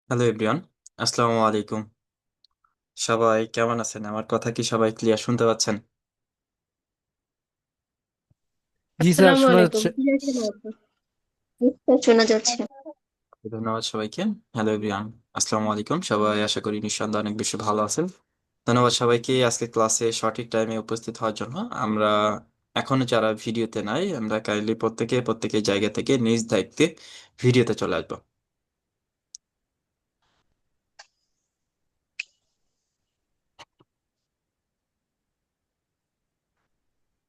Hello everyone, আসসালামু আলাইকুম। সবাই কেমন আছেন? আমার কথা কি সবাই ক্লিয়ার শুনতে পাচ্ছেন? জি স্যার, আসসালামু শোনা আলাইকুম। যাচ্ছে। ঠিক আছে বাবা। নিশ্চয় শোনা যাচ্ছে। ধন্যবাদ সবাইকে। হ্যালো এভরিওয়ান, আসসালামু আলাইকুম। সবাই আশা করি নিঃসন্দেহে অনেক বেশি ভালো আছেন। ধন্যবাদ সবাইকে আজকে ক্লাসে সঠিক টাইমে উপস্থিত হওয়ার জন্য। আমরা এখনো যারা ভিডিওতে নাই, আমরা কাইন্ডলি প্রত্যেকের জায়গা থেকে নিজ দায়িত্বে ভিডিওতে চলে আসবো।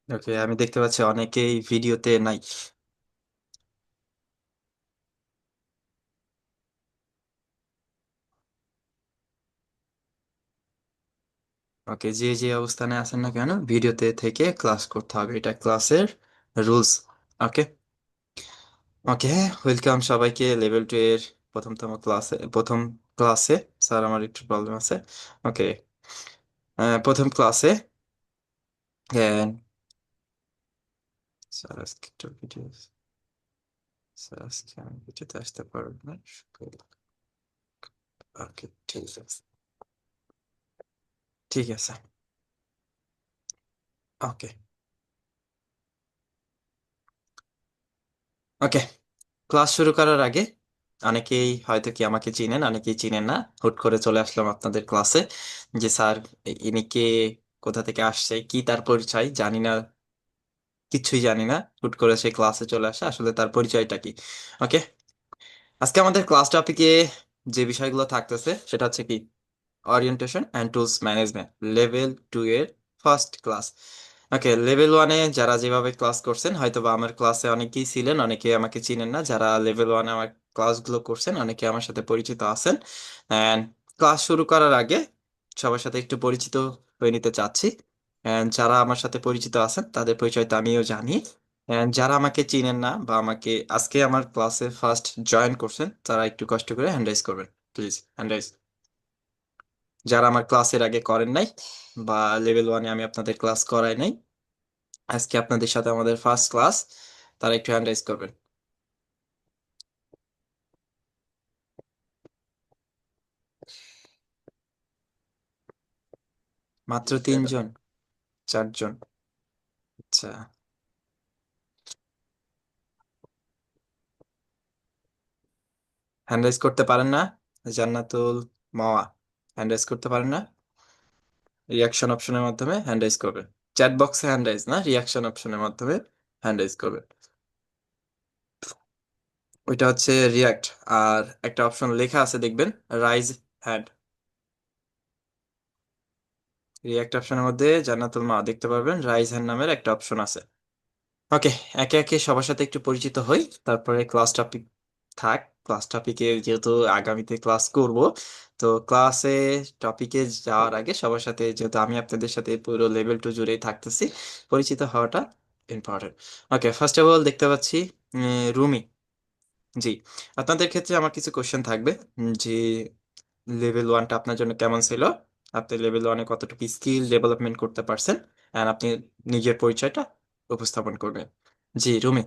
ওকে, আমি দেখতে পাচ্ছি অনেকেই ভিডিওতে নাই। ওকে, যে যে অবস্থানে আছেন না কেন, ভিডিওতে থেকে ক্লাস করতে হবে, এটা ক্লাসের রুলস। ওকে। ওকে, ওয়েলকাম সবাইকে লেভেল 2 এর প্রথম ক্লাসে। স্যার, আমার একটু প্রবলেম আছে। ওকে, প্রথম ক্লাসে। স্যার আজকে একটু ভিডিও, স্যার আজকে আমি ভিডিওতে আসতে পারবো না। ওকে, ঠিক আছে। ঠিক আছে। ওকে। ওকে, ক্লাস শুরু করার আগে অনেকেই হয়তো কি আমাকে চিনেন, অনেকেই চিনেন না। হুট করে চলে আসলাম আপনাদের ক্লাসে। যে স্যার, ইনি কে, কোথা থেকে আসছে, কি তার পরিচয় জানি না, কিচ্ছুই জানি না। হুট করে সে ক্লাসে চলে আসে, আসলে তার পরিচয়টা কি? ওকে, আজকে আমাদের ক্লাস টপিকে যে বিষয়গুলো থাকতেছে সেটা হচ্ছে কি, orientation and tools management, level 2 এর ফার্স্ট ক্লাস। ওকে, লেভেল 1-এ যারা যেভাবে ক্লাস করছেন, হয়তো বা আমার ক্লাসে অনেকেই ছিলেন, অনেকে আমাকে চিনেন না। যারা লেভেল 1-এ আমার ক্লাসগুলো করছেন, অনেকে আমার সাথে পরিচিত আছেন। অ্যান্ড ক্লাস শুরু করার আগে সবার সাথে একটু পরিচিত হয়ে নিতে চাচ্ছি। অ্যান্ড যারা আমার সাথে পরিচিত আছেন তাদের পরিচয় তো আমিও জানি। অ্যান্ড যারা আমাকে চিনেন না বা আমাকে আজকে আমার ক্লাসে ফার্স্ট জয়েন করছেন, তারা একটু কষ্ট করে হ্যান্ড রাইজ করবেন, প্লিজ। Hand rise. যারা আমার ক্লাসের আগে করেন নাই বা লেভেল 1-এ আমি আপনাদের ক্লাস করাই নাই, আজকে আপনাদের সাথে আমাদের ফার্স্ট ক্লাস, তারা একটু হ্যান্ড রাইজ করবেন। মাত্র 3 জন? 4 জন? আচ্ছা। হ্যান্ড রাইজ করতে পারেন না? জান্নাতুল মাওয়া, হ্যান্ড রাইজ করতে পারেন না? রিয়াকশন অপশনের মাধ্যমে হ্যান্ড রাইজ করবেন। চ্যাট বক্সে হ্যান্ড রাইজ না, রিয়াকশন অপশনের মাধ্যমে হ্যান্ড রাইজ করবেন। ওইটা হচ্ছে রিয়াক্ট। আর একটা অপশন লেখা আছে দেখবেন, রাইজ হ্যান্ড। রিয়াক্ট অপশনের মধ্যে জান্নাতুল মা দেখতে পারবেন রাইজ হ্যান্ড নামের একটা অপশন আছে। ওকে, একে একে সবার সাথে একটু পরিচিত হই, তারপরে ক্লাস টপিক থাক। ক্লাস টপিকে যেহেতু আগামীতে ক্লাস করব, তো ক্লাসে টপিকে যাওয়ার আগে সবার সাথে, যেহেতু আমি আপনাদের সাথে পুরো লেভেল 2 জুড়েই থাকতেছি, পরিচিত হওয়াটা important. Okay, first of all দেখতে পাচ্ছি রুমি। জি, আপনাদের ক্ষেত্রে আমার কিছু কোশ্চেন থাকবে। যে লেভেল 1টা আপনার জন্য কেমন ছিল, আপনি লেভেল 1-এ কতটুকু স্কিল ডেভেলপমেন্ট করতে পারছেন, এন্ড আপনি নিজের পরিচয়টা উপস্থাপন করবেন। জি রুমি,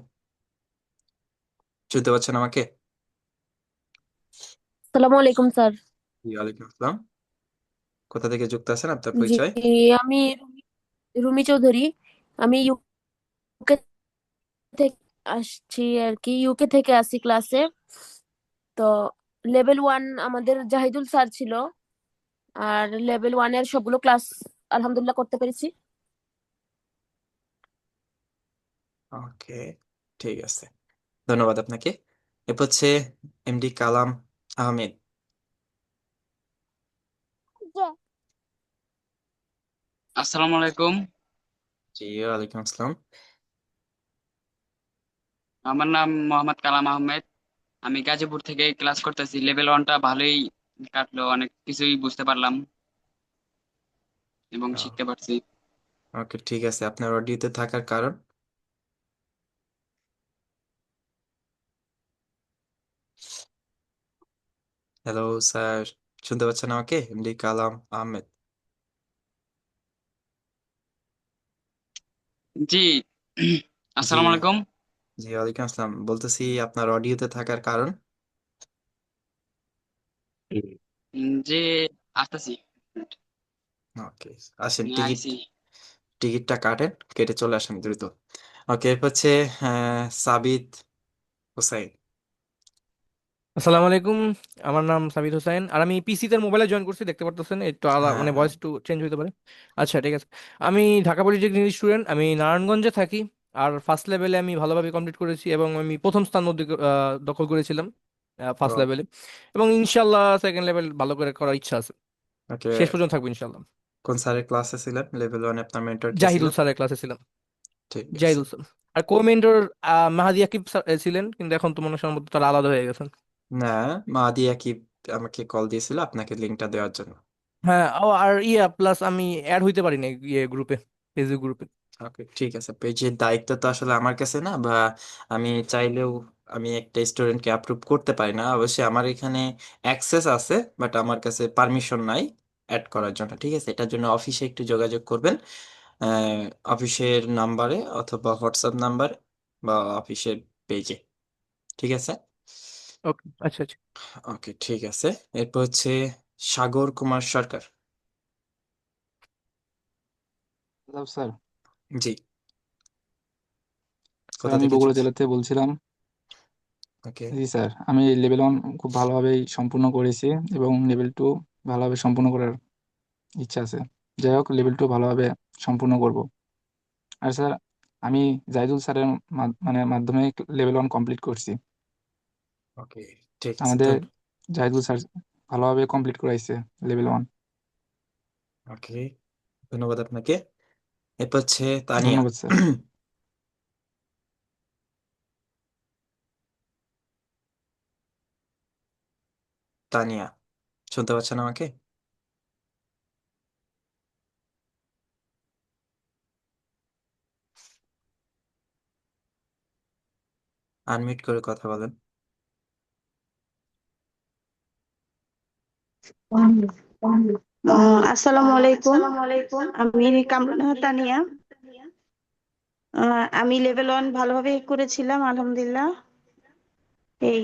শুনতে পাচ্ছেন আমাকে? আসসালামু আলাইকুম স্যার। জি, ওয়ালাইকুম আসসালাম। কোথা থেকে যুক্ত আছেন, আপনার জি, পরিচয়? আমি রুমি চৌধুরী। আমি ইউকে থেকে আসছি আর কি, ইউকে থেকে আসি ক্লাসে। তো লেভেল ওয়ান আমাদের জাহিদুল স্যার ছিল, আর লেভেল ওয়ান এর সবগুলো ক্লাস আলহামদুলিল্লাহ করতে পেরেছি। ওকে, ঠিক আছে, ধন্যবাদ আপনাকে। এরপর হচ্ছে এমডি কালাম আহমেদ। আসসালামু আলাইকুম। জি, ওয়ালাইকুম আসসালাম। আমার নাম মোহাম্মদ কালাম আহমেদ। আমি গাজীপুর থেকে ক্লাস করতেছি। লেভেল ওয়ানটা ভালোই কাটলো, অনেক কিছুই বুঝতে পারলাম এবং শিখতে পারছি। ওকে, ঠিক আছে, আপনার অডিওতে থাকার কারণ? হ্যালো স্যার, শুনতে পাচ্ছেন আমাকে? এমডি কালাম আহমেদ। জি। জি। আসসালামু আলাইকুম। জি, ওয়ালাইকুম আসসালাম, বলতেছি আপনার অডিওতে থাকার কারণ? যে আসতেছি, ওকে, আসেন, টিকিট আইসি। টিকিটটা কাটেন, কেটে চলে আসেন দ্রুত। ওকে, এরপর হচ্ছে সাবিত হোসাইন। আসসালামু আলাইকুম। আমার নাম সাবিত হোসেন, আর আমি পিসিতে মোবাইলে জয়েন করছি, দেখতে পারতেছেন একটু আলাদা, হ্যাঁ মানে হ্যাঁ। ভয়েস একটু চেঞ্জ হতে পারে। আচ্ছা, ঠিক আছে। আমি ঢাকা পলিটেকনিক স্টুডেন্ট, আমি নারায়ণগঞ্জে থাকি। আর ফার্স্ট লেভেলে আমি ভালোভাবে কমপ্লিট করেছি এবং আমি প্রথম স্থান দখল করেছিলাম ফার্স্ট ও, লেভেলে। এবং ইনশাল্লাহ সেকেন্ড লেভেল ভালো করে করার ইচ্ছা আছে, ওকে। শেষ পর্যন্ত থাকবো ইনশাল্লাহ। কোন স্যারের ক্লাসে ছিলেন? লেভেল 1 আপনার মেন্টর কে ছিল? জাহিদুল স্যারের ক্লাসে ছিলাম। ঠিক আছে। জাহিদুল স্যার। আর কো মেন্টর মাহাদি আকিব স্যার ছিলেন, কিন্তু এখন তো মনে হয় সম্ভবত তারা আলাদা হয়ে গেছেন। না, মাদিয়া কি আমাকে কল দিয়েছিল আপনাকে লিঙ্কটা দেওয়ার জন্য। হ্যাঁ, ও আর ইয়া প্লাস আমি অ্যাড হইতে পারি না ইয়ে গ্রুপে, ফেসবুক গ্রুপে। ওকে, ঠিক আছে। পেজের দায়িত্ব তো আসলে আমার কাছে না, বা আমি চাইলেও আমি একটা স্টুডেন্টকে অ্যাপ্রুভ করতে পারি না। অবশ্যই আমার এখানে অ্যাক্সেস আছে, বাট আমার কাছে পারমিশন নাই অ্যাড করার জন্য। ঠিক আছে, এটার জন্য অফিসে একটু যোগাযোগ করবেন, অফিসের নাম্বারে অথবা হোয়াটসঅ্যাপ নাম্বারে বা অফিসের পেজে। ঠিক আছে। ওকে, আচ্ছা আচ্ছা। ওকে, ঠিক আছে। এরপর হচ্ছে সাগর কুমার সরকার। Hello sir. জি, স্যার কোথা আমি থেকে বগুড়া যুক্ত? জেলা থেকে বলছিলাম। ওকে। জি স্যার, আমি লেভেল 1 খুব ভালোভাবেই সম্পূর্ণ করেছি এবং লেভেল 2 ভালোভাবে সম্পূর্ণ করার ইচ্ছা আছে। যাই হোক, লেভেল 2 ভালোভাবে সম্পূর্ণ করব। আর স্যার, আমি জাহিদুল স্যারের মানে মাধ্যমে লেভেল 1 কমপ্লিট করছি। ওকে, ঠিক আছে। আমাদের জাহিদুল স্যার ভালোভাবে কমপ্লিট করাইছে লেভেল 1। ওকে, ধন্যবাদ আপনাকে। এরপর হচ্ছে তানিয়া। ধন্যবাদ স্যার। তানিয়া, শুনতে পাচ্ছেন আমাকে? আনমিউট করে কথা বলেন। আসসালামু আলাইকুম। আমি কামরুন তানিয়া। আমি লেভেল 1 ভালোভাবে করেছিলাম, আলহামদুলিল্লাহ। এই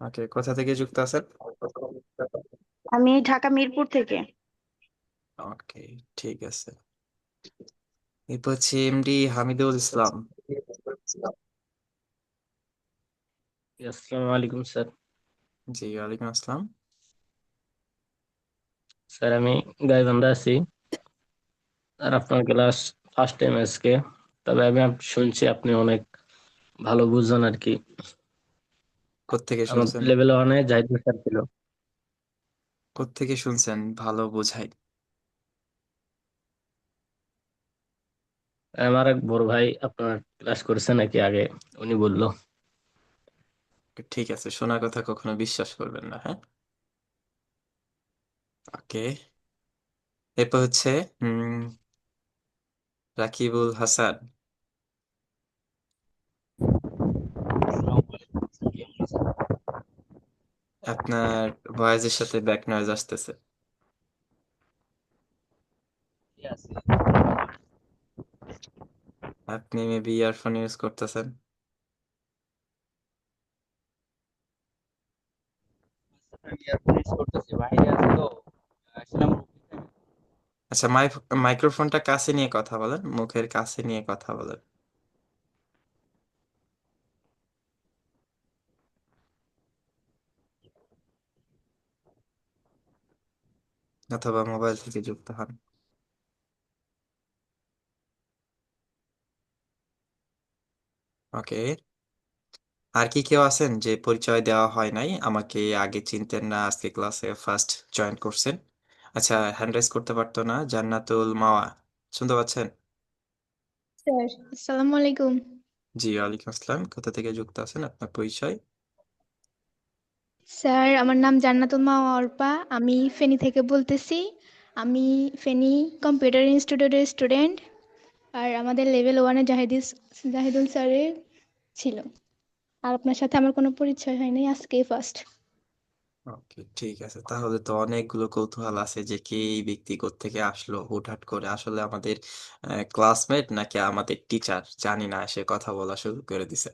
ওকে, কোথা থেকে যুক্ত আছেন? আমি ঢাকা মিরপুর থেকে। ওকে, ঠিক আছে। এরপর হচ্ছে এমডি হামিদুল ইসলাম। আসসালামু আলাইকুম স্যার। জি, ওয়ালাইকুম আসসালাম। স্যার আমি গাইবান্ধা আছি, আর আপনার ক্লাস ফার্স্ট টাইম আজকে। তবে আমি শুনছি আপনি অনেক ভালো বুঝছেন আর কি। কোত্থেকে আমার শুনছেন? লেভেল 1-এ জাহিদ স্যার ছিল। কোত্থেকে শুনছেন ভালো বোঝাই। আমার এক বড় ভাই আপনার ক্লাস করেছে নাকি আগে, উনি বললো। ঠিক আছে, শোনার কথা কখনো বিশ্বাস করবেন না, হ্যাঁ। ওকে, এরপর হচ্ছে রাকিবুল হাসান। আপনার ভয়েসের সাথে ব্যাক নয়েজ আসতেছে। আপনি মেবি ইয়ারফোন ইউজ করতেছেন। আচ্ছা, মাইক্রোফোনটা কাছে নিয়ে কথা বলেন, মুখের কাছে নিয়ে কথা বলেন, অথবা মোবাইল থেকে যুক্ত হন। ওকে, আর কি কেউ আছেন যে পরিচয় দেওয়া হয় নাই, আমাকে আগে চিনতেন না, আজকে ক্লাসে ফার্স্ট জয়েন করছেন? আচ্ছা, হ্যান্ড রাইজ করতে পারতো না জান্নাতুল মাওয়া, শুনতে পাচ্ছেন? স্যার আসসালামু আলাইকুম। জি, ওয়ালাইকুম আসসালাম। কোথা থেকে যুক্ত আছেন, আপনার পরিচয়? স্যার আমার নাম জান্নাতুল মাওয়া অর্পা, আমি ফেনী থেকে বলতেছি। আমি ফেনী কম্পিউটার ইনস্টিটিউটের স্টুডেন্ট। আর আমাদের লেভেল 1-এ জাহিদুল স্যারের ছিল। আর আপনার সাথে আমার কোনো পরিচয় হয়নি, আজকেই ফার্স্ট। ওকে, ঠিক আছে। তাহলে তো অনেকগুলো কৌতূহল আছে যে কে এই ব্যক্তি থেকে আসলো হুটহাট করে, আসলে আমাদের ক্লাসমেট নাকি আমাদের টিচার, জানি না, সে কথা বলা শুরু করে দিছে।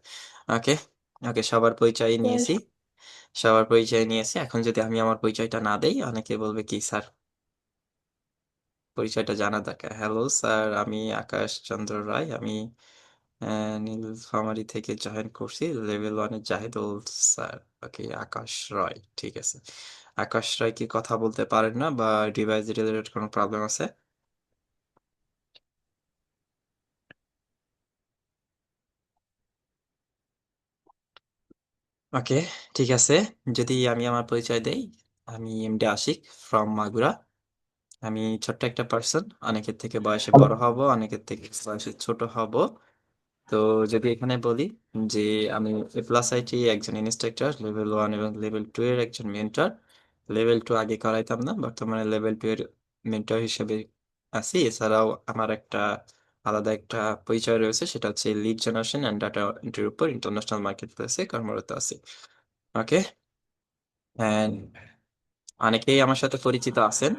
ওকে, ওকে, সবার পরিচয় স্যার নিয়েছি। সবার পরিচয় নিয়েছি, এখন যদি আমি আমার পরিচয়টা না দেই অনেকে বলবে কি স্যার পরিচয়টা জানা দরকার। হ্যালো স্যার, আমি আকাশ চন্দ্র রায়, আমি নীলফামারী থেকে জয়েন করছি, লেভেল 1-এর জাহিদুল স্যার। ওকে, আকাশ রয়, ঠিক আছে। আকাশ রয় কি কথা বলতে পারেন না বা ডিভাইস রিলেটেড কোনো প্রবলেম আছে? ওকে, ঠিক আছে। যদি আমি আমার পরিচয় দেই, আমি এমডি আশিক ফ্রম মাগুরা। আমি ছোট্ট একটা পার্সন, অনেকের থেকে বয়সে বড় হব, অনেকের থেকে বয়সে ছোট হব। তো যদি এখানে বলি যে আমি A+IT একজন ইনস্ট্রাক্টর, লেভেল 1 এবং লেভেল 2 এর একজন মেন্টর। লেভেল 2 আগে করাইতাম না, বর্তমানে লেভেল 2 এর মেন্টর হিসেবে আছি। এছাড়াও আমার একটা আলাদা একটা পরিচয় রয়েছে, সেটা হচ্ছে লিড জেনারেশন অ্যান্ড ডাটা এন্ট্রির উপর ইন্টারন্যাশনাল মার্কেট প্লেসে কর্মরত আছি। ওকে, অ্যান্ড অনেকেই আমার সাথে পরিচিত আছেন।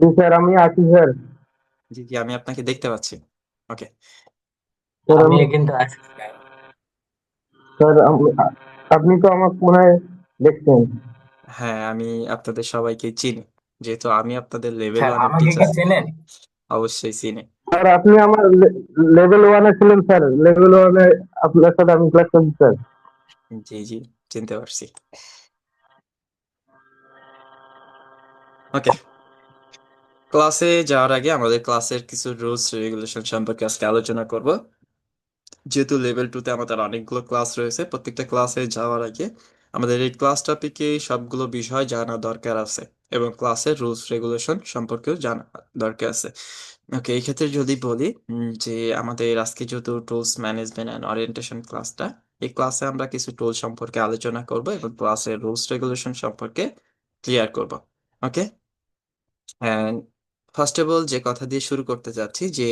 জি স্যার, আমি আছি স্যার। জি জি, আমি আপনাকে দেখতে পাচ্ছি। ওকে, স্যার আমি আমি কিন্তু আছি। স্যার আপনি তো আমার মনে হয় দেখছেন। হ্যাঁ, আমি আপনাদের সবাইকে চিনি, যেহেতু আমি আপনাদের লেভেল স্যার 1-এর আমাকে কি টিচার। চেনেন? অবশ্যই চিনি। স্যার আপনি আমার লেভেল 1-এ ছিলেন স্যার, লেভেল 1-এ আপনার সাথে আমি ক্লাস করছি স্যার। জি জি, চিনতে পারছি। ওকে, ক্লাসে যাওয়ার আগে আমাদের ক্লাসের কিছু রুলস রেগুলেশন সম্পর্কে আজকে আলোচনা করব। যেহেতু লেভেল 2-তে আমাদের অনেকগুলো ক্লাস রয়েছে, প্রত্যেকটা ক্লাসে যাওয়ার আগে আমাদের এই ক্লাস টপিকে সবগুলো বিষয় জানা দরকার আছে এবং ক্লাসের রুলস রেগুলেশন সম্পর্কেও জানা দরকার আছে। ওকে, এই ক্ষেত্রে যদি বলি যে আমাদের আজকে যেহেতু টুলস ম্যানেজমেন্ট অ্যান্ড ওরিয়েন্টেশন ক্লাসটা, এই ক্লাসে আমরা কিছু টুল সম্পর্কে আলোচনা করব এবং ক্লাসের রুলস রেগুলেশন সম্পর্কে ক্লিয়ার করব। ওকে, অ্যান্ড ফার্স্ট অফ অল যে কথা দিয়ে শুরু করতে যাচ্ছি যে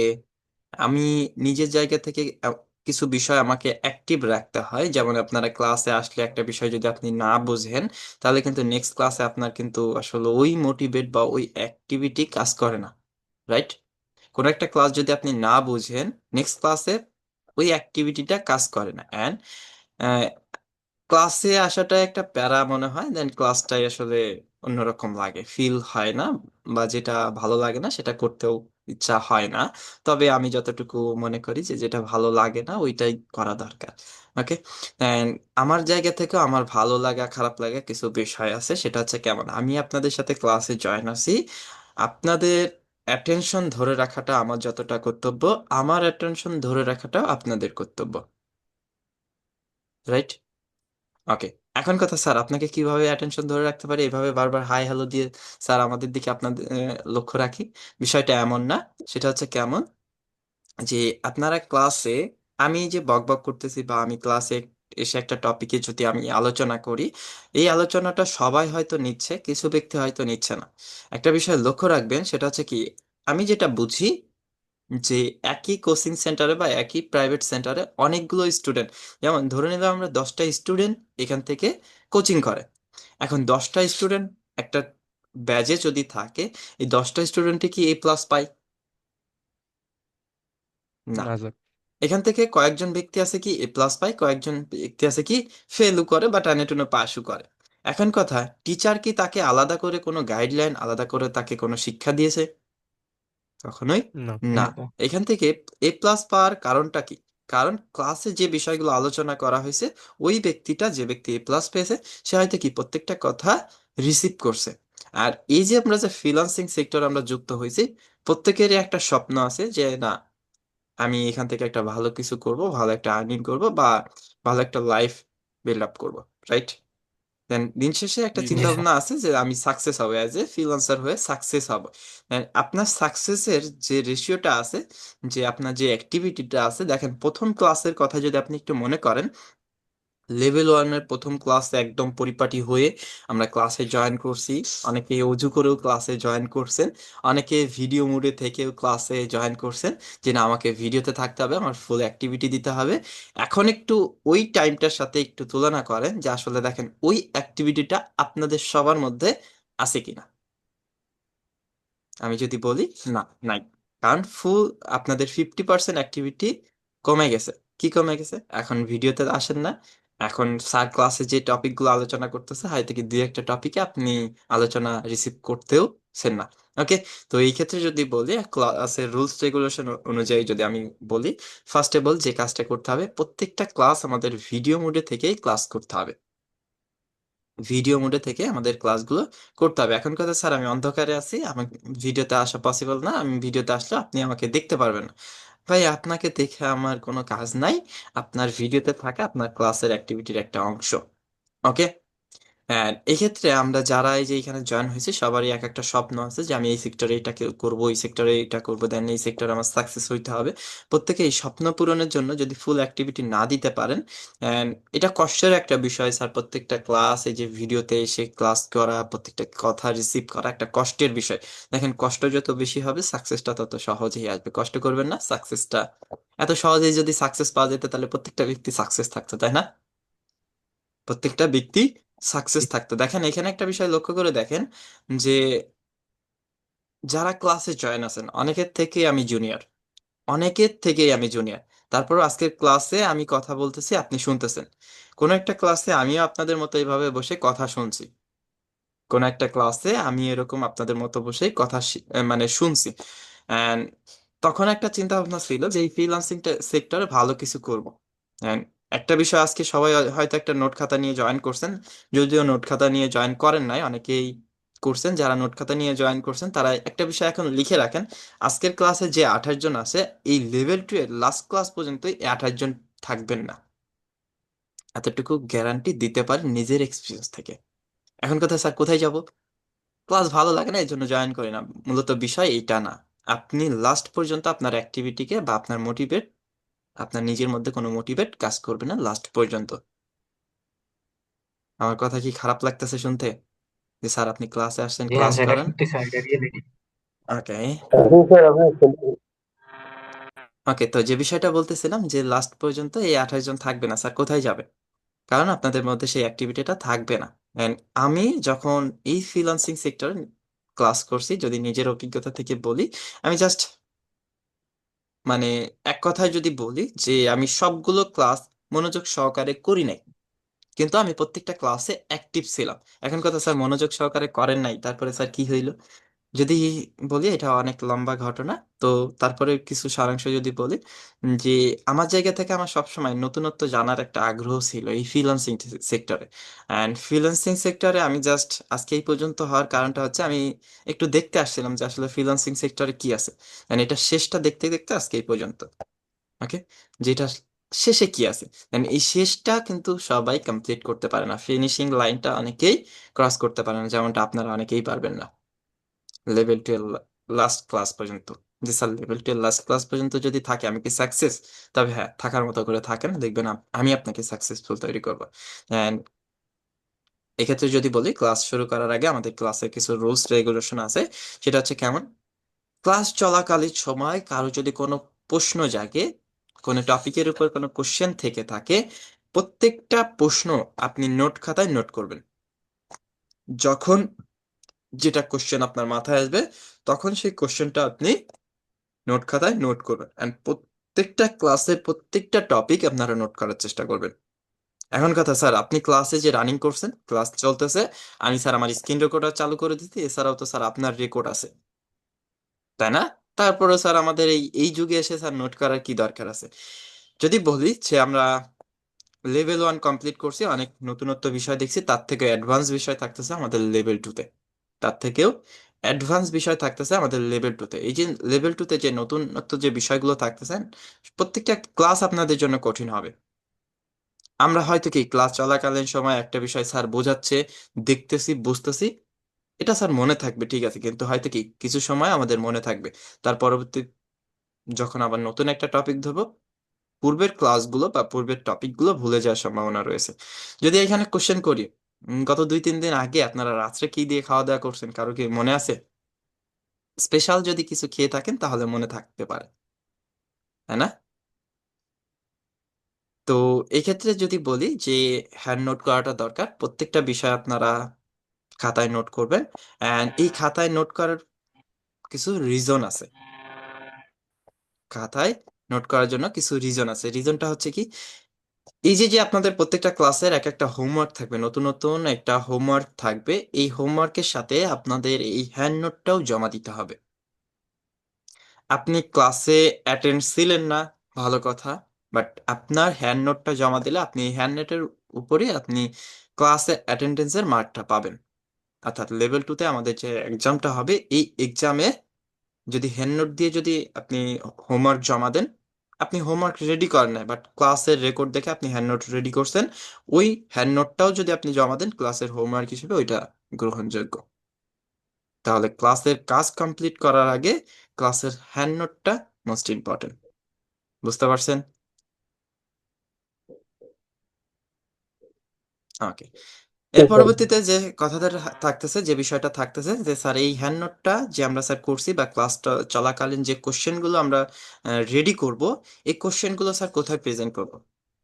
আমি নিজের জায়গা থেকে কিছু বিষয় আমাকে অ্যাক্টিভ রাখতে হয়। যেমন আপনারা ক্লাসে আসলে একটা বিষয় যদি আপনি না বুঝেন, তাহলে কিন্তু নেক্সট ক্লাসে আপনার কিন্তু আসলে ওই মোটিভেট বা ওই অ্যাক্টিভিটি কাজ করে না, রাইট? কোনো একটা ক্লাস যদি আপনি না বুঝেন, নেক্সট ক্লাসে ওই অ্যাক্টিভিটিটা কাজ করে না। অ্যান্ড ক্লাসে আসাটা একটা প্যারা মনে হয়, দেন ক্লাসটাই আসলে অন্যরকম লাগে, ফিল হয় না, বা যেটা ভালো লাগে না সেটা করতেও ইচ্ছা হয় না। তবে আমি যতটুকু মনে করি যে যেটা ভালো লাগে না ওইটাই করা দরকার। ওকে, আমার জায়গা থেকে আমার ভালো লাগা খারাপ লাগা কিছু বিষয় আছে, সেটা হচ্ছে কেমন আমি আপনাদের সাথে ক্লাসে জয়েন আছি, আপনাদের অ্যাটেনশন ধরে রাখাটা আমার যতটা কর্তব্য, আমার অ্যাটেনশন ধরে রাখাটাও আপনাদের কর্তব্য, রাইট? ওকে, এখন কথা স্যার, আপনাকে কিভাবে অ্যাটেনশন ধরে রাখতে পারি এভাবে বারবার হাই হ্যালো দিয়ে? স্যার আমাদের দিকে আপনাদের লক্ষ্য রাখি। বিষয়টা এমন না, সেটা হচ্ছে কেমন যে আপনারা ক্লাসে, আমি যে বক বক করতেছি বা আমি ক্লাসে এসে একটা টপিকে যদি আমি আলোচনা করি, এই আলোচনাটা সবাই হয়তো নিচ্ছে, কিছু ব্যক্তি হয়তো নিচ্ছে না। একটা বিষয় লক্ষ্য রাখবেন, সেটা হচ্ছে কি, আমি যেটা বুঝি যে একই কোচিং সেন্টারে বা একই প্রাইভেট সেন্টারে অনেকগুলো স্টুডেন্ট, যেমন ধরে নিলাম আমরা 10টা স্টুডেন্ট এখান থেকে কোচিং করে। এখন 10টা স্টুডেন্ট একটা ব্যাচে যদি থাকে, এই 10টা স্টুডেন্টে কি A+ পায়? না। না স্যার। এখান থেকে কয়েকজন ব্যক্তি আছে কি A+ পায়, কয়েকজন ব্যক্তি আছে কি ফেলও করে বা টানে টুনে পাশও করে। এখন কথা, টিচার কি তাকে আলাদা করে কোনো গাইডলাইন, আলাদা করে তাকে কোনো শিক্ষা দিয়েছে? কখনোই না। না। না স্যার। এখান থেকে A+ পাওয়ার কারণটা কি? কারণ ক্লাসে যে বিষয়গুলো আলোচনা করা হয়েছে, ওই ব্যক্তিটা, যে ব্যক্তি A+ পেয়েছে, সে হয়তো কি প্রত্যেকটা কথা রিসিভ করছে। আর এই যে আমরা যে ফ্রিল্যান্সিং সেক্টর আমরা যুক্ত হয়েছি, প্রত্যেকেরই একটা স্বপ্ন আছে যে না, আমি এখান থেকে একটা ভালো কিছু করব, ভালো একটা আর্নিং করব বা ভালো একটা লাইফ বিল্ড আপ করবো, রাইট? দেন দিন শেষে একটা জি জি চিন্তা স্যার। ভাবনা আছে যে আমি সাকসেস হব, অ্যাজ এ ফ্রিল্যান্সার হয়ে সাকসেস হব। আপনার সাকসেসের যে রেশিওটা আছে, যে আপনার যে অ্যাক্টিভিটিটা আছে, দেখেন প্রথম ক্লাসের কথা যদি আপনি একটু মনে করেন, লেভেল 1-এর প্রথম ক্লাসে একদম পরিপাটি হয়ে আমরা ক্লাসে জয়েন করছি। অনেকে অজু করেও ক্লাসে জয়েন করছেন, অনেকে ভিডিও মোডে থেকেও ক্লাসে জয়েন করছেন, যে না আমাকে ভিডিওতে থাকতে হবে, আমার ফুল অ্যাক্টিভিটি দিতে হবে। এখন একটু ওই টাইমটার সাথে একটু তুলনা করেন যে আসলে দেখেন ওই অ্যাক্টিভিটিটা আপনাদের সবার মধ্যে আছে কিনা। আমি যদি বলি না, নাই। কারণ ফুল আপনাদের 50% অ্যাক্টিভিটি কমে গেছে। কি কমে গেছে? এখন ভিডিওতে আসেন না, এখন স্যার ক্লাসে যে টপিকগুলো আলোচনা করতেছে হয়তো কি দুই একটা টপিকে আপনি আলোচনা রিসিভ করতেওছেন না। ওকে, তো এই ক্ষেত্রে যদি বলি ক্লাসের রুলস রেগুলেশন অনুযায়ী যদি আমি বলি, ফার্স্ট অফ অল যে কাজটা করতে হবে, প্রত্যেকটা ক্লাস আমাদের ভিডিও মোডে থেকেই ক্লাস করতে হবে। ভিডিও মোডে থেকে আমাদের ক্লাসগুলো করতে হবে। এখন কথা স্যার আমি অন্ধকারে আছি, আমার ভিডিওতে আসা পসিবল না, আমি ভিডিওতে আসলে আপনি আমাকে দেখতে পারবেন না। ভাই আপনাকে দেখে আমার কোনো কাজ নাই, আপনার ভিডিওতে থাকা আপনার ক্লাসের অ্যাক্টিভিটির একটা অংশ। ওকে, হ্যাঁ, এক্ষেত্রে আমরা যারা এই যে এখানে জয়েন হয়েছে সবারই এক একটা স্বপ্ন আছে যে আমি এই সেক্টরে এটাকে করব, এই সেক্টরে এটা করবো, দেন এই সেক্টরে আমার সাকসেস হইতে হবে। প্রত্যেকে এই স্বপ্ন পূরণের জন্য যদি ফুল অ্যাক্টিভিটি না দিতে পারেন, and এটা কষ্টের একটা বিষয় স্যার, প্রত্যেকটা ক্লাস এই যে ভিডিওতে এসে ক্লাস করা, প্রত্যেকটা কথা রিসিভ করা একটা কষ্টের বিষয়। দেখেন কষ্ট যত বেশি হবে সাকসেসটা তত সহজেই আসবে। কষ্ট করবেন না, সাকসেসটা এত সহজেই যদি সাকসেস পাওয়া যেত তাহলে প্রত্যেকটা ব্যক্তি সাকসেস থাকতো, তাই না? প্রত্যেকটা ব্যক্তি সাকসেস থাকতো। দেখেন এখানে একটা বিষয় লক্ষ্য করে দেখেন যে যারা ক্লাসে জয়েন আছেন অনেকের থেকে আমি জুনিয়র, অনেকের থেকেই আমি জুনিয়র, তারপর আজকের ক্লাসে আমি কথা বলতেছি, আপনি শুনতেছেন। কোন একটা ক্লাসে আমিও আপনাদের মতো এইভাবে বসে কথা শুনছি, কোন একটা ক্লাসে আমি এরকম আপনাদের মতো বসে কথা মানে শুনছি। And তখন একটা চিন্তা ভাবনা ছিল যে এই ফ্রিল্যান্সিং সেক্টরে ভালো কিছু করব। And একটা বিষয়, আজকে সবাই হয়তো একটা নোট খাতা নিয়ে জয়েন করছেন, যদিও নোট খাতা নিয়ে জয়েন করেন নাই, অনেকেই করছেন। যারা নোট খাতা নিয়ে জয়েন করছেন তারা একটা বিষয় এখন লিখে রাখেন, আজকের ক্লাসে যে 28 জন আছে এই লেভেল 2 এর লাস্ট ক্লাস পর্যন্ত এই 28 জন থাকবেন না, এতটুকু গ্যারান্টি দিতে পারি নিজের এক্সপিরিয়েন্স থেকে। এখন কথা স্যার কোথায় যাব, ক্লাস ভালো লাগে না এই জন্য জয়েন করি না, মূলত বিষয় এইটা না। আপনি লাস্ট পর্যন্ত আপনার অ্যাক্টিভিটিকে বা আপনার মোটিভেট, আপনার নিজের মধ্যে কোনো মোটিভেট কাজ করবে না লাস্ট পর্যন্ত। আমার কথা কি খারাপ লাগতেছে শুনতে যে স্যার আপনি ক্লাসে আসছেন জি হ্যাঁ ক্লাস স্যার, এটা করেন? সত্যি স্যার, এটা রিয়েলি। ওকে, জি স্যার, আপনি ওকে, তো যে বিষয়টা বলতেছিলাম যে লাস্ট পর্যন্ত এই 28 জন থাকবে না, স্যার কোথায় যাবে? কারণ আপনাদের মধ্যে সেই অ্যাক্টিভিটিটা থাকবে না। And আমি যখন এই ফ্রিল্যান্সিং সেক্টরে ক্লাস করছি, যদি নিজের অভিজ্ঞতা থেকে বলি, আমি জাস্ট মানে এক কথায় যদি বলি যে আমি সবগুলো ক্লাস মনোযোগ সহকারে করি নাই, কিন্তু আমি প্রত্যেকটা ক্লাসে অ্যাক্টিভ ছিলাম। এখন কথা স্যার মনোযোগ সহকারে করেন নাই, তারপরে স্যার কি হইলো যদি বলি, এটা অনেক লম্বা ঘটনা। তো তারপরে কিছু সারাংশ যদি বলি, যে আমার জায়গা থেকে আমার সবসময় নতুনত্ব জানার একটা আগ্রহ ছিল এই ফ্রিল্যান্সিং সেক্টরে। অ্যান্ড ফ্রিল্যান্সিং সেক্টরে আমি জাস্ট আজকে এই পর্যন্ত হওয়ার কারণটা হচ্ছে আমি একটু দেখতে আসছিলাম যে আসলে ফ্রিল্যান্সিং সেক্টরে কি আছে, এন্ড এটা শেষটা দেখতে দেখতে আজকে এই পর্যন্ত। ওকে, যেটা শেষে কি আছে, দেন এই শেষটা কিন্তু সবাই কমপ্লিট করতে পারে না, ফিনিশিং লাইনটা অনেকেই ক্রস করতে পারে না, যেমনটা আপনারা অনেকেই পারবেন না লেভেল 2 লাস্ট ক্লাস পর্যন্ত। যে স্যার লেভেল 2 লাস্ট ক্লাস পর্যন্ত যদি থাকে আমি কি সাকসেস? তবে হ্যাঁ, থাকার মতো করে থাকেন, দেখবেন আমি আপনাকে সাকসেসফুল তৈরি করবো। এন্ড এক্ষেত্রে যদি বলি, ক্লাস শুরু করার আগে আমাদের ক্লাসের কিছু রুলস রেগুলেশন আছে। সেটা হচ্ছে কেমন, ক্লাস চলাকালীন সময় কারো যদি কোনো প্রশ্ন জাগে, কোনো টপিকের উপর কোনো কোশ্চেন থেকে থাকে, প্রত্যেকটা প্রশ্ন আপনি নোট খাতায় নোট করবেন। যখন যেটা কোশ্চেন আপনার মাথায় আসবে তখন সেই কোশ্চেনটা আপনি নোট খাতায় নোট করবেন, এন্ড প্রত্যেকটা ক্লাসে প্রত্যেকটা টপিক আপনারা নোট করার চেষ্টা করবেন। এখন কথা স্যার, আপনি ক্লাসে যে রানিং করছেন, ক্লাস চলতেছে, আমি স্যার আমার স্ক্রিন রেকর্ডার চালু করে দিতে, এছাড়াও তো স্যার আপনার রেকর্ড আছে, তাই না? তারপরে স্যার আমাদের এই এই যুগে এসে স্যার নোট করার কি দরকার আছে? যদি বলি যে আমরা লেভেল 1 কমপ্লিট করছি, অনেক নতুনত্ব বিষয় দেখছি, তার থেকে অ্যাডভান্স বিষয় থাকতেছে আমাদের লেভেল 2-তে, তার থেকেও অ্যাডভান্স বিষয় থাকতেছে আমাদের লেভেল 2-তে। এই যে লেভেল 2-তে যে নতুনত্ব যে বিষয়গুলো থাকতেছে, প্রত্যেকটা ক্লাস আপনাদের জন্য কঠিন হবে। আমরা হয়তো কি ক্লাস চলাকালীন সময় একটা বিষয় স্যার বোঝাচ্ছে, দেখতেছি, বুঝতেছি, এটা স্যার মনে থাকবে ঠিক আছে, কিন্তু হয়তো কি কিছু সময় আমাদের মনে থাকবে, তার পরবর্তী যখন আবার নতুন একটা টপিক ধরবো, পূর্বের ক্লাসগুলো বা পূর্বের টপিকগুলো ভুলে যাওয়ার সম্ভাবনা রয়েছে। যদি এখানে কোশ্চেন করি, গত 2-3 দিন আগে আপনারা রাত্রে কি দিয়ে খাওয়া দাওয়া করছেন, কারো কি মনে আছে? স্পেশাল যদি কিছু খেয়ে থাকেন তাহলে মনে থাকতে পারে, তাই না? তো এক্ষেত্রে যদি বলি যে হ্যান্ড নোট করাটা দরকার, প্রত্যেকটা বিষয় আপনারা খাতায় নোট করবেন। অ্যান্ড এই খাতায় নোট করার কিছু রিজন আছে, খাতায় নোট করার জন্য কিছু রিজন আছে। রিজনটা হচ্ছে কি, এই যে যে আপনাদের প্রত্যেকটা ক্লাসের এক একটা হোমওয়ার্ক থাকবে, নতুন নতুন একটা হোমওয়ার্ক থাকবে, এই হোমওয়ার্কের সাথে আপনাদের এই হ্যান্ড নোটটাও জমা দিতে হবে। আপনি ক্লাসে অ্যাটেন্ড ছিলেন না, ভালো কথা, বাট আপনার হ্যান্ড নোটটা জমা দিলে আপনি এই হ্যান্ড নোটের উপরে আপনি ক্লাসে অ্যাটেন্ডেন্সের মার্কটা পাবেন। অর্থাৎ লেভেল 2-তে আমাদের যে এক্সামটা হবে, এই এক্সামে যদি হ্যান্ড নোট দিয়ে যদি আপনি হোমওয়ার্ক জমা দেন, আপনি হোমওয়ার্ক রেডি করেন না বাট ক্লাসের রেকর্ড দেখে আপনি হ্যান্ড নোট রেডি করছেন, ওই হ্যান্ড নোটটাও যদি আপনি জমা দেন ক্লাসের হোমওয়ার্ক হিসেবে, ওইটা গ্রহণযোগ্য। তাহলে ক্লাসের কাজ কমপ্লিট করার আগে ক্লাসের হ্যান্ড নোটটা মোস্ট ইম্পর্টেন্ট। বুঝতে পারছেন? ওকে। এর Yes, sir. পরবর্তীতে যে কথাটা থাকতেছে, যে বিষয়টা থাকতেছে যে স্যার এই হ্যান্ড নোটটা যে আমরা স্যার করছি বা ক্লাসটা চলাকালীন যে কোশ্চেনগুলো আমরা রেডি করব, এই কোশ্চেনগুলো স্যার কোথায় প্রেজেন্ট করব?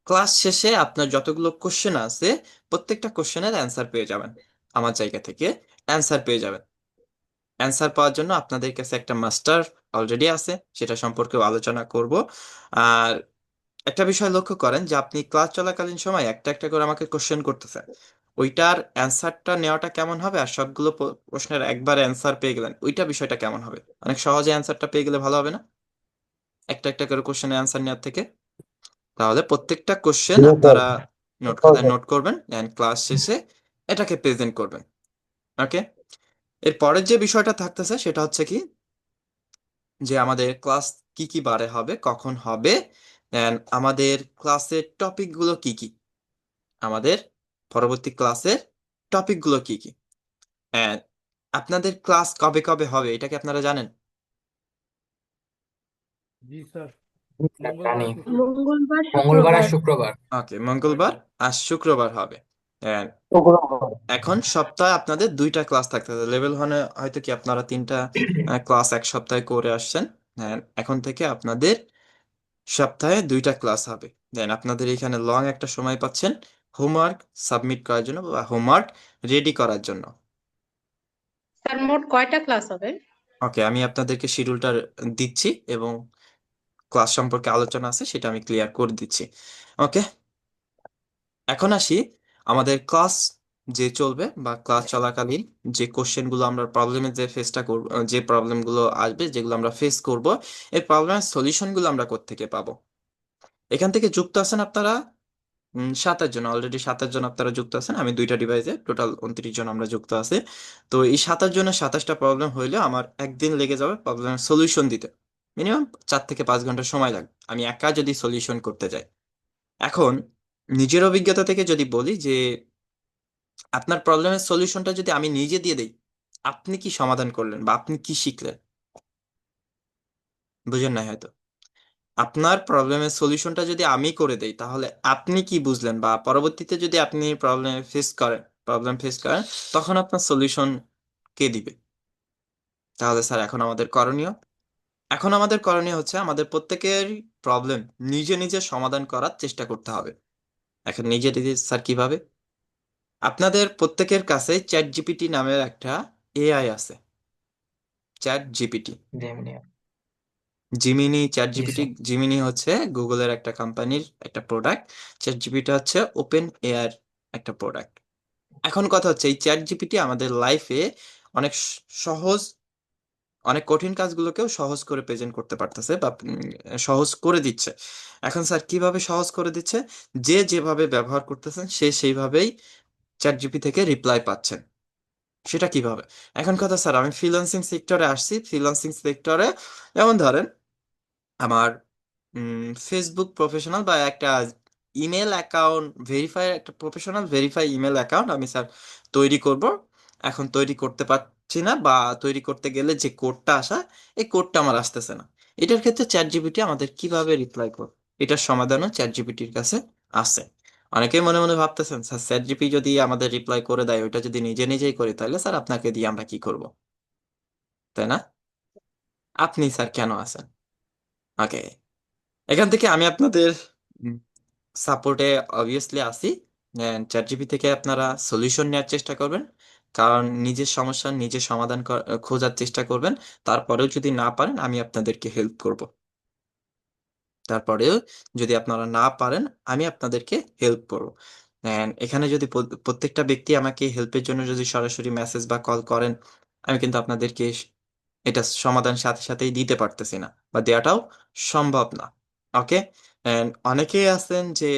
ক্লাস শেষে আপনার যতগুলো কোশ্চেন আছে প্রত্যেকটা কোশ্চেনের অ্যান্সার পেয়ে যাবেন, আমার জায়গা থেকে অ্যান্সার পেয়ে যাবেন। অ্যান্সার পাওয়ার জন্য আপনাদের কাছে একটা মাস্টার অলরেডি আছে, সেটা সম্পর্কেও আলোচনা করব। আর একটা বিষয় লক্ষ্য করেন যে আপনি ক্লাস চলাকালীন সময় একটা একটা করে আমাকে কোশ্চেন করতেছেন, ওইটার অ্যান্সারটা নেওয়াটা কেমন হবে, আর সবগুলো প্রশ্নের একবার অ্যান্সার পেয়ে গেলেন, ওইটা বিষয়টা কেমন হবে? অনেক সহজে অ্যান্সারটা পেয়ে গেলে ভালো হবে না, একটা একটা করে কোশ্চেনের অ্যান্সার নেওয়ার থেকে? তাহলে প্রত্যেকটা কোশ্চেন Yes, sir. আপনারা নোট Sure, খাতায় sir. নোট করবেন এন্ড ক্লাস শেষে এটাকে প্রেজেন্ট করবেন। ওকে। এর পরের যে বিষয়টা থাকতেছে সেটা হচ্ছে কি, যে আমাদের ক্লাস কি কি বারে হবে, কখন হবে, দেন আমাদের ক্লাসের টপিকগুলো কি কি, আমাদের পরবর্তী ক্লাসের টপিকগুলো কি কি, and আপনাদের ক্লাস কবে কবে হবে এটা কি আপনারা জানেন? জি স্যার, স্যার মঙ্গলবার জানি। আর শুক্রবার। মঙ্গলবার মঙ্গলবার আর শুক্রবার। শুক্রবার। ওকে, মঙ্গলবার আর শুক্রবার হবে। And Okay. এখন সপ্তাহে আপনাদের দুইটা ক্লাস থাকতে হবে। লেভেল 1-এ হয়তো কি আপনারা তিনটা ক্লাস এক সপ্তাহে করে আসছেন, And এখন থেকে আপনাদের সপ্তাহে দুইটা ক্লাস হবে। দেন আপনাদের এখানে লং একটা সময় পাচ্ছেন হোমওয়ার্ক সাবমিট করার জন্য বা হোমওয়ার্ক রেডি করার জন্য। স্যার মোট কয়টা ক্লাস হবে? ওকে, আমি আপনাদেরকে শিডিউলটা দিচ্ছি এবং ক্লাস সম্পর্কে আলোচনা আছে সেটা আমি ক্লিয়ার করে দিচ্ছি। ওকে, এখন আসি আমাদের ক্লাস যে চলবে বা ক্লাস চলাকালীন যে কোশ্চেনগুলো আমরা প্রবলেমে যে ফেসটা করব, যে প্রবলেমগুলো আসবে যেগুলো আমরা ফেস করব, এই প্রবলেমের সলিউশনগুলো আমরা কোত্থেকে পাবো? এখান থেকে যুক্ত আছেন আপনারা 27 জন, অলরেডি 27 জন আপনারা যুক্ত আছেন, আমি দুইটা ডিভাইসে টোটাল 29 জন আমরা যুক্ত আছি। তো এই 27 জনের 27টা প্রবলেম হইলে আমার একদিন লেগে যাবে প্রবলেমের সলিউশন দিতে, মিনিমাম 4 থেকে 5 ঘন্টা সময় লাগবে আমি একা যদি সলিউশন করতে যাই। এখন নিজের অভিজ্ঞতা থেকে যদি বলি যে আপনার প্রবলেমের সলিউশনটা যদি আমি নিজে দিয়ে দেই, আপনি কি সমাধান করলেন বা আপনি কি শিখলেন? বুঝেন না হয়তো। আপনার প্রবলেমের সলিউশনটা যদি আমি করে দেই তাহলে আপনি কি বুঝলেন, বা পরবর্তীতে যদি আপনি প্রবলেম ফেস করেন তখন আপনার সলিউশন কে দিবে? তাহলে স্যার এখন আমাদের করণীয় হচ্ছে আমাদের প্রত্যেকের প্রবলেম নিজে নিজে সমাধান করার চেষ্টা করতে হবে। এখন নিজে নিজে স্যার কিভাবে? আপনাদের প্রত্যেকের কাছে চ্যাট জিপিটি নামের একটা এআই আছে, chat GPT, Gemini. Gemini, chat G GPT. Sir. Gemini হচ্ছে গুগলের একটা কোম্পানির একটা প্রোডাক্ট, চ্যাট জিপিটি হচ্ছে ওপেন এআর একটা প্রোডাক্ট। এখন কথা হচ্ছে এই চ্যাট জিপিটি আমাদের লাইফে অনেক সহজ, অনেক কঠিন কাজগুলোকেও সহজ করে প্রেজেন্ট করতে পারতেছে বা সহজ করে দিচ্ছে। এখন স্যার কিভাবে সহজ করে দিচ্ছে? যে যেভাবে ব্যবহার করতেছেন সে সেইভাবেই চ্যাট জিপি থেকে রিপ্লাই পাচ্ছেন। সেটা কিভাবে? এখন কথা স্যার, আমি ফ্রিল্যান্সিং সেক্টরে আসছি, ফ্রিল্যান্সিং সেক্টরে যেমন ধরেন আমার ফেসবুক প্রফেশনাল বা একটা ইমেল অ্যাকাউন্ট ভেরিফাই, একটা প্রফেশনাল ভেরিফাই ইমেল অ্যাকাউন্ট আমি স্যার তৈরি করব। এখন তৈরি করতে পারছি না, বা তৈরি করতে গেলে যে কোডটা আসা, এই কোডটা আমার আসতেছে না। এটার ক্ষেত্রে চ্যাট জিপিটি আমাদের কিভাবে রিপ্লাই করবে, এটার সমাধানও চ্যাট জিপিটির কাছে আছে। অনেকেই মনে মনে ভাবতেছেন স্যার চ্যাট জিপি যদি আমাদের রিপ্লাই করে দেয়, ওইটা যদি নিজে নিজেই করি তাহলে স্যার আপনাকে দিয়ে আমরা কি করব, তাই না? আপনি স্যার কেন আছেন? ওকে, এখান থেকে আমি আপনাদের সাপোর্টে অবভিয়াসলি আসি। চ্যাট জিপি থেকে আপনারা সলিউশন নেওয়ার চেষ্টা করবেন, কারণ নিজের সমস্যা নিজে সমাধান খোঁজার চেষ্টা করবেন। তারপরেও যদি না পারেন আমি আপনাদেরকে হেল্প করব। তারপরেও যদি আপনারা না পারেন আমি আপনাদেরকে হেল্প করব। এন্ড এখানে যদি প্রত্যেকটা ব্যক্তি আমাকে হেল্পের জন্য যদি সরাসরি মেসেজ বা কল করেন, আমি কিন্তু আপনাদেরকে এটা সমাধান সাথে সাথেই দিতে পারতেছি না বা দেওয়াটাও সম্ভব না। ওকে। এন্ড অনেকেই আছেন যে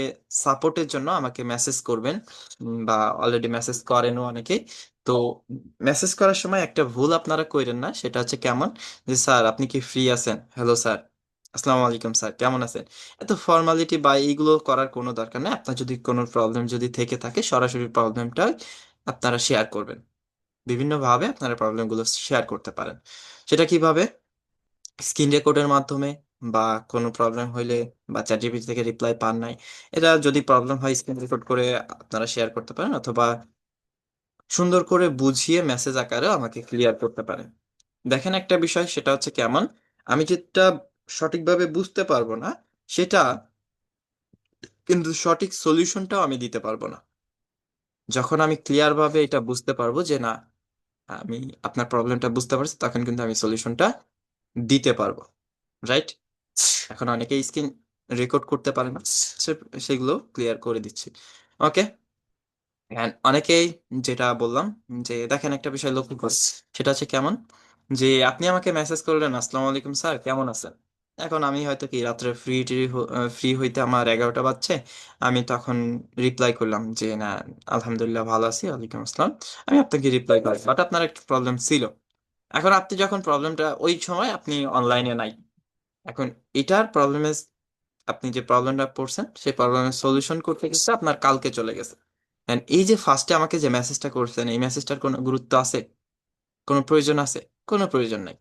সাপোর্টের জন্য আমাকে মেসেজ করবেন, বা অলরেডি মেসেজ করেনও অনেকেই। তো মেসেজ করার সময় একটা ভুল আপনারা করেন না, সেটা হচ্ছে কেমন, যে স্যার আপনি কি ফ্রি আছেন, হ্যালো স্যার, আসসালামু আলাইকুম স্যার, কেমন আছেন। এত ফর্মালিটি বা এইগুলো করার কোনো দরকার নেই। আপনার যদি কোনো প্রবলেম যদি থেকে থাকে সরাসরি প্রবলেমটা আপনারা শেয়ার করবেন। বিভিন্নভাবে আপনারা প্রবলেমগুলো শেয়ার করতে পারেন। সেটা কিভাবে, স্ক্রিন রেকর্ডের মাধ্যমে, বা কোনো প্রবলেম হইলে, বা চ্যাটজিপিটি থেকে রিপ্লাই পান নাই, এটা যদি প্রবলেম হয় স্ক্রিন রেকর্ড করে আপনারা শেয়ার করতে পারেন, অথবা সুন্দর করে বুঝিয়ে মেসেজ আকারে আমাকে ক্লিয়ার করতে পারেন। দেখেন একটা বিষয়, সেটা হচ্ছে কেমন, আমি যেটা সঠিকভাবে বুঝতে পারবো না, সেটা কিন্তু সঠিক সলিউশনটাও আমি দিতে পারবো না। যখন আমি ক্লিয়ার ভাবে এটা বুঝতে পারবো যে না, আমি আপনার প্রবলেমটা বুঝতে পারছি, তখন কিন্তু আমি সলিউশনটা দিতে পারবো। রাইট। এখন অনেকেই স্ক্রিন রেকর্ড করতে পারে না, সেগুলো ক্লিয়ার করে দিচ্ছি। ওকে। অনেকেই, যেটা বললাম, যে দেখেন একটা বিষয় লক্ষ্য করছি, সেটা হচ্ছে কেমন, যে আপনি আমাকে মেসেজ করলেন আসসালামু আলাইকুম স্যার, কেমন আছেন। এখন আমি হয়তো কি রাত্রে ফ্রি হইতে আমার 11টা বাজছে, আমি তখন রিপ্লাই করলাম যে না, আলহামদুলিল্লাহ ভালো আছি, ওয়ালাইকুম আসসালাম। আমি আপনাকে রিপ্লাই করি, বাট আপনার একটা প্রবলেম ছিল। এখন আপনি যখন প্রবলেমটা ওই সময় আপনি অনলাইনে নাই, এখন এটার প্রবলেমে, আপনি যে প্রবলেমটা পড়ছেন সেই প্রবলেমের সলিউশন করতে গেছে আপনার কালকে চলে গেছে। And এই যে ফার্স্টে আমাকে যে মেসেজটা করছেন, এই মেসেজটার কোনো গুরুত্ব আছে, কোনো প্রয়োজন আছে? কোনো প্রয়োজন নাই।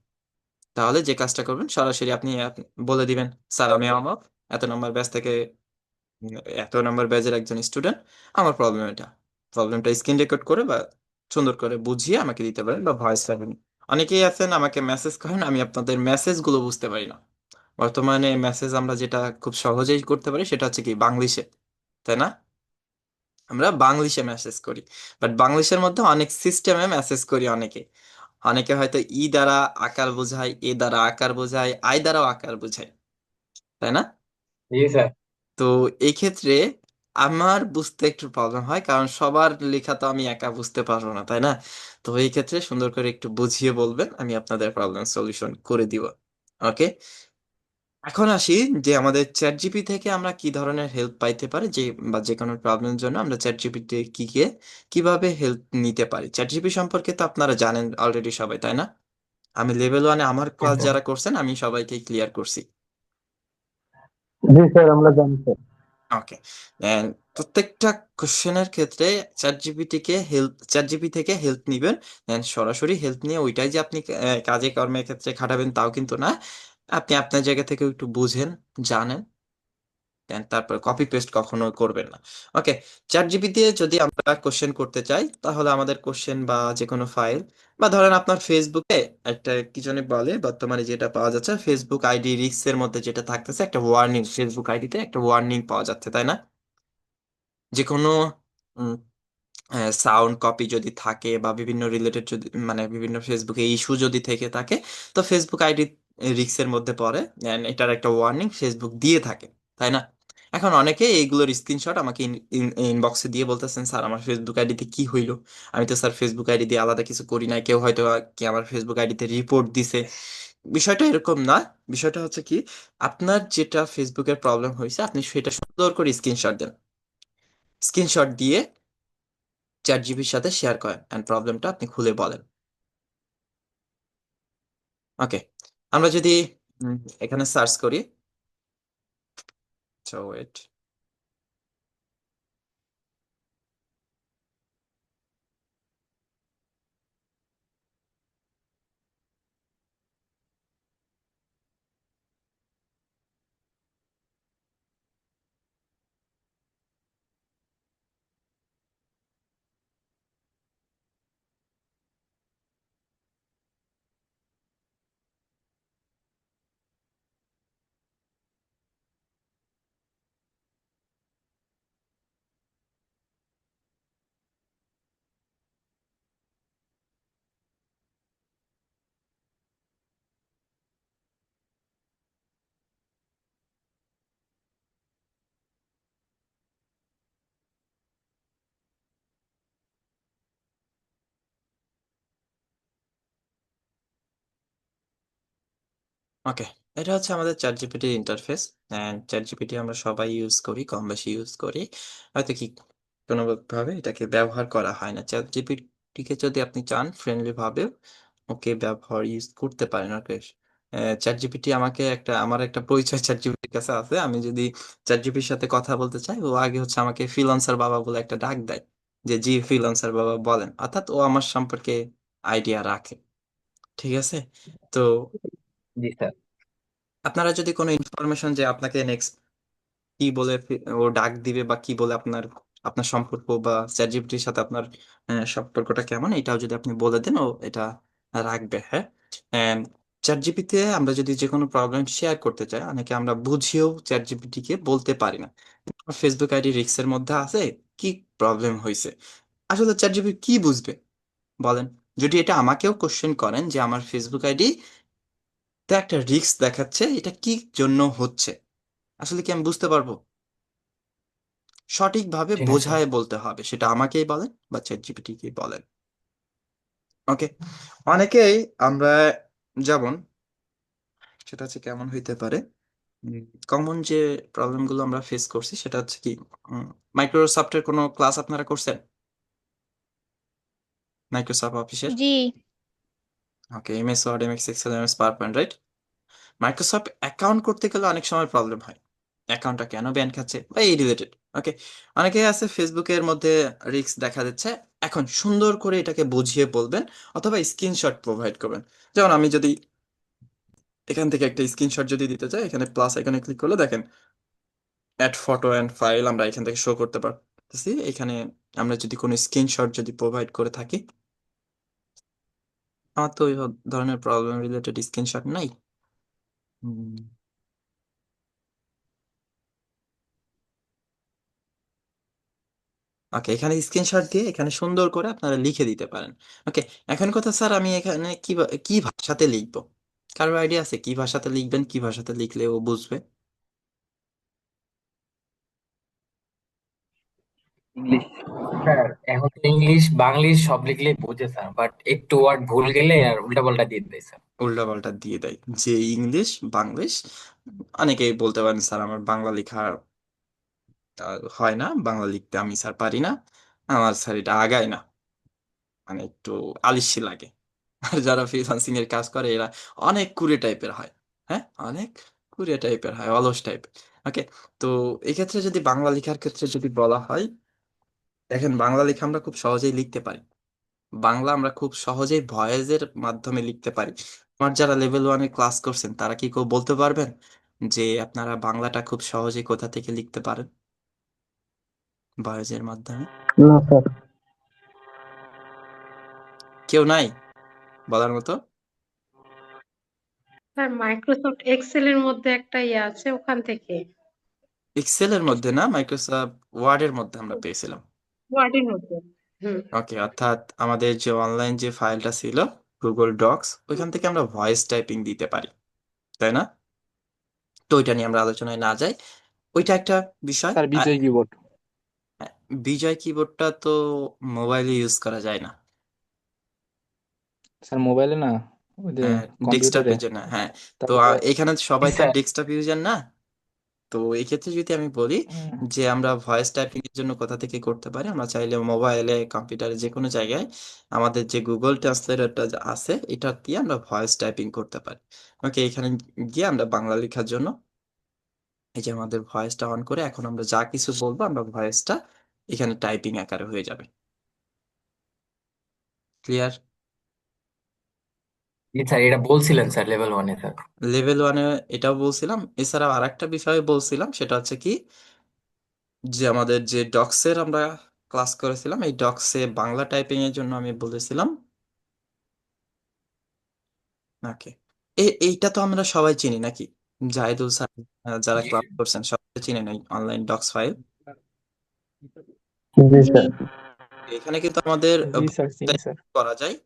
তাহলে যে কাজটা করবেন, সরাসরি আপনি বলে দিবেন স্যার আমি অমুক এত নম্বর ব্যাচ থেকে, উম, এত নম্বর ব্যাচের একজন স্টুডেন্ট, আমার প্রবলেমটা স্ক্রিন রেকর্ড করে বা সুন্দর করে বুঝিয়ে আমাকে দিতে পারেন, বা ভয়েস রাখবেন। অনেকেই আছেন আমাকে মেসেজ করেন, আমি আপনাদের মেসেজ গুলো বুঝতে পারি না। বর্তমানে মেসেজ আমরা যেটা খুব সহজেই করতে পারি সেটা হচ্ছে কি বাংলিশে, তাই না? আমরা বাংলিশে মেসেজ করি, বাট বাংলিশের মধ্যে অনেক সিস্টেমে মেসেজ করি অনেকে। অনেকে হয়তো ই দ্বারা আকার বোঝায়, এ দ্বারা আকার বোঝায়, আই দ্বারাও আকার বোঝায়, তাই না? জি স্যার। তো এই ক্ষেত্রে আমার বুঝতে একটু প্রবলেম হয়, কারণ সবার লেখা তো আমি একা বুঝতে পারবো না, তাই না? তো এই ক্ষেত্রে সুন্দর করে একটু বুঝিয়ে বলবেন, আমি আপনাদের প্রবলেম সলিউশন করে দিব। ওকে। এখন আসি যে আমাদের চ্যাট জিপি থেকে আমরা কি ধরনের হেল্প পাইতে পারি, যে বা যে কোনো প্রবলেমের জন্য আমরা চ্যাট জিপিতে কিভাবে হেল্প নিতে পারি। চ্যাট জিপি সম্পর্কে তো আপনারা জানেন অলরেডি সবাই, তাই না? আমি লেভেল 1-এ আমার ক্লাস যারা করছেন আমি সবাইকে ক্লিয়ার করছি। জি স্যার, আমরা জানি স্যার। ওকে। এন্ড প্রত্যেকটা কোশ্চেনের ক্ষেত্রে চ্যাট জিপি থেকে হেল্প নিবেন। এন্ড সরাসরি হেল্প নিয়ে ওইটাই যে আপনি কাজে কর্মের ক্ষেত্রে খাটাবেন তাও কিন্তু না। আপনি আপনার জায়গা থেকে একটু বুঝেন, জানেন, দেন তারপর কপি পেস্ট কখনো করবেন না। ওকে। চ্যাট জিপি দিয়ে যদি আমরা কোশ্চেন করতে চাই, তাহলে আমাদের কোশ্চেন বা যে কোনো ফাইল, বা ধরেন আপনার ফেসবুকে একটা কি জানি বলে বর্তমানে যেটা পাওয়া যাচ্ছে, ফেসবুক আইডি রিস্ক এর মধ্যে যেটা থাকতেছে, একটা ওয়ার্নিং, ফেসবুক আইডিতে একটা ওয়ার্নিং পাওয়া যাচ্ছে, তাই না? যে কোনো সাউন্ড কপি যদি থাকে, বা বিভিন্ন রিলেটেড যদি, মানে বিভিন্ন ফেসবুকে ইস্যু যদি থেকে থাকে, তো ফেসবুক আইডি রিস্কের মধ্যে পড়ে, and এটার একটা ওয়ার্নিং ফেসবুক দিয়ে থাকে, তাই না? এখন অনেকে এইগুলোর স্ক্রিনশট আমাকে ইনবক্সে দিয়ে বলতেছেন স্যার আমার ফেসবুক আইডিতে কি হইলো। আমি তো স্যার ফেসবুক আইডি দিয়ে আলাদা কিছু করি নাই, কেউ হয়তো কি আমার ফেসবুক আইডিতে রিপোর্ট দিছে। বিষয়টা এরকম না। বিষয়টা হচ্ছে কি, আপনার যেটা ফেসবুকের প্রবলেম হয়েছে আপনি সেটা সুন্দর করে স্ক্রিনশট দেন, স্ক্রিনশট দিয়ে চ্যাট জিপির সাথে শেয়ার করেন, অ্যান্ড প্রবলেমটা আপনি খুলে বলেন। ওকে। আমরা যদি উম, এখানে সার্চ করি, সো ওয়েট, ওকে, এটা হচ্ছে আমাদের চ্যাট জিপিটির ইন্টারফেস। অ্যান্ড চ্যাট জিপিটি আমরা সবাই ইউজ করি, কম বেশি ইউজ করি। হয়তো কি কোনো ভাবে এটাকে ব্যবহার করা হয় না। চ্যাট জিপিটিকে যদি আপনি চান ফ্রেন্ডলি ভাবে ওকে ব্যবহার ইউজ করতে পারেন। ওকে, চ্যাট জিপিটি আমাকে আমার একটা পরিচয় চ্যাট জিপিটির কাছে আছে। আমি যদি চ্যাট জিপিটির সাথে কথা বলতে চাই, ও আগে হচ্ছে আমাকে ফ্রিল্যান্সার বাবা বলে একটা ডাক দেয়, যে জি ফ্রিল্যান্সার বাবা বলেন, অর্থাৎ ও আমার সম্পর্কে আইডিয়া রাখে। ঠিক আছে। তো জি স্যার। আপনারা যদি কোনো ইনফরমেশন যে আপনাকে নেক্সট কি বলে ও ডাক দিবে বা কি বলে আপনার আপনার সম্পর্ক বা চ্যাট জিপিটির সাথে আপনার সম্পর্কটা কেমন, এটাও যদি আপনি বলে দেন ও এটা রাখবে। হ্যাঁ, চ্যাট জিপিতে আমরা যদি যে কোনো প্রবলেম শেয়ার করতে চাই, অনেকে আমরা বুঝিয়েও চ্যাট জিপিটি কে বলতে পারি না। ফেসবুক আইডি রিক্সের মধ্যে আছে, কি প্রবলেম হয়েছে, আসলে চ্যাট জিপিটি কি বুঝবে বলেন? যদি এটা আমাকেও কোশ্চেন করেন যে আমার ফেসবুক আইডি তে একটা রিস্ক দেখাচ্ছে, এটা কি জন্য হচ্ছে, আসলে কি আমি বুঝতে পারবো? সঠিকভাবে ঠিক আছে। বোঝায় বলতে হবে, সেটা আমাকেই বলেন বা চ্যাট জিপিটিকেই বলেন। ওকে, অনেকেই আমরা যেমন, সেটা হচ্ছে কেমন হইতে পারে, কমন যে প্রবলেমগুলো আমরা ফেস করছি সেটা হচ্ছে কি, মাইক্রোসফটের কোনো ক্লাস আপনারা করছেন? মাইক্রোসফট অফিসের? জি। Okay, MS Word, MS Excel, MS PowerPoint, right? Microsoft account করতে গেলে অনেক সময় প্রবলেম হয়, অ্যাকাউন্টটা কেন ব্যান খাচ্ছে বা এই রিলেটেড। ওকে, অনেকে আছে ফেসবুকের মধ্যে রিস্ক দেখা দিচ্ছে, এখন সুন্দর করে এটাকে বুঝিয়ে বলবেন অথবা স্ক্রিনশট প্রোভাইড করবেন। যেমন আমি যদি এখান থেকে একটা স্ক্রিনশট যদি দিতে চাই, এখানে প্লাস আইকনে ক্লিক করলে দেখেন অ্যাড ফটো অ্যান্ড ফাইল আমরা এখান থেকে শো করতে পারতেছি। এখানে আমরা যদি কোনো স্ক্রিনশট যদি প্রোভাইড করে থাকি, আমার তো ওই ধরনের প্রবলেম রিলেটেড স্ক্রিনশট নাই। ওকে, এখানে স্ক্রিনশট দিয়ে এখানে সুন্দর করে আপনারা লিখে দিতে পারেন। ওকে, এখন কথা স্যার, আমি এখানে কি ভাষাতে লিখবো? কারো আইডিয়া আছে কি ভাষাতে লিখবেন, কি ভাষাতে লিখলে ও বুঝবে? ইংলিশ। স্যার এখন তো ইংলিশ বাংলিশ সব লিখলেই বোঝে স্যার, বাট একটু ওয়ার্ড ভুল গেলে আর উল্টা পাল্টা দিয়ে দেয় স্যার। উল্টাপাল্টা দিয়ে দেয় যে ইংলিশ বাংলিশ। অনেকেই বলতে পারেন স্যার আমার বাংলা লেখা হয় না, বাংলা লিখতে আমি স্যার পারি না, আমার স্যার এটা আগায় না, মানে একটু আলিস্যি লাগে। আর যারা ফ্রিল্যান্সিং এর কাজ করে এরা অনেক কুড়ে টাইপের হয়। হ্যাঁ, অনেক কুড়ে টাইপের হয়, অলস টাইপের। ওকে, তো এক্ষেত্রে যদি বাংলা লেখার ক্ষেত্রে যদি বলা হয়, দেখেন বাংলা লেখা আমরা খুব সহজেই লিখতে পারি। বাংলা আমরা খুব সহজেই ভয়েসের মাধ্যমে লিখতে পারি। আমার যারা লেভেল ওয়ানে ক্লাস করছেন তারা কি কেউ বলতে পারবেন যে আপনারা বাংলাটা খুব সহজেই কোথা থেকে লিখতে পারেন ভয়েসের মাধ্যমে? না স্যার। কেউ নাই বলার মতো? স্যার মাইক্রোসফট এক্সেল এর মধ্যে একটা ইয়ে আছে ওখান থেকে। এক্সেলের মধ্যে না, মাইক্রোসফট ওয়ার্ডের মধ্যে আমরা পেয়েছিলাম। ওয়ার্ডের মধ্যে। হুম। ওকে, অর্থাৎ আমাদের যে অনলাইন যে ফাইলটা ছিল গুগল ডক্স, ওইখান থেকে আমরা ভয়েস টাইপিং দিতে পারি, তাই না? তো ওইটা নিয়ে আমরা আলোচনায় না যাই, ওইটা একটা বিষয়। স্যার বিজয় কিবোর্ড। বিজয় কিবোর্ডটা তো মোবাইলে ইউজ করা যায় না, স্যার মোবাইলে না, ওই যে কম্পিউটারে। ডেস্কটপের জন্য, হ্যাঁ। তো তারপরে এখানে জি সবাই তো স্যার। ডেস্কটপ ইউজার না। তো এই ক্ষেত্রে যদি আমি বলি যে আমরা ভয়েস টাইপিং এর জন্য কোথা থেকে করতে পারি, আমরা চাইলে মোবাইলে কম্পিউটারে যে কোনো জায়গায় আমাদের যে গুগল ট্রান্সলেটরটা আছে এটা দিয়ে আমরা ভয়েস টাইপিং করতে পারি। ওকে, এখানে গিয়ে আমরা বাংলা লেখার জন্য এই যে আমাদের ভয়েসটা অন করে এখন আমরা যা কিছু বলবো আমরা ভয়েসটা এখানে টাইপিং আকারে হয়ে যাবে। ক্লিয়ার? জি স্যার, এটা বলছিলেন স্যার লেভেল ওয়ানে স্যার। লেভেল ওয়ানে এটাও বলছিলাম, এছাড়াও আরেকটা বিষয় বলছিলাম, সেটা হচ্ছে কি, যে আমাদের যে ডক্সের আমরা ক্লাস করেছিলাম, এই ডক্সে বাংলা টাইপিং এর জন্য আমি বলেছিলাম। ওকে, এইটা তো আমরা সবাই চিনি নাকি? জাহিদুল স্যার, যারা জি ক্লাস করছেন সবাই চিনেন এই অনলাইন ডক্স ফাইল। জি জি। স্যার। এখানে কিন্তু আমাদের জি স্যার, চিনি স্যার। করা যায়।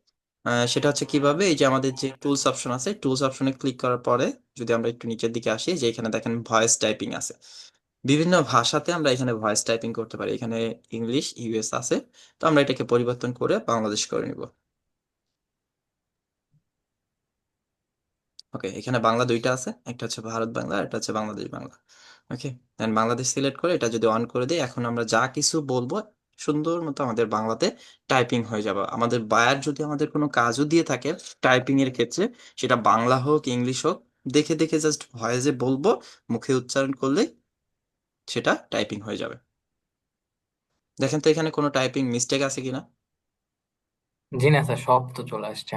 সেটা হচ্ছে কিভাবে, এই যে আমাদের যে টুলস অপশন আছে, টুলস অপশনে ক্লিক করার পরে যদি আমরা একটু নিচের দিকে আসি, যে এখানে দেখেন ভয়েস টাইপিং আছে, বিভিন্ন ভাষাতে আমরা এখানে ভয়েস টাইপিং করতে পারি। এখানে ইংলিশ ইউএস আছে, তো আমরা এটাকে পরিবর্তন করে বাংলাদেশ করে নিব। ওকে, এখানে বাংলা দুইটা আছে, একটা হচ্ছে ভারত বাংলা, একটা হচ্ছে বাংলাদেশ বাংলা। ওকে, দেন বাংলাদেশ সিলেক্ট করে এটা যদি অন করে দিই, এখন আমরা যা কিছু বলবো সুন্দর মতো আমাদের বাংলাতে টাইপিং হয়ে যাবে। আমাদের বায়ার যদি আমাদের কোনো কাজও দিয়ে থাকে টাইপিং এর ক্ষেত্রে, সেটা বাংলা হোক ইংলিশ হোক, দেখে দেখে জাস্ট ভয়েসে বলবো, মুখে উচ্চারণ করলেই সেটা টাইপিং হয়ে যাবে। দেখেন তো এখানে কোনো টাইপিং মিস্টেক আছে কিনা, জি না স্যার, সব তো চলে আসছে।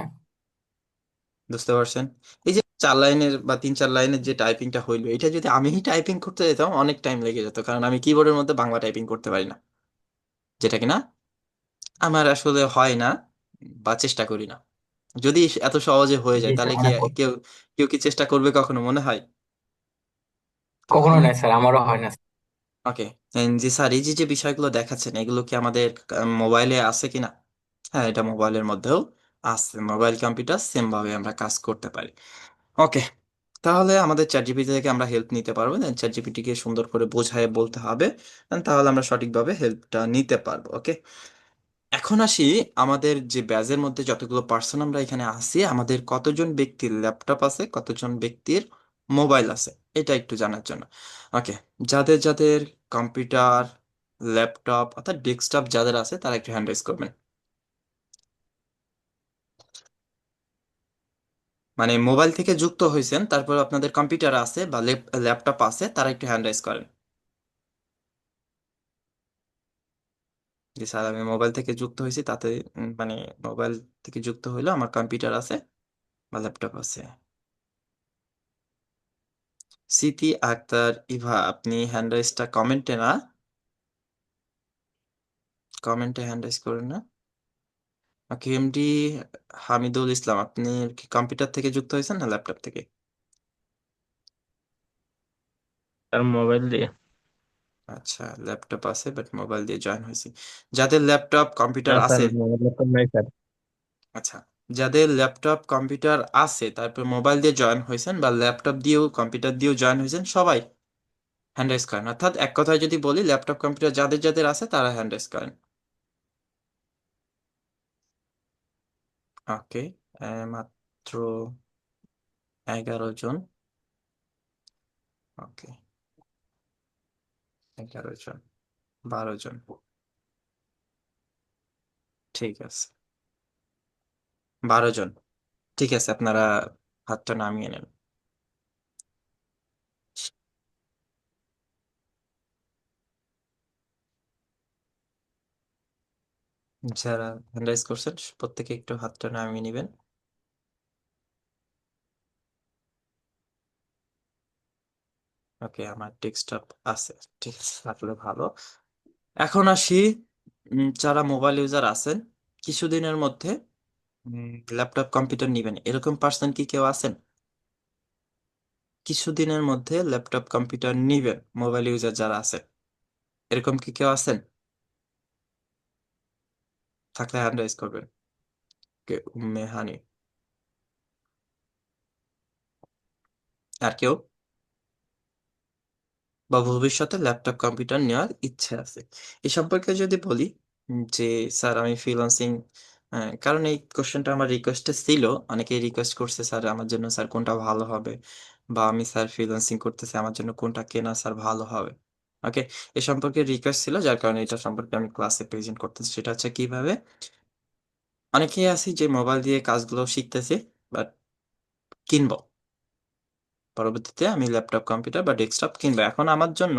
বুঝতে পারছেন? এই যে 4 লাইনের বা 3-4 লাইনের যে টাইপিংটা হইলো, এটা যদি আমি টাইপিং করতে যেতাম অনেক টাইম লেগে যেত, কারণ আমি কিবোর্ডের মধ্যে বাংলা টাইপিং করতে পারি না, যেটা কিনা আমার আসলে হয় না বা চেষ্টা করি না। যদি এত সহজে হয়ে জি যায় স্যার, তাহলে কি অনেক কেউ কেউ কি চেষ্টা করবে কখনো, মনে হয়? কখনো কখনো। নাই স্যার, আমারও হয় না। ওকে, জি স্যার, এই যে যে বিষয়গুলো দেখাচ্ছেন এগুলো কি আমাদের মোবাইলে আছে কিনা? হ্যাঁ, এটা মোবাইলের মধ্যেও আছে, মোবাইল কম্পিউটার সেম ভাবে আমরা কাজ করতে পারি। ওকে, তাহলে আমাদের চ্যাট জিপিটি থেকে আমরা হেল্প নিতে পারবো, দেন চ্যাট জিপিটিকে সুন্দর করে বোঝায় বলতে হবে, দেন তাহলে আমরা সঠিকভাবে হেল্পটা নিতে পারবো। ওকে, এখন আসি আমাদের যে ব্যাচের মধ্যে যতগুলো পার্সন আমরা এখানে আছি, আমাদের কতজন ব্যক্তির ল্যাপটপ আছে, কতজন ব্যক্তির মোবাইল আছে, এটা একটু জানার জন্য। ওকে, যাদের যাদের কম্পিউটার, ল্যাপটপ অর্থাৎ ডেস্কটপ যাদের আছে তারা একটু হ্যান্ড রেজ করবেন। মানে মোবাইল থেকে যুক্ত হয়েছেন, তারপর আপনাদের কম্পিউটার আছে বা ল্যাপটপ আছে, তারা একটু হ্যান্ড রেজ করেন। জি স্যার, আমি মোবাইল থেকে যুক্ত হয়েছি, তাতে মানে মোবাইল থেকে যুক্ত হইলো, আমার কম্পিউটার আছে বা ল্যাপটপ আছে। সিটি আক্তার ইভা, আপনি হ্যান্ড রাইজটা কমেন্টে না, কমেন্টে হ্যান্ড রাইজ করেন না। ওকে, এমডি হামিদুল ইসলাম, আপনি কি কম্পিউটার থেকে যুক্ত হয়েছেন না ল্যাপটপ থেকে? তার মোবাইল দিয়ে। আচ্ছা, ল্যাপটপ আছে বাট মোবাইল দিয়ে জয়েন হয়েছি। যাদের ল্যাপটপ কম্পিউটার না স্যার, আছে, মোবাইল ল্যাপটপ নাই স্যার। আচ্ছা, যাদের ল্যাপটপ কম্পিউটার আছে তারপর মোবাইল দিয়ে জয়েন হয়েছেন বা ল্যাপটপ দিয়েও কম্পিউটার দিয়েও জয়েন হয়েছেন, সবাই হ্যান্ড রাইজ করেন। অর্থাৎ এক কথায় যদি বলি, ল্যাপটপ কম্পিউটার যাদের যাদের আছে তারা হ্যান্ড রাইজ করেন। ওকে, মাত্র 11 জন। ওকে, 11 জন, 12 জন, ঠিক আছে, 12 জন, ঠিক আছে, আপনারা হাতটা নামিয়ে নেন। যারা হ্যান্ড রাইজ করছেন প্রত্যেকে একটু হাতটা নামিয়ে নেবেন। ওকে, আমার ডেস্কটপ আছে, ঠিক আছে, থাকলে ভালো। এখন আসি, যারা মোবাইল ইউজার আছেন, কিছুদিনের মধ্যে ল্যাপটপ কম্পিউটার নিবেন এরকম পার্সন কি কেউ আছেন? কিছুদিনের মধ্যে ল্যাপটপ কম্পিউটার নিবেন মোবাইল ইউজার যারা আছেন, এরকম কি কেউ আছেন? থাকলে হ্যান্ড রাইজ করবেন। কে, উম্মে হানি, আর কেউ? বা ভবিষ্যতে ল্যাপটপ কম্পিউটার নেওয়ার ইচ্ছে আছে? এ সম্পর্কে যদি বলি যে স্যার আমি ফ্রিল্যান্সিং, কারণ এই কোশ্চেনটা আমার রিকোয়েস্টে ছিল, অনেকেই রিকোয়েস্ট করছে স্যার আমার জন্য স্যার কোনটা ভালো হবে, বা আমি স্যার ফ্রিল্যান্সিং করতেছি আমার জন্য কোনটা কেনা স্যার ভালো হবে। ওকে, এ সম্পর্কে রিকোয়েস্ট ছিল, যার কারণে এটা সম্পর্কে আমি ক্লাসে প্রেজেন্ট করতেছি। সেটা হচ্ছে কিভাবে অনেকেই আছি যে মোবাইল দিয়ে কাজগুলো শিখতেছি, বাট কিনবো, পরবর্তীতে আমি ল্যাপটপ কম্পিউটার বা ডেস্কটপ কিনবো, এখন আমার জন্য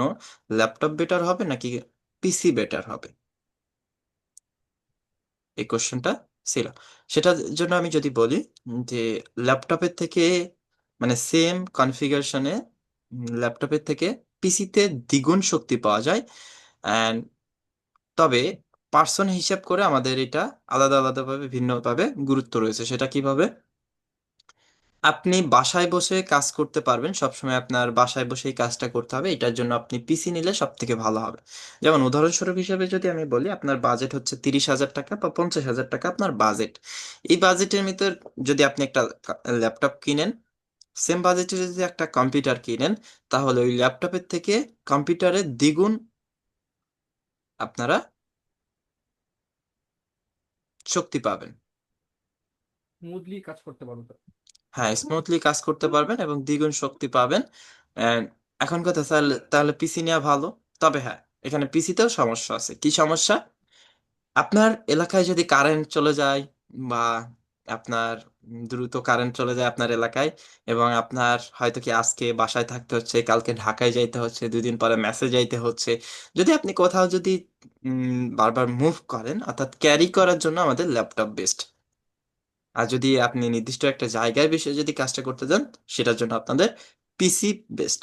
ল্যাপটপ বেটার হবে নাকি পিসি বেটার হবে, এই কোশ্চেনটা ছিল। সেটার জন্য আমি যদি বলি যে ল্যাপটপের থেকে, মানে সেম কনফিগারেশনে ল্যাপটপের থেকে পিসিতে দ্বিগুণ শক্তি পাওয়া যায়। অ্যান্ড তবে পার্সন হিসাব করে আমাদের এটা আলাদা আলাদাভাবে ভিন্নভাবে গুরুত্ব রয়েছে। সেটা কিভাবে? আপনি বাসায় বসে কাজ করতে পারবেন, সবসময় আপনার বাসায় বসেই কাজটা করতে হবে, এটার জন্য আপনি পিসি নিলে সব থেকে ভালো হবে। যেমন উদাহরণস্বরূপ হিসেবে যদি আমি বলি, আপনার বাজেট হচ্ছে 30,000 টাকা বা 50,000 টাকা আপনার বাজেট। এই বাজেটের ভিতর যদি আপনি একটা ল্যাপটপ কিনেন, সেম বাজেটে যদি একটা কম্পিউটার কিনেন, তাহলে ওই ল্যাপটপের থেকে কম্পিউটারের দ্বিগুণ আপনারা শক্তি পাবেন। স্মুথলি কাজ করতে পারবো। হ্যাঁ, স্মুথলি কাজ করতে পারবেন এবং দ্বিগুণ শক্তি পাবেন। And এখন কথা তাহলে তাহলে পিসি নেওয়া ভালো। তবে হ্যাঁ, এখানে পিসিতেও সমস্যা আছে। কি সমস্যা? আপনার এলাকায় যদি কারেন্ট চলে যায়, বা আপনার দ্রুত কারেন্ট চলে যায় আপনার এলাকায়, এবং আপনার হয়তো কি আজকে বাসায় থাকতে হচ্ছে, কালকে ঢাকায় যাইতে হচ্ছে, 2 দিন পরে মেসেজ যাইতে হচ্ছে, যদি আপনি কোথাও যদি বারবার মুভ করেন, অর্থাৎ ক্যারি করার জন্য আমাদের ল্যাপটপ বেস্ট। আর যদি আপনি নির্দিষ্ট একটা জায়গায় বসে যদি কাজটা করতে চান, সেটার জন্য আপনাদের পিসি বেস্ট।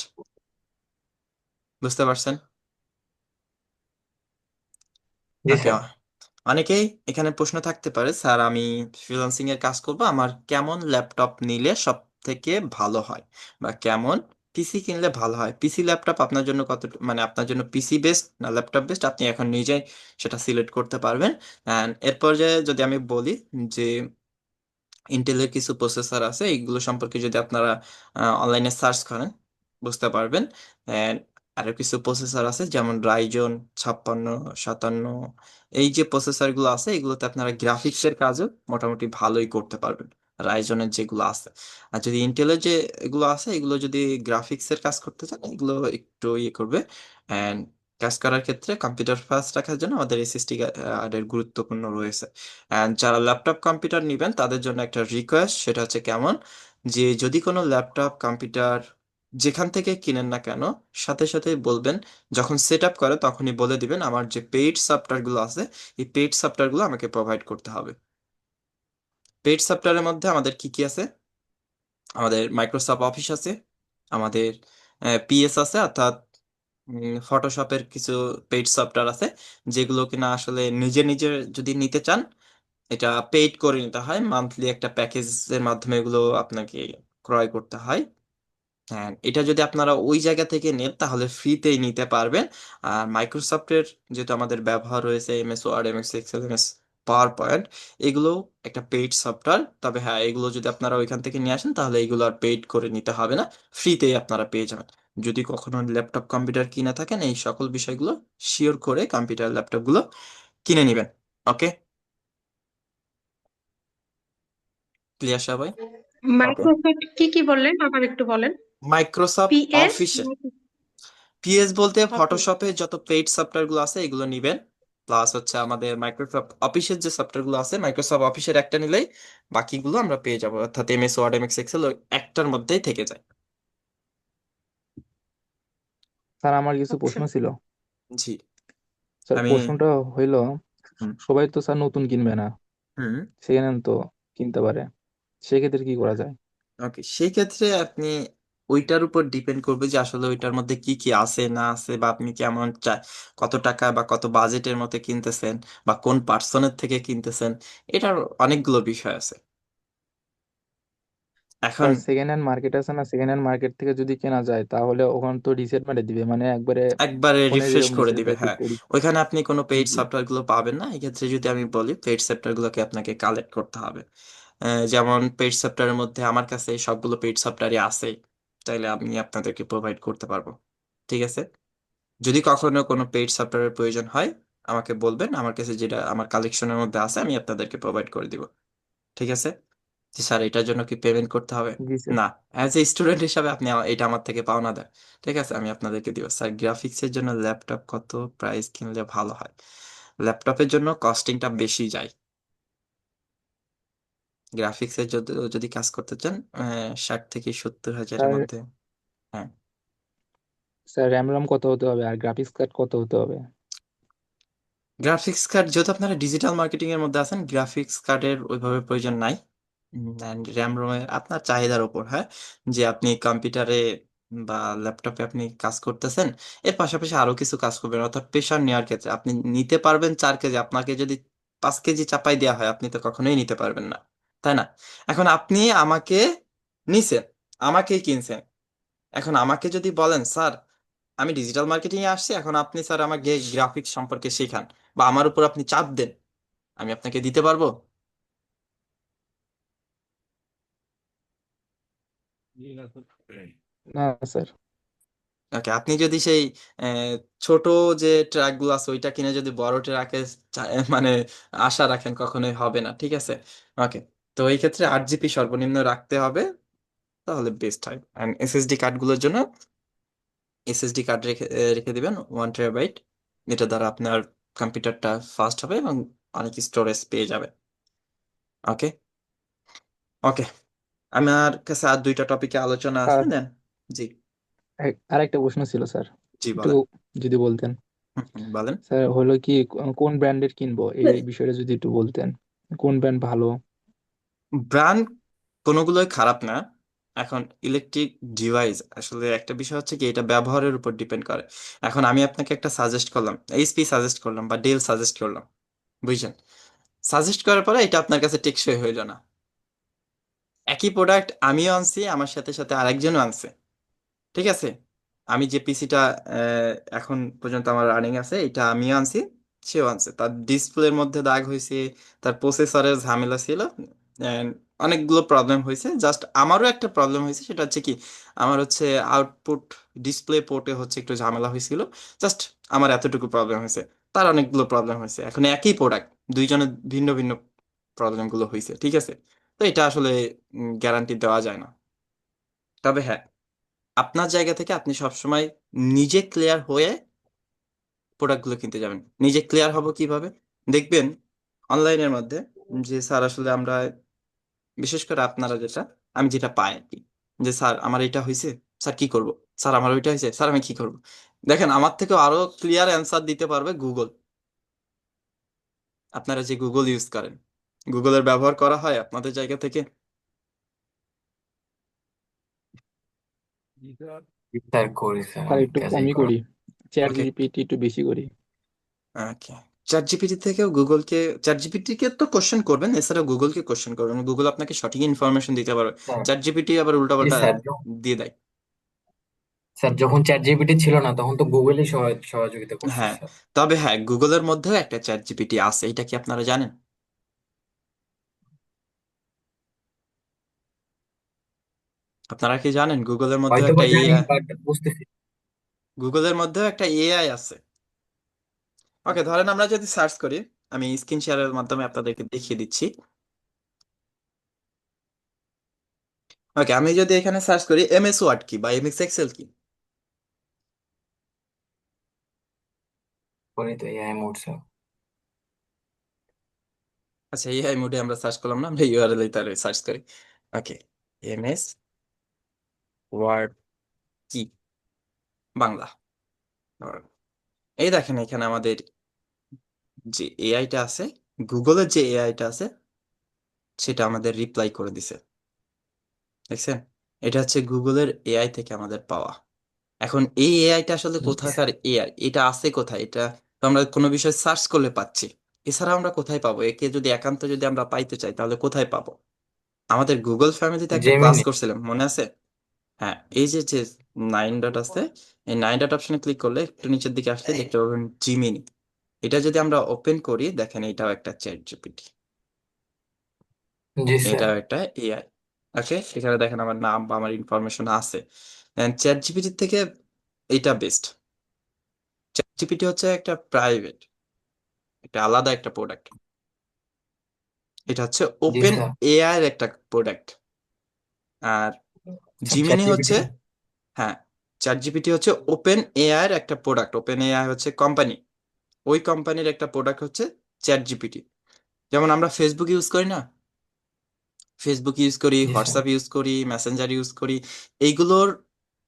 বুঝতে পারছেন? জি ওকে। স্যার। অনেকেই এখানে প্রশ্ন থাকতে পারে, স্যার আমি ফ্রিল্যান্সিং এর কাজ করব, আমার কেমন ল্যাপটপ নিলে সব থেকে ভালো হয়, বা কেমন পিসি কিনলে ভালো হয়। পিসি ল্যাপটপ আপনার জন্য কত, মানে আপনার জন্য পিসি বেস্ট না ল্যাপটপ বেস্ট, আপনি এখন নিজেই সেটা সিলেক্ট করতে পারবেন। অ্যান্ড এরপর যে যদি আমি বলি যে ইন্টেলের কিছু প্রসেসর আছে, এইগুলো সম্পর্কে যদি আপনারা অনলাইনে সার্চ করেন বুঝতে পারবেন। And আরো কিছু প্রসেসর আছে যেমন রাইজন 5657। এই যে প্রসেসর গুলো আছে, এগুলোতে আপনারা গ্রাফিক্স এর কাজও মোটামুটি ভালোই করতে পারবেন, রাইজনের যেগুলো আছে। আর যদি ইন্টেলের যে এগুলো আছে, এগুলো যদি গ্রাফিক্স এর কাজ করতে চান, এগুলো একটু ইয়ে করবে। অ্যান্ড কাজ করার ক্ষেত্রে কম্পিউটার ফাস্ট রাখার জন্য আমাদের এসএসডি কার্ডের গুরুত্বপূর্ণ রয়েছে। অ্যান্ড যারা ল্যাপটপ কম্পিউটার নেবেন তাদের জন্য একটা রিকোয়েস্ট, সেটা হচ্ছে কেমন, যে যদি কোনো ল্যাপটপ কম্পিউটার যেখান থেকে কিনেন না কেন, সাথে সাথে বলবেন, যখন সেট আপ করে তখনই বলে দিবেন আমার যে পেইড সফটওয়্যারগুলো আছে, এই পেইড সফটওয়্যারগুলো আমাকে প্রোভাইড করতে হবে। পেইড সফটওয়্যারের মধ্যে আমাদের কি কি আছে? আমাদের মাইক্রোসফট অফিস আছে, আমাদের পিএস আছে, অর্থাৎ ফটোশপের কিছু পেইড সফটওয়্যার আছে, যেগুলো কিনা আসলে নিজে নিজে যদি নিতে চান, এটা পেইড করে নিতে হয়, মান্থলি একটা প্যাকেজের মাধ্যমে এগুলো আপনাকে ক্রয় করতে হয়। হ্যাঁ, এটা যদি আপনারা ওই জায়গা থেকে নেন তাহলে ফ্রিতেই নিতে পারবেন। আর মাইক্রোসফটের যেহেতু আমাদের ব্যবহার রয়েছে, MS Word, MS Excel, MS PowerPoint, এগুলো একটা পেইড সফটওয়্যার। তবে হ্যাঁ, এগুলো যদি আপনারা ওইখান থেকে নিয়ে আসেন তাহলে এগুলো আর পেইড করে নিতে হবে না, ফ্রিতেই আপনারা পেয়ে যাবেন। যদি কখনো ল্যাপটপ কম্পিউটার কিনে থাকেন, এই সকল বিষয়গুলো শিওর করে কম্পিউটার ল্যাপটপ গুলো কিনে নেবেন। ওকে, ক্লিয়ার সবাই? ওকে। মাইক্রোসফট কি কি বললেন আবার একটু বলেন। মাইক্রোসফট পিএস অফিসে, পিএস বলতে অফিস। ফটোশপে যত পেইড সফটওয়্যার গুলো আছে এগুলো নিবেন। প্লাস হচ্ছে আমাদের মাইক্রোসফট অফিসের যে সফটওয়্যার গুলো আছে, মাইক্রোসফট অফিসের একটা নিলেই বাকিগুলো আমরা পেয়ে যাবো, অর্থাৎ এমএস ওয়ার্ড, এমএস এক্সেল একটার মধ্যেই থেকে যায়। স্যার আমার কিছু আচ্ছা। প্রশ্ন ছিল। জি। স্যার আমি প্রশ্নটা হইলো, হুম সবাই তো স্যার নতুন কিনবে না, হুম সেকেন্ড হ্যান্ড তো কিনতে পারে, সেক্ষেত্রে কি করা যায়? ওকে, সেই ক্ষেত্রে আপনি ওইটার উপর ডিপেন্ড করবে যে আসলে ওইটার মধ্যে কি কি আছে না আছে, বা আপনি কেমন চাই, কত টাকা বা কত বাজেটের মধ্যে কিনতেছেন, বা কোন পার্সনের থেকে কিনতেছেন, এটার অনেকগুলো বিষয় আছে এখন। স্যার সেকেন্ড হ্যান্ড মার্কেট আছে না, সেকেন্ড হ্যান্ড মার্কেট থেকে যদি কেনা যায় তাহলে ওখানে তো রিসেট মেরে দিবে, মানে একবারে একবারে ফোনে রিফ্রেশ যেরকম করে রিসেট দিবে, দেয় ঠিক হ্যাঁ। করি। ওইখানে আপনি কোনো পেইড জি। সফটওয়্যার গুলো পাবেন না। এক্ষেত্রে যদি আমি বলি, পেইড সফটওয়্যার গুলোকে আপনাকে কালেক্ট করতে হবে। যেমন পেইড সফটওয়্যারের মধ্যে আমার কাছে সবগুলো পেইড সফটওয়্যারই আছে, তাইলে আমি আপনাদেরকে প্রোভাইড করতে পারবো। ঠিক আছে? যদি কখনো কোনো পেইড সফটওয়্যারের প্রয়োজন হয়, আমাকে বলবেন, আমার কাছে যেটা আমার কালেকশনের মধ্যে আছে আমি আপনাদেরকে প্রোভাইড করে দিব। ঠিক আছে? জি স্যার, এটার জন্য কি পেমেন্ট করতে হবে? জি স্যার। না, অ্যাজ এ স্টুডেন্ট হিসাবে আপনি এটা আমার থেকে পাওনা দেন। ঠিক আছে, আমি আপনাদেরকে দিব। স্যার, গ্রাফিক্সের জন্য ল্যাপটপ কত প্রাইস কিনলে ভালো হয়? ল্যাপটপের জন্য কস্টিংটা বেশি যায়। গ্রাফিক্সের যদি যদি কাজ করতে চান, 60 থেকে 70 হাজারের স্যার, মধ্যে। হ্যাঁ, স্যার র্যাম রম কত হতে হবে আর গ্রাফিক্স কার্ড কত হতে হবে? গ্রাফিক্স কার্ড যেহেতু আপনারা ডিজিটাল মার্কেটিং এর মধ্যে আছেন, গ্রাফিক্স কার্ডের ওইভাবে প্রয়োজন নাই। র্যাম রোমের আপনার চাহিদার উপর, হ্যাঁ, যে আপনি কম্পিউটারে বা ল্যাপটপে আপনি কাজ করতেছেন, এর পাশাপাশি আরো কিছু কাজ করবেন, অর্থাৎ প্রেশার নেওয়ার ক্ষেত্রে আপনি নিতে পারবেন 4 কেজি, আপনাকে যদি 5 কেজি চাপাই দেওয়া হয় আপনি তো কখনোই নিতে পারবেন না, তাই না? এখন আপনি আমাকে নিছেন, আমাকেই কিনছেন, এখন আমাকে যদি বলেন, স্যার আমি ডিজিটাল মার্কেটিং এ আসছি, এখন আপনি স্যার আমাকে গ্রাফিক্স সম্পর্কে শেখান, বা আমার উপর আপনি চাপ দেন, আমি আপনাকে দিতে পারবো? না স্যার। ওকে, আপনি যদি সেই আহ, ছোট যে ট্রাক গুলো আছে ওইটা কিনে যদি বড় ট্রাকে মানে আশা রাখেন, কখনোই হবে না। ঠিক আছে? ওকে, তো এই ক্ষেত্রে 8 জিবি সর্বনিম্ন রাখতে হবে। তাহলে বেস্ট হয়। অ্যান্ড এসএসডি কার্ডগুলোর জন্য এসএসডি কার্ড রেখে রেখে দিবেন 1 TB, যেটা দ্বারা আপনার কম্পিউটারটা ফাস্ট হবে এবং অনেক স্টোরেজ পেয়ে যাবে। ওকে, ওকে, আমার কাছে আর 2টা টপিকে আলোচনা আছে স্যার, দেন। জি, আরেকটা প্রশ্ন ছিল স্যার, জি একটু বলেন। যদি বলতেন। বলেন। স্যার হলো কি, কোন ব্র্যান্ডের কিনবো এই বিষয়টা যদি একটু বলতেন, কোন ব্র্যান্ড ভালো? ব্র্যান্ড কোনোগুলোই খারাপ না। এখন ইলেকট্রিক ডিভাইস আসলে একটা বিষয় হচ্ছে কি, এটা ব্যবহারের উপর ডিপেন্ড করে। এখন আমি আপনাকে একটা সাজেস্ট করলাম, এইচপি সাজেস্ট করলাম বা ডেল সাজেস্ট করলাম, বুঝছেন? সাজেস্ট করার পরে এটা আপনার কাছে টেকসই হইল না। একই প্রোডাক্ট আমিও আনছি, আমার সাথে সাথে আরেকজনও আনছে, ঠিক আছে? আমি যে পিসিটা এখন পর্যন্ত আমার রানিং আছে, এটা আমিও আনছি, সেও আনছে। তার ডিসপ্লের মধ্যে দাগ হয়েছে, তার প্রসেসরের ঝামেলা ছিল, and অনেকগুলো প্রবলেম হয়েছে। জাস্ট আমারও একটা প্রবলেম হয়েছে, সেটা হচ্ছে কি, আমার হচ্ছে আউটপুট ডিসপ্লে পোর্টে হচ্ছে একটু ঝামেলা হয়েছিল। জাস্ট আমার এতটুকু প্রবলেম হয়েছে, তার অনেকগুলো প্রবলেম হয়েছে। এখন একই প্রোডাক্ট, দুইজনের ভিন্ন ভিন্ন প্রবলেমগুলো হয়েছে, ঠিক আছে? তো এটা আসলে গ্যারান্টি দেওয়া যায় না। তবে হ্যাঁ, আপনার জায়গা থেকে আপনি সবসময় নিজে ক্লিয়ার হয়ে প্রোডাক্টগুলো কিনতে যাবেন। নিজে ক্লিয়ার হব কিভাবে? দেখবেন অনলাইনের মধ্যে যে স্যার আসলে আমরা, বিশেষ করে আপনারা যেটা, আমি যেটা পাই আর কি, যে স্যার আমার এটা হয়েছে, স্যার কি করব? স্যার আমার ওইটা হয়েছে, স্যার আমি কি করব? দেখেন, আমার থেকে আরো ক্লিয়ার অ্যান্সার দিতে পারবে গুগল। আপনারা যে গুগল ইউজ করেন, গুগলের ব্যবহার করা হয় আপনাদের জায়গা থেকে? স্যার করি স্যার, স্যার অনেক একটু কাজেই কমই করা। করি, চ্যাট ওকে, জিপিটি একটু বেশি করি। ওকে। চ্যাট জিপিটি থেকেও গুগলকে, চ্যাট জিপিটিকে তো কোশ্চেন করবেন, এছাড়া গুগলকে কোশ্চেন করবেন, গুগল আপনাকে সঠিক ইনফরমেশন দিতে পারবে। স্যার, চ্যাট জিপিটি আবার জি উল্টাপাল্টা স্যার, দিয়ে দেয়। স্যার যখন চ্যাট জিপিটি ছিল না তখন তো গুগলই সহযোগিতা করছে হ্যাঁ, স্যার। তবে হ্যাঁ, গুগলের মধ্যেও একটা চ্যাট জিপিটি আছে, এটা কি আপনারা জানেন? আপনারা কি জানেন গুগলের মধ্যেও হয়তো বা একটা জানি এআই, বাট বুঝতেছি। গুগলের মধ্যেও একটা এআই আছে? ওকে, ধরেন আমরা যদি সার্চ করি, আমি স্ক্রিন শেয়ারের মাধ্যমে আপনাদেরকে দেখিয়ে দিচ্ছি। ওকে, আমি যদি এখানে সার্চ করি এমএস ওয়ার্ড কি বা এমএস এক্সেল কি। করি তো এআই মোড স্যার। আচ্ছা, এআই মোডে আমরা সার্চ করলাম না, আমরা ইউআরএল তাহলে সার্চ করি। ওকে, এমএস ওয়ার্ড কি বাংলা। ধরেন, এই দেখেন এখানে আমাদের যে এআইটা আছে, গুগলের যে এআইটা আছে, সেটা আমাদের রিপ্লাই করে দিছে, দেখছেন? এটা হচ্ছে গুগলের এআই থেকে আমাদের পাওয়া। এখন এই এআইটা আসলে জি কোথাকার স্যার। এআই, এটা আছে কোথায়? এটা তো আমরা কোনো বিষয় সার্চ করলে পাচ্ছি, এছাড়া আমরা কোথায় পাবো? একে যদি একান্ত যদি আমরা পাইতে চাই তাহলে কোথায় পাবো? আমাদের গুগল ফ্যামিলিতে একটা ক্লাস জেমিনি। করছিলাম, মনে আছে? হ্যাঁ, এই যে যে 9 ডট আছে, এই 9 ডট অপশনে ক্লিক করলে একটু নিচের দিকে আসলে দেখতে পাবেন জিমিনি। এটা যদি আমরা ওপেন করি, দেখেন এটাও একটা চ্যাট জিপিটি, জি স্যার। এটাও একটা এআই। ওকে, এখানে দেখেন আমার নাম বা আমার ইনফরমেশন আছে। চ্যাট জিপিটি থেকে এটা বেস্ট। চ্যাট জিপিটি হচ্ছে একটা প্রাইভেট, একটা আলাদা একটা প্রোডাক্ট। এটা হচ্ছে জি ওপেন স্যার। এআই এর একটা প্রোডাক্ট। আর স্যার চ্যাট জিমিনি জিপিটি। হচ্ছে, হ্যাঁ, চ্যাট জিপিটি হচ্ছে ওপেন এআই এর একটা প্রোডাক্ট। ওপেন এআই হচ্ছে কোম্পানি, ওই কোম্পানির একটা প্রোডাক্ট হচ্ছে চ্যাট জিপিটি। যেমন আমরা ফেসবুক ইউজ করি না, ফেসবুক ইউজ করি, জি স্যার। হোয়াটসঅ্যাপ ইউজ করি, মেসেঞ্জার ইউজ করি, এইগুলোর,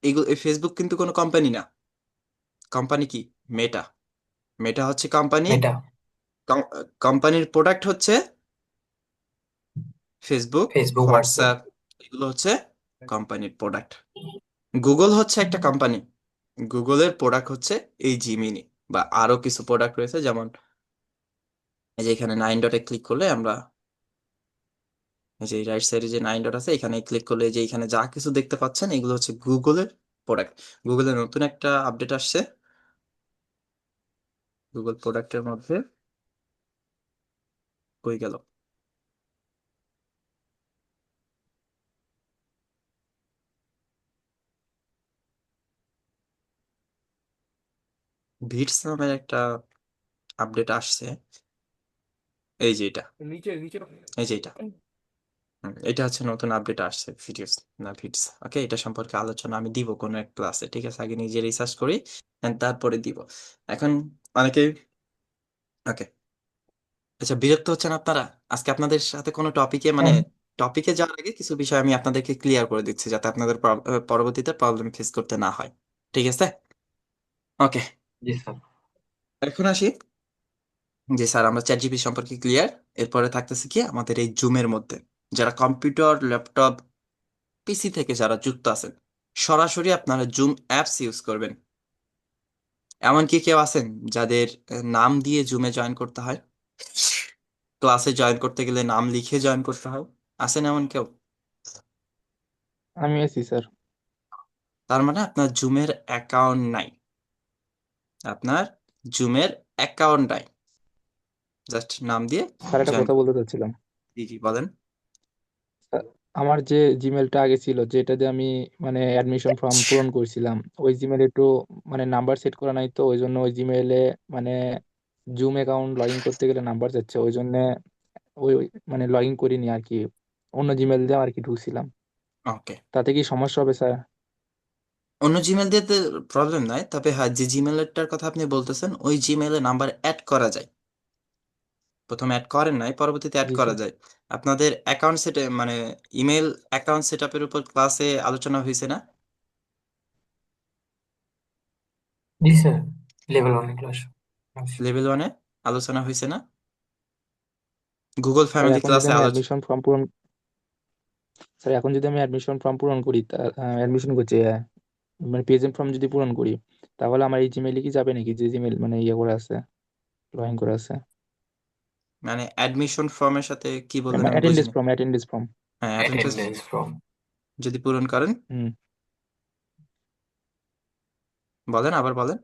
এইগুলো, ফেসবুক কিন্তু কোনো কোম্পানি না। কোম্পানি কি? মেটা। মেটা হচ্ছে কোম্পানি, মেটা। কোম্পানির প্রোডাক্ট হচ্ছে ফেসবুক, ফেসবুক, হোয়াটসঅ্যাপ। হোয়াটসঅ্যাপ, এগুলো হচ্ছে কোম্পানির প্রোডাক্ট। গুগল হচ্ছে একটা কোম্পানি, গুগলের প্রোডাক্ট হচ্ছে এই জিমিনি, বা আরো কিছু প্রোডাক্ট রয়েছে, যেমন এই যে এখানে 9 ডটে ক্লিক করলে আমরা, এই যে রাইট সাইডে যে 9 ডট আছে, এখানে ক্লিক করলে যে এখানে যা কিছু দেখতে পাচ্ছেন এগুলো হচ্ছে গুগলের প্রোডাক্ট। গুগলের নতুন একটা আপডেট আসছে গুগল প্রোডাক্টের মধ্যে, কই গেল? ভিটস নামের একটা আপডেট আসছে, এই যে এটা, নিচে নিচে। এই যে এটা, এটা হচ্ছে নতুন আপডেট আসছে ভিডিওস না ভিডস। ওকে, এটা সম্পর্কে আলোচনা আমি দিব কোনো এক ক্লাসে, ঠিক আছে? আগে নিজে রিসার্চ করি and তারপরে দিব। এখন অনেকে, ওকে, আচ্ছা, বিরক্ত হচ্ছেন আপনারা? আজকে আপনাদের সাথে কোনো টপিকে মানে হ্যাঁ, টপিকে যাওয়ার আগে কিছু বিষয় আমি আপনাদেরকে ক্লিয়ার করে দিচ্ছি যাতে আপনাদের পরবর্তীতে প্রবলেম ফেস করতে না হয়, ঠিক আছে? ওকে, জি স্যার। এখন আসি যে স্যার আমরা চ্যাট জিপিটি সম্পর্কে ক্লিয়ার। এরপরে থাকতেছে কি আমাদের এই জুমের মধ্যে যারা কম্পিউটার, ল্যাপটপ, পিসি থেকে যারা যুক্ত আছেন, সরাসরি আপনারা জুম অ্যাপস ইউজ করবেন। এমনকি কেউ আছেন যাদের নাম দিয়ে জুমে জয়েন করতে হয়, ক্লাসে জয়েন করতে গেলে নাম লিখে জয়েন করতে হয়, আছেন এমন কেউ? আমি আছি স্যার। তার মানে আপনার জুমের অ্যাকাউন্ট নাই, আপনার জুমের অ্যাকাউন্ট নাই, জাস্ট নাম দিয়ে স্যার একটা জয়েন। কথা বলতে চাচ্ছিলাম। জি জি বলেন। স্যার, আমার যে জিমেলটা আগে ছিল যেটা দিয়ে আমি মানে অ্যাডমিশন ফর্ম পূরণ করছিলাম, ওই জিমেলে একটু মানে নাম্বার সেট করা নাই, তো ওই জন্য ওই জিমেলে মানে জুম অ্যাকাউন্ট লগ ইন করতে গেলে নাম্বার যাচ্ছে, ওই জন্য মানে লগ ইন করিনি আর কি, অন্য জিমেল দিয়ে আর কি ঢুকছিলাম। ওকে, তাতে কি সমস্যা হবে স্যার? অন্য জিমেল দিয়ে প্রবলেম নাই, তবে হ্যাঁ, যে জিমেলটার কথা আপনি বলতেছেন ওই জিমেলে নাম্বার অ্যাড করা যায়। প্রথমে অ্যাড করেন নাই, পরবর্তীতে অ্যাড জি করা স্যার। যায়। আপনাদের অ্যাকাউন্ট সেট মানে ইমেল অ্যাকাউন্ট সেট আপের উপর ক্লাসে আলোচনা হয়েছে না? জি স্যার, লেভেল 1 ক্লাস। লেভেল ওয়ানে আলোচনা হয়েছে না? গুগল স্যার ফ্যামিলি এখন যদি ক্লাসে আমি আলোচনা। অ্যাডমিশন ফর্ম পূরণ স্যার এখন যদি আমি অ্যাডমিশন ফর্ম পূরণ করি, অ্যাডমিশন করছি, মানে পিএইচএম ফর্ম যদি পূরণ করি, তাহলে আমার এই জিমেইলে কি যাবে নাকি, যে জিমেল মানে ইয়ে করে আছে, লগ ইন করে আছে? মানে অ্যাডমিশন ফর্মের সাথে কি বললেন আমি অ্যাটেন্ডেন্স বুঝিনি। Form, attendance form. হ্যাঁ, অ্যাটেন্ডেন্স অ্যাটেন্ডেন্স ফ্রম। যদি পূরণ করেন, হুম। বলেন, আবার বলেন।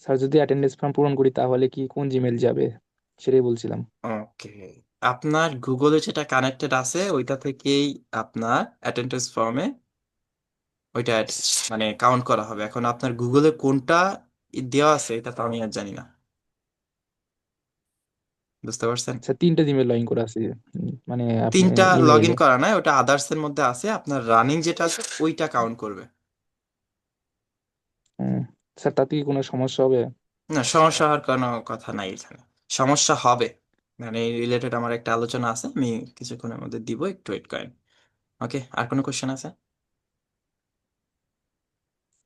স্যার যদি অ্যাটেন্ডেন্স ফর্ম পূরণ করি তাহলে কি কোন জিমেল যাবে, সেটাই বলছিলাম। ওকে, আপনার গুগলে যেটা কানেক্টেড আছে ওইটা থেকেই আপনার অ্যাটেন্ডেন্স ফর্মে ওইটা মানে কাউন্ট করা হবে। এখন আপনার গুগলে কোনটা দেওয়া আছে এটা তো আমি আর জানি না, বুঝতে পারছেন? স্যার তিনটা জিমেল লগ ইন করে আছে, মানে আপনি তিনটা লগ ইন ইমেইলে। করা নাই, ওটা আদার্স এর মধ্যে আছে, আপনার রানিং যেটা আছে ওইটা কাউন্ট করবে। স্যার তাতে কি কোনো সমস্যা হবে? না, সমস্যা হওয়ার কোনো কথা নাই এখানে। সমস্যা হবে মানে এই রিলেটেড আমার একটা আলোচনা আছে, আমি কিছুক্ষণের মধ্যে দিব, একটু ওয়েট করেন। ওকে, আর কোনো কোশ্চেন আছে?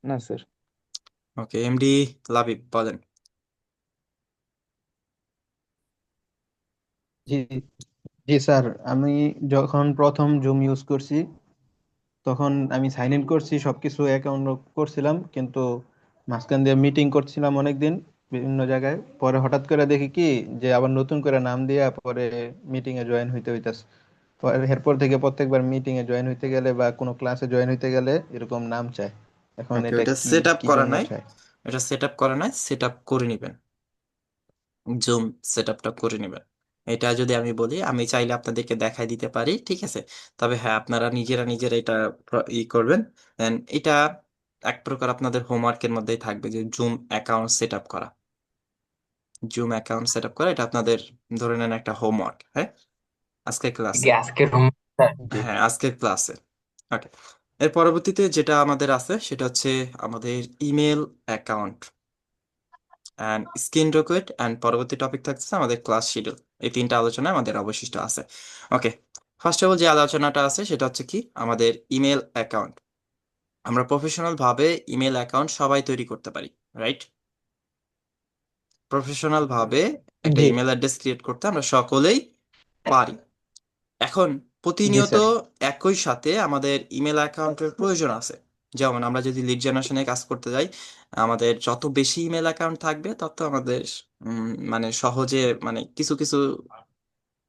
না স্যার। ওকে, এমডি লাবিব বলেন। জি জি স্যার, আমি যখন প্রথম জুম ইউজ করছি তখন আমি সাইন ইন করছি, সবকিছু অ্যাকাউন্ট করছিলাম, কিন্তু মাঝখান দিয়ে মিটিং করছিলাম অনেকদিন বিভিন্ন জায়গায়, পরে হঠাৎ করে দেখি কি যে আবার নতুন করে নাম দিয়া পরে মিটিং এ জয়েন হইতে হইতাছে। পরে এরপর থেকে প্রত্যেকবার মিটিং এ জয়েন হইতে গেলে বা কোনো ক্লাসে জয়েন হইতে গেলে এরকম নাম চায়। এখন ওকে, এটা ওটা কি সেট আপ কি করা জন্য নাই, চায়? এটা সেট আপ করা নাই, সেট আপ করে নিবেন, জুম সেট আপটা করে নেবেন। এটা যদি আমি বলি, আমি চাইলে আপনাদেরকে দেখাই দিতে পারি, ঠিক আছে? তবে হ্যাঁ, আপনারা নিজেরা নিজেরা এটা করবেন। দেন এটা এক প্রকার আপনাদের হোমওয়ার্কের মধ্যেই থাকবে যে জুম অ্যাকাউন্ট সেট আপ করা। জুম অ্যাকাউন্ট সেট আপ করা এটা আপনাদের ধরে নেন একটা হোমওয়ার্ক, হ্যাঁ, আজকের কি ক্লাসে। আজকের হোম স্যার? জি। হ্যাঁ, আজকের ক্লাসে। ওকে, এর পরবর্তীতে যেটা আমাদের আছে সেটা হচ্ছে আমাদের email account and screen record and পরবর্তী টপিক থাকছে আমাদের ক্লাস শিডিউল। এই তিনটা আলোচনা আমাদের অবশিষ্ট আছে। ওকে, ফার্স্ট অফ অল যে আলোচনাটা আছে সেটা হচ্ছে কি আমাদের ইমেল অ্যাকাউন্ট। আমরা প্রফেশনাল ভাবে ইমেল অ্যাকাউন্ট সবাই তৈরি করতে পারি, রাইট? প্রফেশনাল ভাবে একটা জি ইমেল অ্যাড্রেস ক্রিয়েট করতে আমরা সকলেই পারি। এখন জি প্রতিনিয়ত স্যার। একই সাথে আমাদের ইমেল অ্যাকাউন্টের প্রয়োজন আছে। যেমন আমরা যদি লিড জেনারেশনে কাজ করতে যাই, আমাদের যত বেশি ইমেল অ্যাকাউন্ট থাকবে তত আমাদের মানে সহজে মানে কিছু কিছু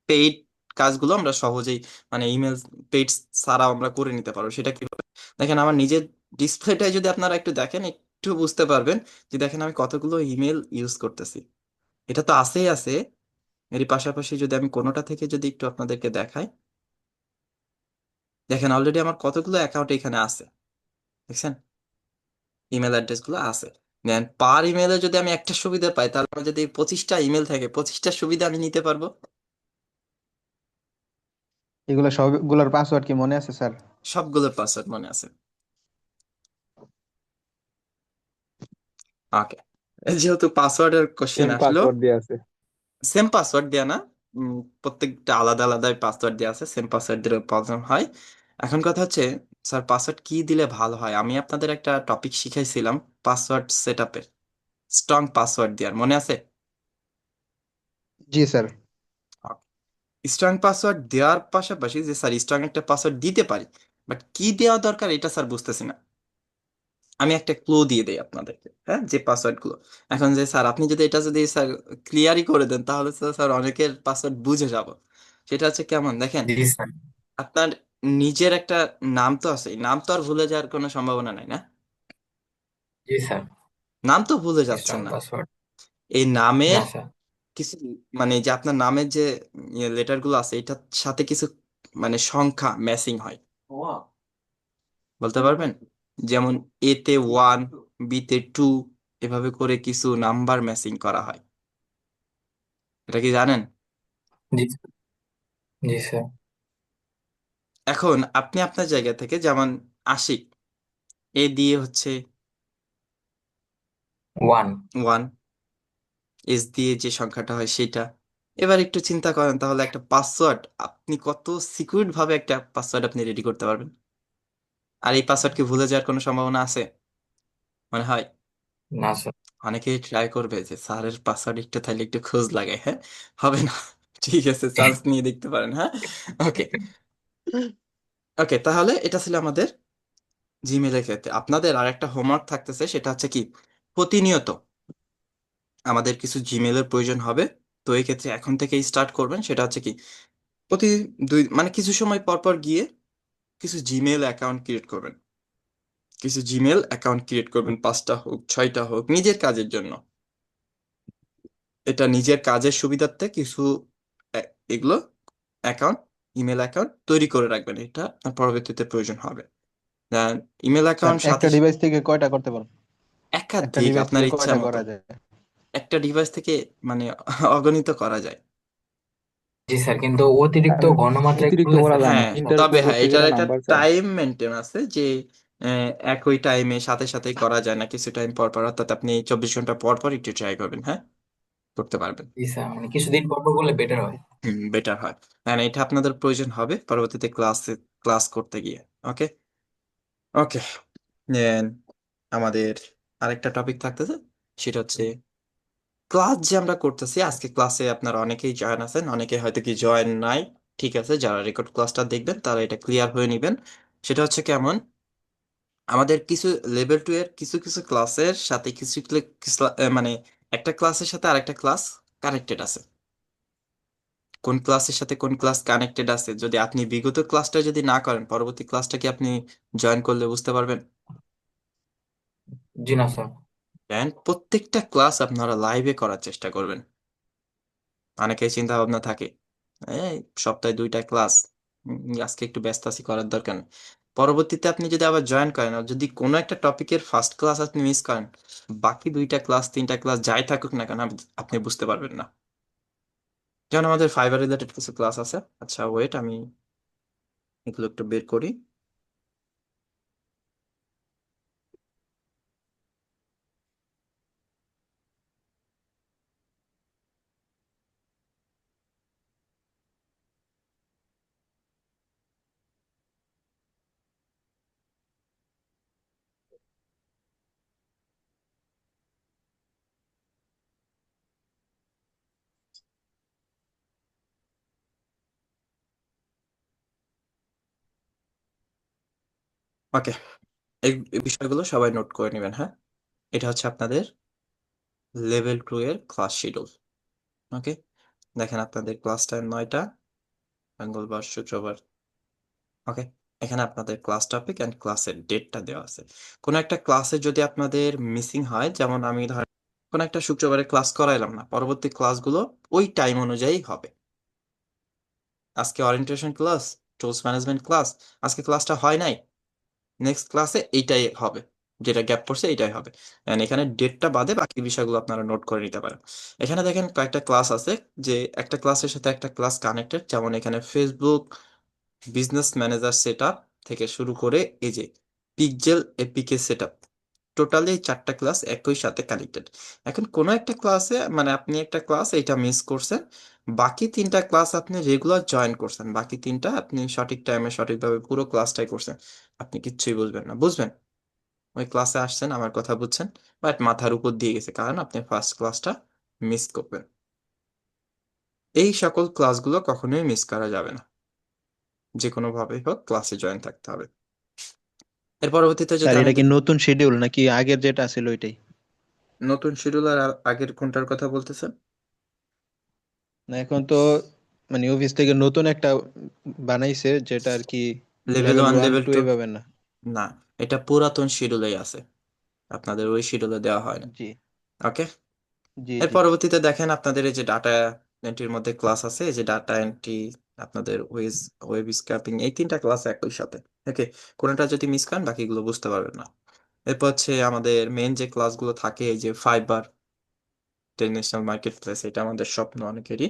পেইড কাজগুলো আমরা সহজেই মানে ইমেল পেইড ছাড়াও আমরা করে নিতে পারবো। সেটা কিভাবে দেখেন, আমার নিজের ডিসপ্লেটাই যদি আপনারা একটু দেখেন, একটু বুঝতে পারবেন যে দেখেন আমি কতগুলো ইমেল ইউজ করতেছি। এটা তো আছেই আছে, এর পাশাপাশি যদি আমি কোনোটা থেকে যদি একটু আপনাদেরকে দেখাই, দেখেন অলরেডি আমার কতগুলো অ্যাকাউন্ট এখানে আছে, দেখছেন? ইমেল অ্যাড্রেস গুলো আছে। দেন পার ইমেলে যদি আমি একটা সুবিধা পাই, তাহলে আমার যদি 25টা ইমেল থাকে, 25টা সুবিধা আমি নিতে পারবো। এগুলো সবগুলোর পাসওয়ার্ড কি মনে আছে স্যার? সবগুলোর পাসওয়ার্ড মনে আছে? ওকে, যেহেতু পাসওয়ার্ডের কোশ্চেন সেম আসলো, পাসওয়ার্ড দিয়ে আছে। সেম পাসওয়ার্ড দেয়া না, প্রত্যেকটা আলাদা আলাদা পাসওয়ার্ড দেওয়া আছে, সেম পাসওয়ার্ড দিলে প্রবলেম হয়। এখন কথা হচ্ছে, স্যার পাসওয়ার্ড কি দিলে ভালো হয়? আমি আপনাদের একটা টপিক শিখাইছিলাম পাসওয়ার্ড সেট আপের, স্ট্রং পাসওয়ার্ড দেওয়ার, মনে আছে? জি স্যার। স্ট্রং পাসওয়ার্ড দেওয়ার পাশাপাশি যে স্যার স্ট্রং একটা পাসওয়ার্ড দিতে পারি, বাট কি দেওয়া দরকার এটা স্যার বুঝতেছি না। আমি একটা ক্লু দিয়ে দেই আপনাদেরকে, হ্যাঁ, যে পাসওয়ার্ড গুলো। এখন যে স্যার আপনি যদি এটা যদি স্যার ক্লিয়ারই করে দেন, তাহলে তো স্যার অনেকের পাসওয়ার্ড বুঝে যাব। সেটা হচ্ছে কেমন দেখেন, জি স্যার। আপনার নিজের একটা নাম তো আছে, এই নাম তো আর ভুলে যাওয়ার কোনো সম্ভাবনা নাই, না? জি স্যার। নাম তো ভুলে স্ট্রং যাচ্ছেন না। পাসওয়ার্ড। এই না নামের স্যার। কিছু, মানে যে আপনার নামের যে লেটার গুলো আছে, এটার সাথে কিছু মানে সংখ্যা ম্যাচিং হয়, বলতে পারবেন? যেমন এ তে 1, বি তে 2, এভাবে করে কিছু নাম্বার ম্যাচিং করা হয়। এটা কি জানেন? জি জি স্যার। এখন আপনি আপনার জায়গা থেকে, যেমন আশিক, এ দিয়ে হচ্ছে 1। 1, এস দিয়ে যে সংখ্যাটা হয় সেটা। এবার একটু চিন্তা করেন, তাহলে একটা পাসওয়ার্ড আপনি কত সিকিউর ভাবে একটা পাসওয়ার্ড আপনি রেডি করতে পারবেন? আর এই পাসওয়ার্ড কি ভুলে যাওয়ার কোনো সম্ভাবনা আছে মনে হয়? না স্যার। অনেকেই ট্রাই করবে যে স্যারের পাসওয়ার্ড একটু তাহলে একটু খোঁজ লাগাই, হ্যাঁ, হবে না। ঠিক আছে, চান্স নিয়ে দেখতে পারেন, হ্যাঁ। ওকে, ওকে, তাহলে এটা ছিল আমাদের জিমেইলের ক্ষেত্রে। আপনাদের আর একটা হোমওয়ার্ক থাকতেছে, সেটা হচ্ছে কি, প্রতিনিয়ত আমাদের কিছু জিমেইলের প্রয়োজন হবে। তো এই ক্ষেত্রে এখন থেকেই স্টার্ট করবেন। সেটা হচ্ছে কি, প্রতি মানে কিছু সময় পর পর গিয়ে কিছু জিমেইল অ্যাকাউন্ট ক্রিয়েট করবেন। কিছু জিমেইল অ্যাকাউন্ট ক্রিয়েট করবেন, 5টা হোক 6টা হোক, নিজের কাজের জন্য। এটা নিজের কাজের সুবিধার্থে কিছু এগুলো অ্যাকাউন্ট, ইমেল অ্যাকাউন্ট তৈরি করে রাখবেন। এটা আপনার পরবর্তীতে প্রয়োজন হবে। ইমেল স্যার অ্যাকাউন্ট একটা সাথে ডিভাইস থেকে কয়টা করতে পারবো? একটা একাধিক, ডিভাইস আপনার থেকে ইচ্ছা কয়টা মতো। করা যায়? একটা ডিভাইস থেকে মানে অগণিত করা যায়। জি স্যার, কিন্তু অতিরিক্ত আর ঘনমাত্রায় অতিরিক্ত করলে করা স্যার যায় না, হ্যাঁ, সমস্যা হবে। ইন্টারপ্ট তবে হ্যাঁ, করতে এটার গেলে একটা নাম্বার চায়। টাইম মেনটেন আছে যে একই টাইমে সাথে সাথে করা যায় না, কিছু টাইম পর পর, অর্থাৎ আপনি 24 ঘন্টা পর পর একটু ট্রাই করবেন, হ্যাঁ, করতে পারবেন। জি স্যার, মানে কিছুদিন পর পর করলে বেটার হয়। বেটার হয়। হ্যাঁ, এটা আপনাদের প্রয়োজন হবে পরবর্তীতে ক্লাস করতে গিয়ে। ওকে, ওকে, আমাদের আরেকটা টপিক থাকতেছে, সেটা হচ্ছে ক্লাস যে আমরা করতেছি আজকে। ক্লাসে আপনারা অনেকেই জয়েন আছেন, অনেকে হয়তো কি জয়েন নাই। ঠিক আছে, যারা রেকর্ড ক্লাসটা দেখবেন তারা এটা ক্লিয়ার হয়ে নেবেন। সেটা হচ্ছে কেমন, আমাদের কিছু লেভেল 2 এর কিছু কিছু ক্লাসের সাথে মানে একটা ক্লাসের সাথে আরেকটা ক্লাস কানেক্টেড আছে। কোন ক্লাসের সাথে কোন ক্লাস কানেক্টেড আছে, যদি আপনি বিগত ক্লাসটা যদি না করেন, পরবর্তী ক্লাসটা কি আপনি জয়েন করলে বুঝতে পারবেন? জি না স্যার। দেন প্রত্যেকটা ক্লাস আপনারা লাইভে করার চেষ্টা করবেন। অনেকেই চিন্তা ভাবনা থাকে, এই সপ্তাহে 2টা ক্লাস, আজকে একটু ব্যস্ত আছি, করার দরকার নেই। পরবর্তীতে আপনি যদি আবার জয়েন করেন, আর যদি কোনো একটা টপিকের ফার্স্ট ক্লাস আপনি মিস করেন, বাকি 2টা ক্লাস 3টা ক্লাস যাই থাকুক না কেন, আপনি বুঝতে পারবেন না। যেমন আমাদের ফাইবার রিলেটেড কিছু ক্লাস আছে। আচ্ছা ওয়েট, আমি এগুলো একটু বের করি। ওকে, এই বিষয়গুলো সবাই নোট করে নেবেন, হ্যাঁ। এটা হচ্ছে আপনাদের লেভেল 2 এর ক্লাস শিডিউল। ওকে, দেখেন আপনাদের ক্লাস টাইম 9টা, মঙ্গলবার শুক্রবার। ওকে, এখানে আপনাদের ক্লাস টপিক এন্ড ক্লাসের ডেটটা দেওয়া আছে। কোনো একটা ক্লাসে যদি আপনাদের মিসিং হয়, যেমন আমি ধর কোনো একটা শুক্রবারে ক্লাস করাইলাম না, পরবর্তী ক্লাসগুলো ওই টাইম অনুযায়ী হবে। আজকে orientation class, tools management class, আজকে ক্লাসটা হয় নাই, নেক্সট ক্লাসে এইটাই হবে, যেটা গ্যাপ পড়ছে এইটাই হবে। And এখানে ডেটটা বাদে বাকি বিষয়গুলো আপনারা নোট করে নিতে পারেন। এখানে দেখেন কয়েকটা ক্লাস আছে, যে একটা ক্লাসের সাথে একটা ক্লাস কানেক্টেড, যেমন এখানে ফেসবুক, বিজনেস ম্যানেজার সেটআপ থেকে শুরু করে এই যে পিকজেল এপিকে সেটআপ, টোটালি এই 4টা ক্লাস একই সাথে কানেক্টেড। এখন কোনো একটা ক্লাসে মানে আপনি একটা ক্লাস এটা মিস করছেন, বাকি 3টা ক্লাস আপনি রেগুলার জয়েন করছেন, বাকি 3টা আপনি সঠিক টাইমে সঠিকভাবে পুরো ক্লাসটাই করছেন, আপনি কিচ্ছুই বুঝবেন না। বুঝবেন? ওই ক্লাসে আসছেন, আমার কথা বুঝছেন, বাট মাথার উপর দিয়ে গেছে কারণ আপনি ফার্স্ট ক্লাসটা মিস করবেন। এই সকল ক্লাসগুলো কখনোই মিস করা যাবে না, যে কোনো ভাবেই হোক ক্লাসে জয়েন থাকতে হবে। এর পরবর্তীতে যদি স্যার আমি এটা কি দেখি, নতুন শিডিউল নাকি আগের যেটা ছিল ওইটাই? নতুন শিডিউল আর আগের কোনটার কথা বলতেছেন? না এখন তো মানে অফিস থেকে নতুন একটা বানাইছে যেটা আর কি level level one one level two two এভাবে না। না, এটা পুরাতন শিডিউলেই আছে, আপনাদের ওই শিডিউলে দেওয়া হয় না। জি ওকে। জি এর জি। পরবর্তীতে দেখেন আপনাদের এই যে ডাটা এন্ট্রির মধ্যে ক্লাস আছে, এই যে ডাটা এন্ট্রি, আপনাদের ওয়েব স্ক্র্যাপিং, এই 3টা ক্লাস একই সাথে। ওকে, কোনটা যদি মিস করেন বাকিগুলো বুঝতে পারবেন না। এরপর হচ্ছে আমাদের মেন যে ক্লাসগুলো থাকে, এই যে ফাইবার ইন্টারন্যাশনাল মার্কেট প্লেস, এটা আমাদের স্বপ্ন অনেকেরই।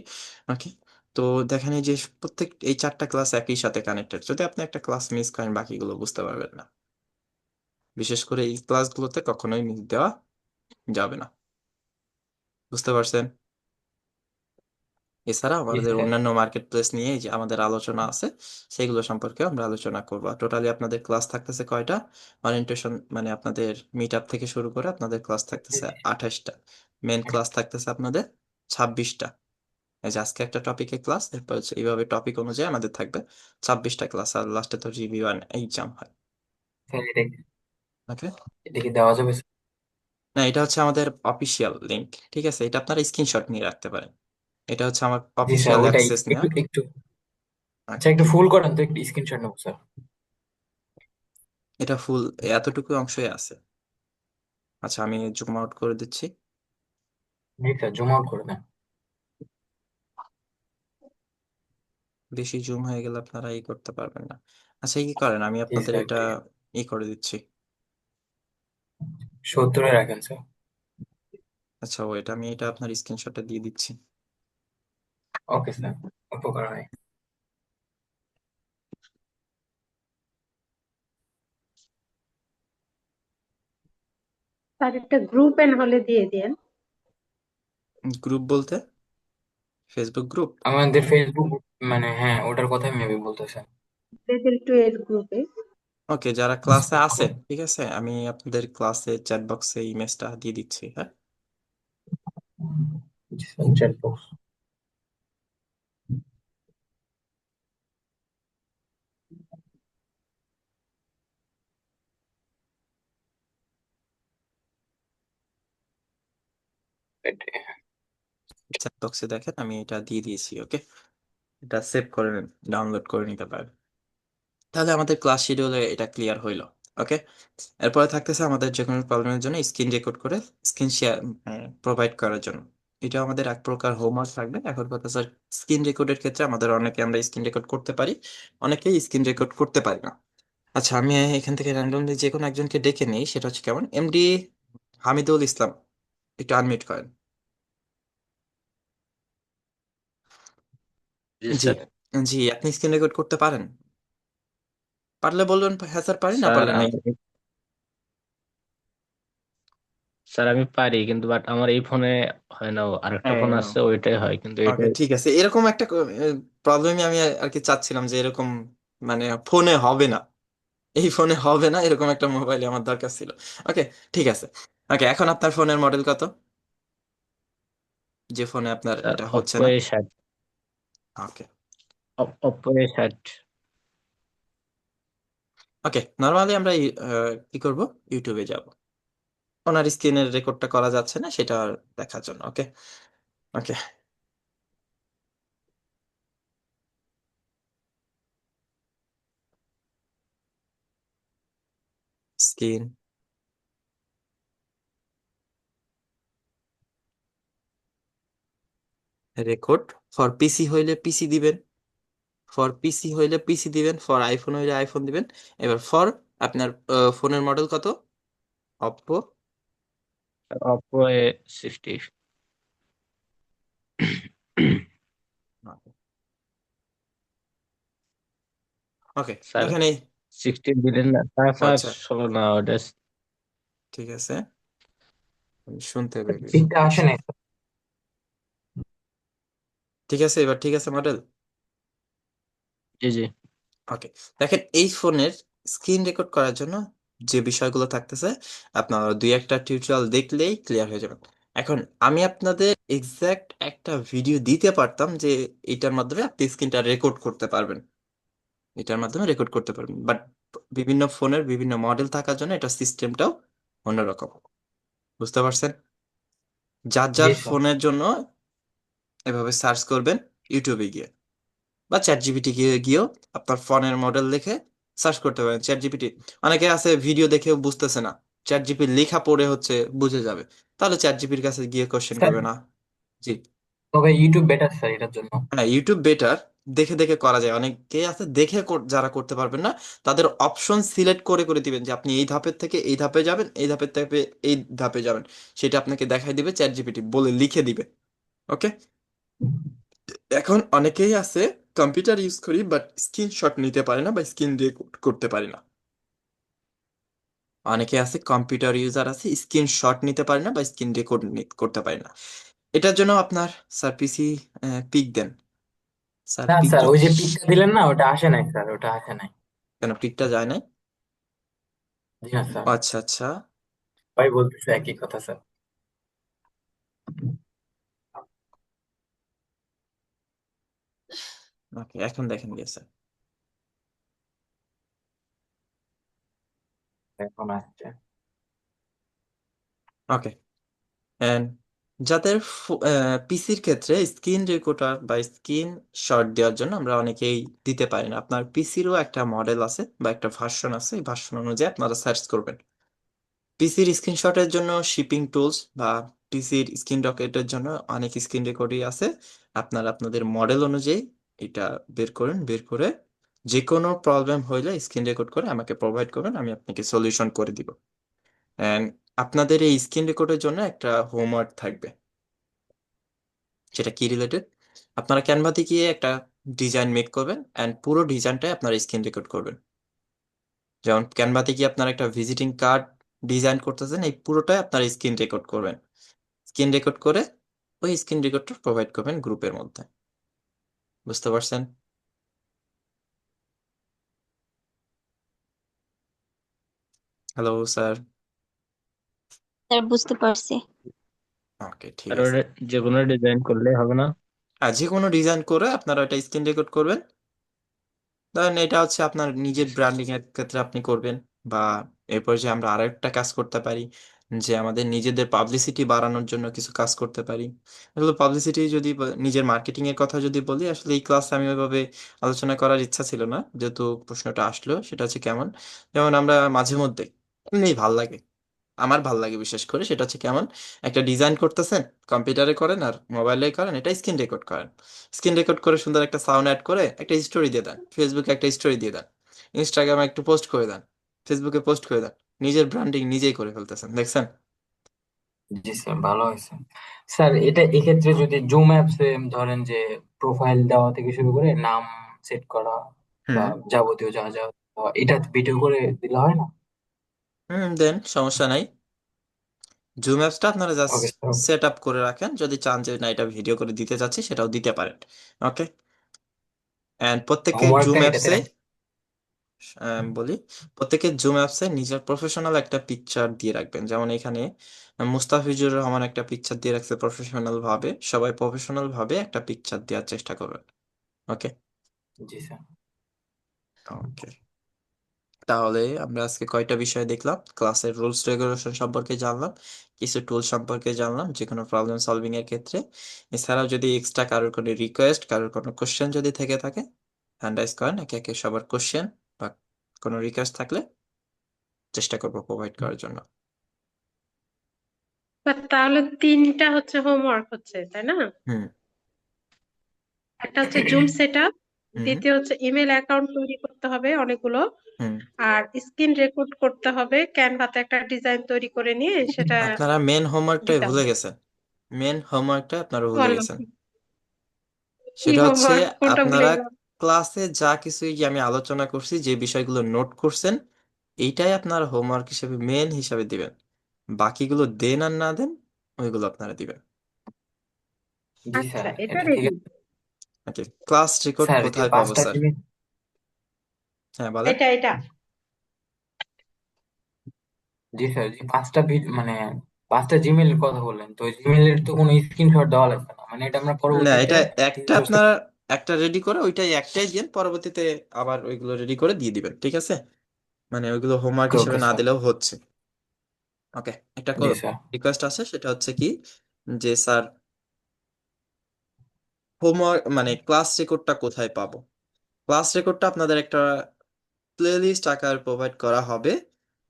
ওকে, তো দেখেন এই যে প্রত্যেক এই 4টা ক্লাস একই সাথে কানেক্টেড, যদি আপনি একটা ক্লাস মিস করেন বাকিগুলো বুঝতে পারবেন না। বিশেষ করে এই ক্লাসগুলোতে কখনোই মিস দেওয়া যাবে না। বুঝতে পারছেন? এছাড়া জি আমাদের স্যার। অন্যান্য মার্কেট প্লেস নিয়ে যে আমাদের আলোচনা আছে, সেগুলো সম্পর্কে আমরা আলোচনা করবো। টোটালি আপনাদের ক্লাস থাকতেছে কয়টা? ওরিয়েন্টেশন মানে আপনাদের মিট আপ থেকে শুরু করে আপনাদের ক্লাস থাকতেছে 28টা, মেন ক্লাস থাকতেছে আপনাদের 26টা। এই যে আজকে একটা টপিকে ক্লাস, এরপর হচ্ছে এইভাবে টপিক অনুযায়ী আমাদের থাকবে 26টা ক্লাস, আর লাস্টে তো রিভিউ অ্যান্ড এক্সাম হয়। স্যার ওকে, এটা কি দেওয়া যাবে স্যার? না এটা হচ্ছে আমাদের অফিসিয়াল লিংক, ঠিক আছে? এটা আপনারা স্ক্রিনশট নিয়ে রাখতে পারেন। এটা হচ্ছে আমার জি স্যার, অফিসিয়াল ওটাই অ্যাক্সেস নেওয়া। একটু একটু আচ্ছা, ওকে, একটু ফুল করেন তো, একটু স্ক্রিনশট নেবো স্যার। এটা ফুল এতটুকু অংশই আছে। আচ্ছা, আমি জুম আউট করে দিচ্ছি। জি স্যার, জুম আউট করে দেন। বেশি জুম হয়ে গেলে আপনারা ই করতে পারবেন না। আচ্ছা, কি করেন, আমি জি আপনাদের স্যার, এটা ই করে দিচ্ছি। 70-এ রাখেন স্যার। আচ্ছা, ওইটা আমি এটা আপনার স্ক্রিনশটটা দিয়ে দিচ্ছি। ওকে স্যার, উপকার হয়। তার একটা গ্রুপে না হলে দিয়ে দেন। গ্রুপ বলতে ফেসবুক গ্রুপ? আমাদের ফেসবুক, মানে হ্যাঁ ওটার কথাই মেবি বলতেছেন। লেভেল 2 এর গ্রুপে। ওকে, যারা ক্লাসে আছেন, ঠিক আছে, আমি আপনাদের ক্লাসে চ্যাট বক্সে ইমেজটা দিয়ে দিচ্ছি। হ্যাঁ, জি স্যার, চ্যাট বক্স। চ্যাট বক্সে দেখেন আমি এটা দিয়ে দিয়েছি। ওকে, এটা সেভ করে নেন, ডাউনলোড করে নিতে পারেন। তাহলে আমাদের ক্লাস শিডিউলে এটা ক্লিয়ার হইলো। ওকে, এরপরে থাকতেছে আমাদের যে কোনো প্রবলেমের জন্য স্ক্রিন রেকর্ড করে স্ক্রিন শেয়ার প্রোভাইড করার জন্য। এটা আমাদের এক প্রকার হোমওয়ার্ক থাকবে। এখন কথা স্যার, স্ক্রিন রেকর্ডের ক্ষেত্রে আমাদের অনেকে আমরা স্ক্রিন রেকর্ড করতে পারি, অনেকেই স্ক্রিন রেকর্ড করতে পারি না। আচ্ছা, আমি এখান থেকে র্যান্ডমলি যে কোনো একজনকে ডেকে নিই, সেটা হচ্ছে কেমন, এমডি হামিদুল ইসলাম, একটু আনমিউট করেন। জি জি, স্যার। জি, আপনি স্ক্রিন রেকর্ড করতে পারেন? পারলে বলবেন হ্যাঁ স্যার পারি, না স্যার পারলে নাই। আমি স্যার আমি পারি, কিন্তু বাট আমার এই ফোনে হয় না, আরেকটা ফোন আছে ওইটাই হয়, কিন্তু এটা ওকে, ঠিক আছে, এরকম একটা প্রবলেমই আমি আর কি চাচ্ছিলাম, যে এরকম মানে ফোনে হবে না, এই ফোনে হবে না, এরকম একটা মোবাইলে আমার দরকার ছিল। ওকে, ঠিক আছে। ওকে, এখন আপনার ফোনের মডেল কত, যে ফোনে আপনার স্যার এটা হচ্ছে অপ্পো না? A60। ওকে, অপ্পো A60। ওকে, নর্মালি আমরা কি করব, ইউটিউবে যাব, ওনার স্ক্রিনের রেকর্ডটা করা যাচ্ছে না সেটা দেখার জন্য। ওকে, ওকে, স্ক্রিন রেকর্ড ফর পিসি হইলে পিসি দিবেন, ফর পিসি হইলে পিসি দিবেন, ফর আইফোন হইলে আইফোন দিবেন। এবার ফর আপনার ফোনের মডেল কত? অপ্পো। Oppo A60। ওকে, স্যার এখানে 16 দিলেন না, স্যার স্যার আচ্ছা 16 না, ওটা ঠিক আছে, আমি শুনতে পেরেছি। পিকটা আসে নাই। ঠিক আছে, এবার ঠিক আছে মডেল। জি জি। ওকে, দেখেন এই ফোনের স্ক্রিন রেকর্ড করার জন্য যে বিষয়গুলো থাকতেছে আপনারা দুই একটা টিউটোরিয়াল দেখলেই ক্লিয়ার হয়ে যাবে। এখন আমি আপনাদের এক্সাক্ট একটা ভিডিও দিতে পারতাম যে এটার মাধ্যমে আপনি স্ক্রিনটা রেকর্ড করতে পারবেন, এটার মাধ্যমে রেকর্ড করতে পারবেন, বাট বিভিন্ন ফোনের বিভিন্ন মডেল থাকার জন্য এটা সিস্টেমটাও অন্যরকম, বুঝতে পারছেন? যার জি যার স্যার। ফোনের জন্য এভাবে সার্চ করবেন ইউটিউবে গিয়ে, বা চ্যাট জিপিটি গিয়েও আপনার ফোনের মডেল দেখে সার্চ করতে পারেন। চ্যাট জিপিটি অনেকে আছে ভিডিও দেখেও বুঝতেছে না, চ্যাট জিপির লেখা পড়ে হচ্ছে বুঝে যাবে, তাহলে চ্যাট জিপির কাছে গিয়ে কোশ্চেন স্যার করবে না। জি, তবে ইউটিউব বেটার স্যার এটার জন্য। হ্যাঁ ইউটিউব বেটার, দেখে দেখে করা যায়। অনেকে আছে দেখে যারা করতে পারবেন না তাদের অপশন সিলেক্ট করে করে দিবেন যে আপনি এই ধাপের থেকে এই ধাপে যাবেন, এই ধাপের থেকে এই ধাপে যাবেন, সেটা আপনাকে দেখাই দিবে চ্যাট জিপিটি বলে লিখে দিবে। ওকে, এখন অনেকেই আছে কম্পিউটার ইউজ করি বাট স্ক্রিনশট নিতে পারে না বা স্ক্রিন রেকর্ড করতে পারে না। অনেকে আছে কম্পিউটার ইউজার আছে স্ক্রিনশট নিতে পারে না বা স্ক্রিন রেকর্ড করতে পারে না। এটার জন্য আপনার স্যার পিসি পিক দেন, স্যার না পিক স্যার, যদি ওই যে পিকটা দিলেন না, ওটা আসে নাই স্যার, ওটা আসে নাই। কেন পিকটা যায় না? জি না স্যার, আচ্ছা আচ্ছা, ভাই বলতেছে একই কথা স্যার। ওকে এখন দেখেন গেছে। এখন আসছে। ওকে, এন্ড যাদের পিসির ক্ষেত্রে স্ক্রিন রেকর্ডার বা স্ক্রিন শট দেওয়ার জন্য আমরা অনেকেই দিতে পারি না, আপনার পিসিরও একটা মডেল আছে বা একটা ভার্সন আছে, এই ভার্সন অনুযায়ী আপনারা সার্চ করবেন। পিসির স্ক্রিনশটের জন্য শিপিং টুলস বা পিসির স্ক্রিন রকেটের জন্য অনেক স্ক্রিন রেকর্ডই আছে। আপনারা আপনাদের মডেল অনুযায়ী এটা বের করুন, বের করে যে কোনো প্রবলেম হইলে স্ক্রিন রেকর্ড করে আমাকে প্রোভাইড করবেন, আমি আপনাকে সলিউশন করে দিব। অ্যান্ড আপনাদের এই স্ক্রিন রেকর্ডের জন্য একটা হোমওয়ার্ক থাকবে, সেটা কি রিলেটেড, আপনারা ক্যানভাতে গিয়ে একটা ডিজাইন মেক করবেন অ্যান্ড পুরো ডিজাইনটাই আপনারা স্ক্রিন রেকর্ড করবেন। যেমন ক্যানভাতে গিয়ে আপনারা একটা ভিজিটিং কার্ড ডিজাইন করতেছেন, এই পুরোটাই আপনারা স্ক্রিন রেকর্ড করবেন। স্ক্রিন রেকর্ড করে ওই স্ক্রিন রেকর্ডটা প্রোভাইড করবেন গ্রুপের মধ্যে, বুঝতে পারছেন? Hello sir. স্যার বুঝতে পারছি। ওকে ঠিক স্যার আছে, ওটা যে কোনো ডিজাইন করলে হবে না? আর যে কোনো ডিজাইন করে আপনারা ওটা স্ক্রিন রেকর্ড করবেন। ধরেন এটা হচ্ছে আপনার নিজের ব্র্যান্ডিং এর ক্ষেত্রে আপনি করবেন, বা এরপর যে আমরা আরেকটা কাজ করতে পারি যে আমাদের নিজেদের পাবলিসিটি বাড়ানোর জন্য কিছু কাজ করতে পারি। এগুলো পাবলিসিটি যদি নিজের মার্কেটিং এর কথা যদি বলি, আসলে এই ক্লাসে আমি ওইভাবে আলোচনা করার ইচ্ছা ছিল না, যেহেতু প্রশ্নটা আসলো সেটা হচ্ছে কেমন, যেমন আমরা মাঝে মধ্যে এমনি ভাল লাগে, আমার ভাল লাগে বিশেষ করে, সেটা হচ্ছে কেমন, একটা ডিজাইন করতেছেন, কম্পিউটারে করেন আর মোবাইলে করেন, এটা স্ক্রিন রেকর্ড করেন, স্ক্রিন রেকর্ড করে সুন্দর একটা সাউন্ড অ্যাড করে একটা স্টোরি দিয়ে দেন, ফেসবুকে একটা স্টোরি দিয়ে দেন, ইনস্টাগ্রামে একটু পোস্ট করে দেন, ফেসবুকে পোস্ট করে দেন, নিজের ব্র্যান্ডিং নিজেই করে ফেলতেছেন, দেখছেন? জি স্যার, ভালো হয়েছে। স্যার এটা এক্ষেত্রে যদি জুম অ্যাপসে ধরেন যে প্রোফাইল দেওয়া থেকে শুরু করে নাম সেট করা বা হুম যাবতীয় যা যা, এটা ভিডিও করে দিলে হয় না? হুম, দেন সমস্যা নাই। জুম অ্যাপসটা আপনারা just okay sir. Set up করে রাখেন, যদি চান যে না এটা ভিডিও করে দিতে চাচ্ছি সেটাও দিতে পারেন। ওকে, অ্যান্ড প্রত্যেকের জুম হোমওয়ার্কটা এটাতে অ্যাপসে রাখি। বলি, প্রত্যেকের জুম অ্যাপসে নিজের প্রফেশনাল একটা পিকচার দিয়ে রাখবেন। যেমন এখানে মুস্তাফিজুর রহমান একটা পিকচার দিয়ে রাখছে প্রফেশনাল ভাবে, সবাই প্রফেশনাল ভাবে একটা পিকচার দেওয়ার চেষ্টা করবেন। ওকে জি স্যার। ওকে, তাহলে আমরা আজকে কয়টা বিষয় দেখলাম, ক্লাসের রুলস রেগুলেশন সম্পর্কে জানলাম, কিছু টুল সম্পর্কে জানলাম যে কোনো প্রবলেম সলভিং এর ক্ষেত্রে। এছাড়াও যদি এক্সট্রা কারোর কোনো রিকোয়েস্ট, কারোর কোনো কোশ্চেন যদি থেকে থাকে হ্যান্ড রাইজ করেন, একে একে সবার কোশ্চেন বা কোনো রিকোয়েস্ট থাকলে চেষ্টা করবো প্রোভাইড করার জন্য। তাহলে তিনটা হচ্ছে হোমওয়ার্ক হচ্ছে, তাই না? হুম একটা হচ্ছে জুম সেট আপ, হুম দ্বিতীয় হচ্ছে ইমেল অ্যাকাউন্ট তৈরি করতে হবে অনেকগুলো, হুম, আর স্ক্রিন রেকর্ড করতে হবে, ক্যানভাতে একটা ডিজাইন তৈরি করে নিয়ে সেটা আপনারা মেন হোমওয়ার্কটাই দিতে ভুলে হবে। গেছেন, মেন হোমওয়ার্কটা আপনারা ভুলে বলো গেছেন। কি সেটা হচ্ছে হোমওয়ার্ক, কোনটা ভুলে আপনারা গেলাম? ক্লাসে যা কিছুই যে আমি আলোচনা করছি, যে বিষয়গুলো নোট করছেন, এইটাই আপনার হোমওয়ার্ক হিসেবে মেন হিসাবে দিবেন। বাকিগুলো দেন আর না দেন, ওইগুলো আপনারা দিবেন। জি আচ্ছা, স্যার, এটা এটা ঠিক রেডি। আছে। ওকে, ক্লাস রেকর্ড স্যার যে কোথায় পাবো পাঁচটা স্যার? জিনিস, হ্যাঁ বলেন। এটা জি স্যার, যে মানে পাঁচটা জিমেইলের কথা বললেন, তো জিমেইলের তো কোনো স্ক্রিনশট দেওয়া লাগবে না, মানে এটা আমরা না, পরবর্তীতে এটা একটা just আপনারা একটা রেডি করে ওইটাই একটাই দিন, পরবর্তীতে আবার ওইগুলো রেডি করে দিয়ে দিবেন, ঠিক আছে? মানে ওইগুলো হোমওয়ার্ক ওকে হিসেবে ওকে না স্যার। দিলেও হচ্ছে। ওকে, একটা জি স্যার। রিকোয়েস্ট আছে, সেটা হচ্ছে কি, যে স্যার হোমওয়ার্ক মানে ক্লাস রেকর্ডটা কোথায় পাবো? ক্লাস রেকর্ডটা আপনাদের একটা প্লেলিস্ট আকার প্রোভাইড করা হবে।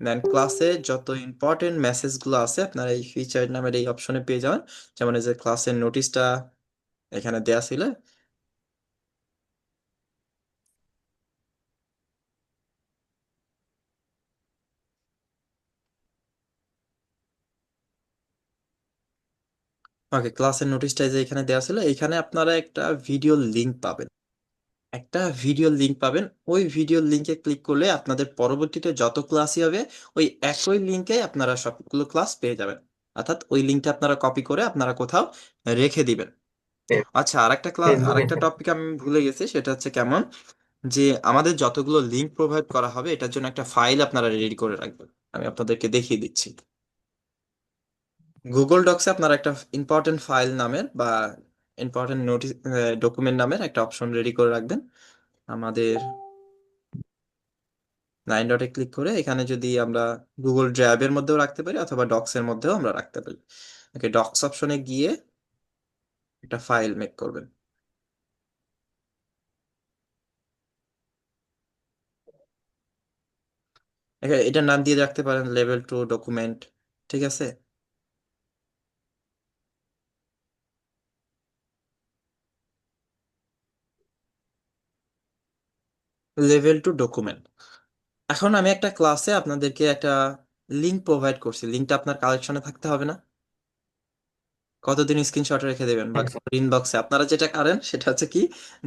দেন ক্লাসে যত ইম্পর্টেন্ট মেসেজগুলো আছে আপনারা এই ফিচার নামের এই অপশনে পেয়ে যাবেন। যেমন এই যে ক্লাসের নোটিশটা এখানে দেয়া ছিল। ওকে, ক্লাসের নোটিশটা যে এখানে দেওয়া ছিল, এখানে আপনারা একটা ভিডিও লিংক পাবেন। একটা ভিডিও লিংক পাবেন, ওই ভিডিও লিংকে ক্লিক করলে আপনাদের পরবর্তীতে যত ক্লাসই হবে ওই একই লিংকে আপনারা সবগুলো ক্লাস পেয়ে যাবেন। অর্থাৎ ওই লিংকটা আপনারা কপি করে আপনারা কোথাও রেখে দিবেন। আচ্ছা, ফেসবুকে আরেকটা স্যার। টপিক আমি ভুলে গেছি, সেটা হচ্ছে কেমন, যে আমাদের যতগুলো লিংক প্রোভাইড করা হবে এটার জন্য একটা ফাইল আপনারা রেডি করে রাখবেন। আমি আপনাদেরকে দেখিয়ে দিচ্ছি। গুগল ডক্সে আপনারা একটা ইম্পর্টেন্ট ফাইল নামের বা ইম্পর্টেন্ট নোটিস ডকুমেন্ট নামের একটা অপশন রেডি করে রাখবেন। আমাদের 9 ডটে ক্লিক করে এখানে যদি আমরা গুগল ড্রাইভের মধ্যেও রাখতে পারি অথবা ডক্স এর মধ্যেও আমরা রাখতে পারি। ওকে, ডক্স অপশনে গিয়ে একটা ফাইল মেক করবেন। এটার নাম দিয়ে রাখতে পারেন লেভেল 2 ডকুমেন্ট, ঠিক আছে? Level 2 document. এখন আমি একটা ক্লাসে আপনাদেরকে একটা লিংক প্রোভাইড করছি, লিংকটা আপনার কালেকশনে থাকতে হবে না? কতদিন স্ক্রিনশট রেখে দেবেন বা ইনবক্সে আপনারা যেটা করেন সেটা হচ্ছে কি,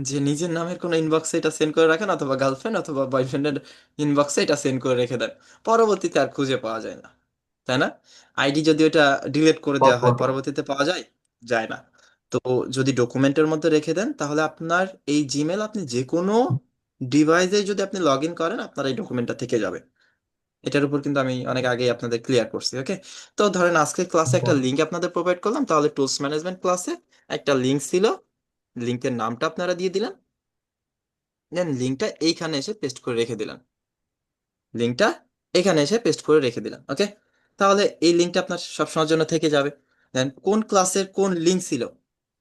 যে নিজের নামের কোনো ইনবক্সে এটা সেন্ড করে রাখেন অথবা গার্লফ্রেন্ড অথবা বয়ফ্রেন্ডের ইনবক্সে এটা সেন্ড করে রেখে দেন। পরবর্তীতে আর খুঁজে পাওয়া যায় না, তাই না? আইডি যদি ওটা ডিলিট করে দেওয়া হয় পরবর্তীতে পাওয়া যায়? যায় না। তো যদি ডকুমেন্টের মধ্যে রেখে দেন তাহলে আপনার এই জিমেল আপনি যে কোনো ডিভাইসে যদি আপনি লগ ইন করেন আপনার এই ডকুমেন্টটা থেকে যাবে। এটার উপর কিন্তু আমি অনেক আগে আপনাদের ক্লিয়ার করছি। ওকে, তো ধরেন আজকে ক্লাসে একটা লিংক আপনাদের প্রোভাইড করলাম, তাহলে টুলস ম্যানেজমেন্ট ক্লাসে একটা লিংক ছিল, লিংকের নামটা আপনারা দিয়ে দিলেন, দেন লিংকটা এইখানে এসে পেস্ট করে রেখে দিলেন, লিংকটা এখানে এসে পেস্ট করে রেখে দিলাম। ওকে, তাহলে এই লিংকটা আপনার সবসময়ের জন্য থেকে যাবে। দেন কোন ক্লাসের কোন লিংক ছিল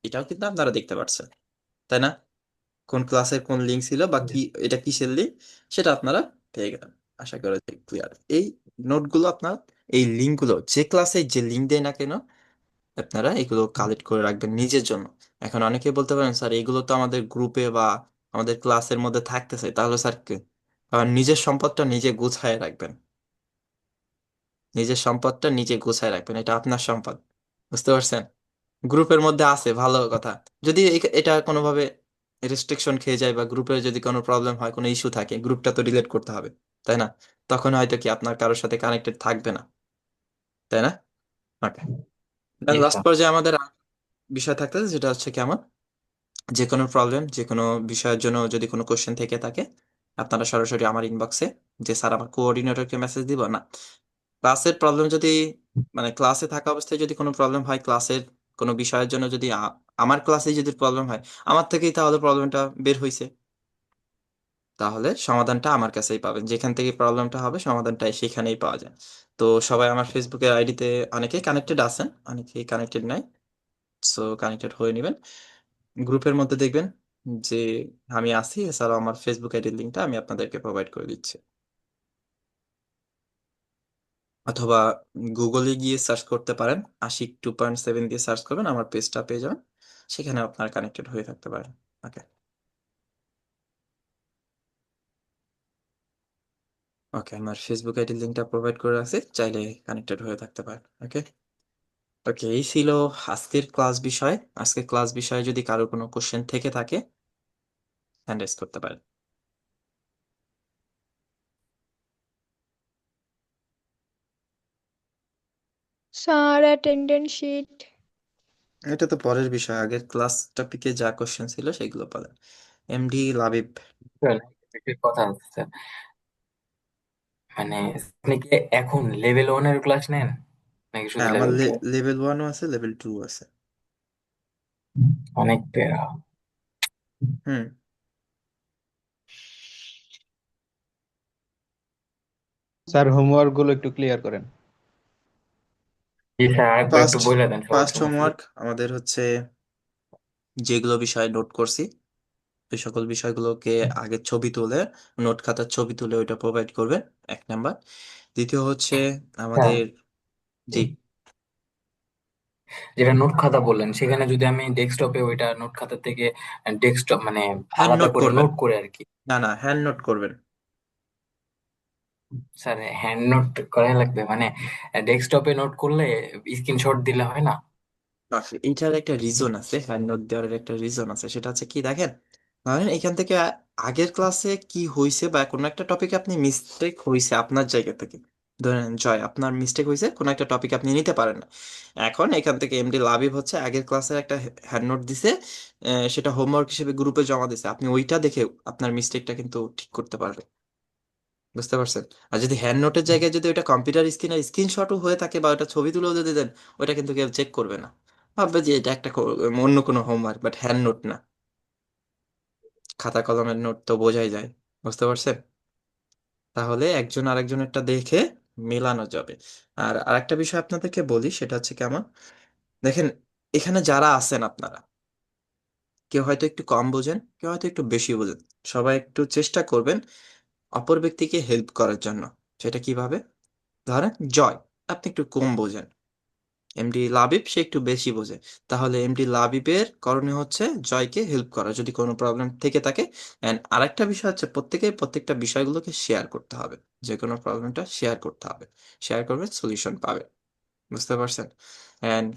এটাও কিন্তু আপনারা দেখতে পাচ্ছেন, তাই না? কোন ক্লাসের কোন লিংক ছিল বা কি এটা কিসের লিংক সেটা আপনারা পেয়ে গেলেন। আশা করি ক্লিয়ার। এই নোটগুলো আপনার, এই লিঙ্কগুলো যে ক্লাসে যে লিঙ্ক দেয় না কেন আপনারা এগুলো কালেক্ট করে রাখবেন নিজের জন্য। এখন অনেকে বলতে পারেন স্যার এগুলো তো আমাদের গ্রুপে বা আমাদের ক্লাসের মধ্যে থাকতেছে, তাহলে স্যার নিজের সম্পদটা নিজে গুছায় রাখবেন। নিজের সম্পদটা নিজে গুছায় রাখবেন, এটা আপনার সম্পদ, বুঝতে পারছেন? গ্রুপের মধ্যে আছে ভালো কথা, যদি এটা কোনোভাবে রেস্ট্রিকশন খেয়ে যায় বা গ্রুপের যদি কোনো প্রবলেম হয়, কোনো ইস্যু থাকে, গ্রুপটা তো ডিলিট করতে হবে, তাই না? তখন হয়তো কি আপনার কারোর সাথে কানেক্টেড থাকবে না, তাই না? ওকে, জি লাস্ট স্যার। পর্যায়ে আমাদের বিষয় থাকতেছে যেটা হচ্ছে কেমন, যে কোনো প্রবলেম যে কোনো বিষয়ের জন্য যদি কোনো কোশ্চেন থেকে থাকে আপনারা সরাসরি আমার ইনবক্সে, যে স্যার আমার কোঅর্ডিনেটরকে মেসেজ দিব না, ক্লাসের প্রবলেম যদি মানে ক্লাসে থাকা অবস্থায় যদি কোনো প্রবলেম হয়, ক্লাসের কোনো বিষয়ের জন্য যদি আমার ক্লাসে যদি প্রবলেম হয়, আমার থেকেই তাহলে প্রবলেমটা বের হয়েছে, তাহলে সমাধানটা আমার কাছেই পাবেন। যেখান থেকে প্রবলেমটা হবে সমাধানটা সেখানেই পাওয়া যায়। তো সবাই আমার ফেসবুকের আইডিতে অনেকেই কানেক্টেড আছেন, অনেকেই কানেক্টেড নাই, সো কানেক্টেড হয়ে নেবেন। গ্রুপের মধ্যে দেখবেন যে আমি আছি, এছাড়াও আমার ফেসবুক আইডির লিঙ্কটা আমি আপনাদেরকে প্রোভাইড করে দিচ্ছি। অথবা গুগলে গিয়ে সার্চ করতে পারেন, Ashik 2.7 দিয়ে সার্চ করবেন, আমার পেজটা পেয়ে যাবেন, সেখানে আপনার কানেক্টেড হয়ে থাকতে পারেন। ওকে, ওকে, আমার ফেসবুক আইডির লিঙ্কটা প্রোভাইড করে রাখছি, চাইলে কানেক্টেড হয়ে থাকতে পারেন। ওকে, ওকে, এই ছিল আজকের ক্লাস বিষয়। আজকের ক্লাস বিষয়ে যদি কারো কোনো কোশ্চেন থেকে থাকে হ্যান্ড রেজ করতে পারেন। Sir attendance sheet. এটা তো পরের বিষয়, আগের ক্লাস টপিকে যা কোশ্চেন ছিল সেগুলো বলেন। এমডি লাবিব। স্যার, একটা কথা আছে স্যার, মানে আপনি কি এখন লেভেল 1 এর ক্লাস নেন নাকি শুধু হ্যাঁ, আমার লেভেল 2? লেভেল 1ও আছে, লেভেল 2 আছে। অনেক প্যারা। হুম। স্যার হোমওয়ার্ক গুলো একটু ক্লিয়ার করেন। জি স্যার, আরেকবার একটু ফার্স্ট বলে দেন সবার ফার্স্ট জন্য শুধু। হোমওয়ার্ক আমাদের হচ্ছে যেগুলো বিষয় নোট করছি ওই সকল বিষয়গুলোকে আগে ছবি তুলে, নোট খাতার ছবি তুলে ওইটা প্রোভাইড করবেন, 1 নাম্বার। দ্বিতীয় হচ্ছে স্যার, আমাদের, জি, যেটা নোট খাতা বললেন সেখানে যদি আমি ডেস্কটপে ওইটা নোট খাতা থেকে ডেস্কটপ মানে হ্যান্ড আলাদা নোট করে করবেন। নোট করে আর কি। না না, হ্যান্ড নোট করবেন। স্যার, হ্যান্ড নোট করা লাগবে মানে ডেস্কটপে নোট করলে স্ক্রিনশট দিলে হয় না? এইটার একটা রিজন আছে, হ্যান্ড নোট দেওয়ার একটা রিজন আছে, সেটা হচ্ছে কি দেখেন, ধরেন এখান থেকে আগের ক্লাসে কি হয়েছে বা কোনো একটা টপিকে আপনি মিস্টেক হয়েছে আপনার জায়গা থেকে, ধরেন জয় আপনার মিস্টেক হয়েছে কোনো একটা টপিক আপনি নিতে পারেন না, এখন এখান থেকে এমডি লাবিব হচ্ছে আগের ক্লাসের একটা হ্যান্ড নোট দিছে, সেটা হোমওয়ার্ক হিসেবে গ্রুপে জমা দিছে, আপনি ওইটা দেখে আপনার মিস্টেকটা কিন্তু ঠিক করতে পারবেন। বুঝতে পারছেন? আর যদি হ্যান্ড নোটের জায়গায় যদি ওটা কম্পিউটার স্ক্রিনে স্ক্রিনশটও হয়ে থাকে বা ওটা ছবি তুলেও যদি দেন, ওটা কিন্তু কেউ চেক করবে না, ভাববে যে এটা একটা অন্য কোনো হোমওয়ার্ক, বাট হ্যান্ড নোট না। খাতা কলমের নোট তো বোঝাই যায়। বুঝতে পারছেন? তাহলে একজন আরেকজনেরটা দেখে মেলানো যাবে। আর আরেকটা বিষয় আপনাদেরকে বলি, সেটা হচ্ছে কেমন, দেখেন এখানে যারা আছেন আপনারা, কেউ হয়তো একটু কম বোঝেন, কেউ হয়তো একটু বেশি বোঝেন, সবাই একটু চেষ্টা করবেন অপর ব্যক্তিকে হেল্প করার জন্য। সেটা কিভাবে? ধরেন জয়, আপনি একটু কম বোঝেন, এমডি লাবিব সে একটু বেশি বোঝে, তাহলে এমডি লাবিবের করণীয় হচ্ছে জয়কে হেল্প করা যদি কোনো প্রবলেম থেকে থাকে। অ্যান্ড আরেকটা বিষয় হচ্ছে প্রত্যেকে প্রত্যেকটা বিষয়গুলোকে শেয়ার করতে হবে, যে কোনো প্রবলেমটা শেয়ার করতে হবে, শেয়ার করবে সলিউশন পাবে। বুঝতে পারছেন? অ্যান্ড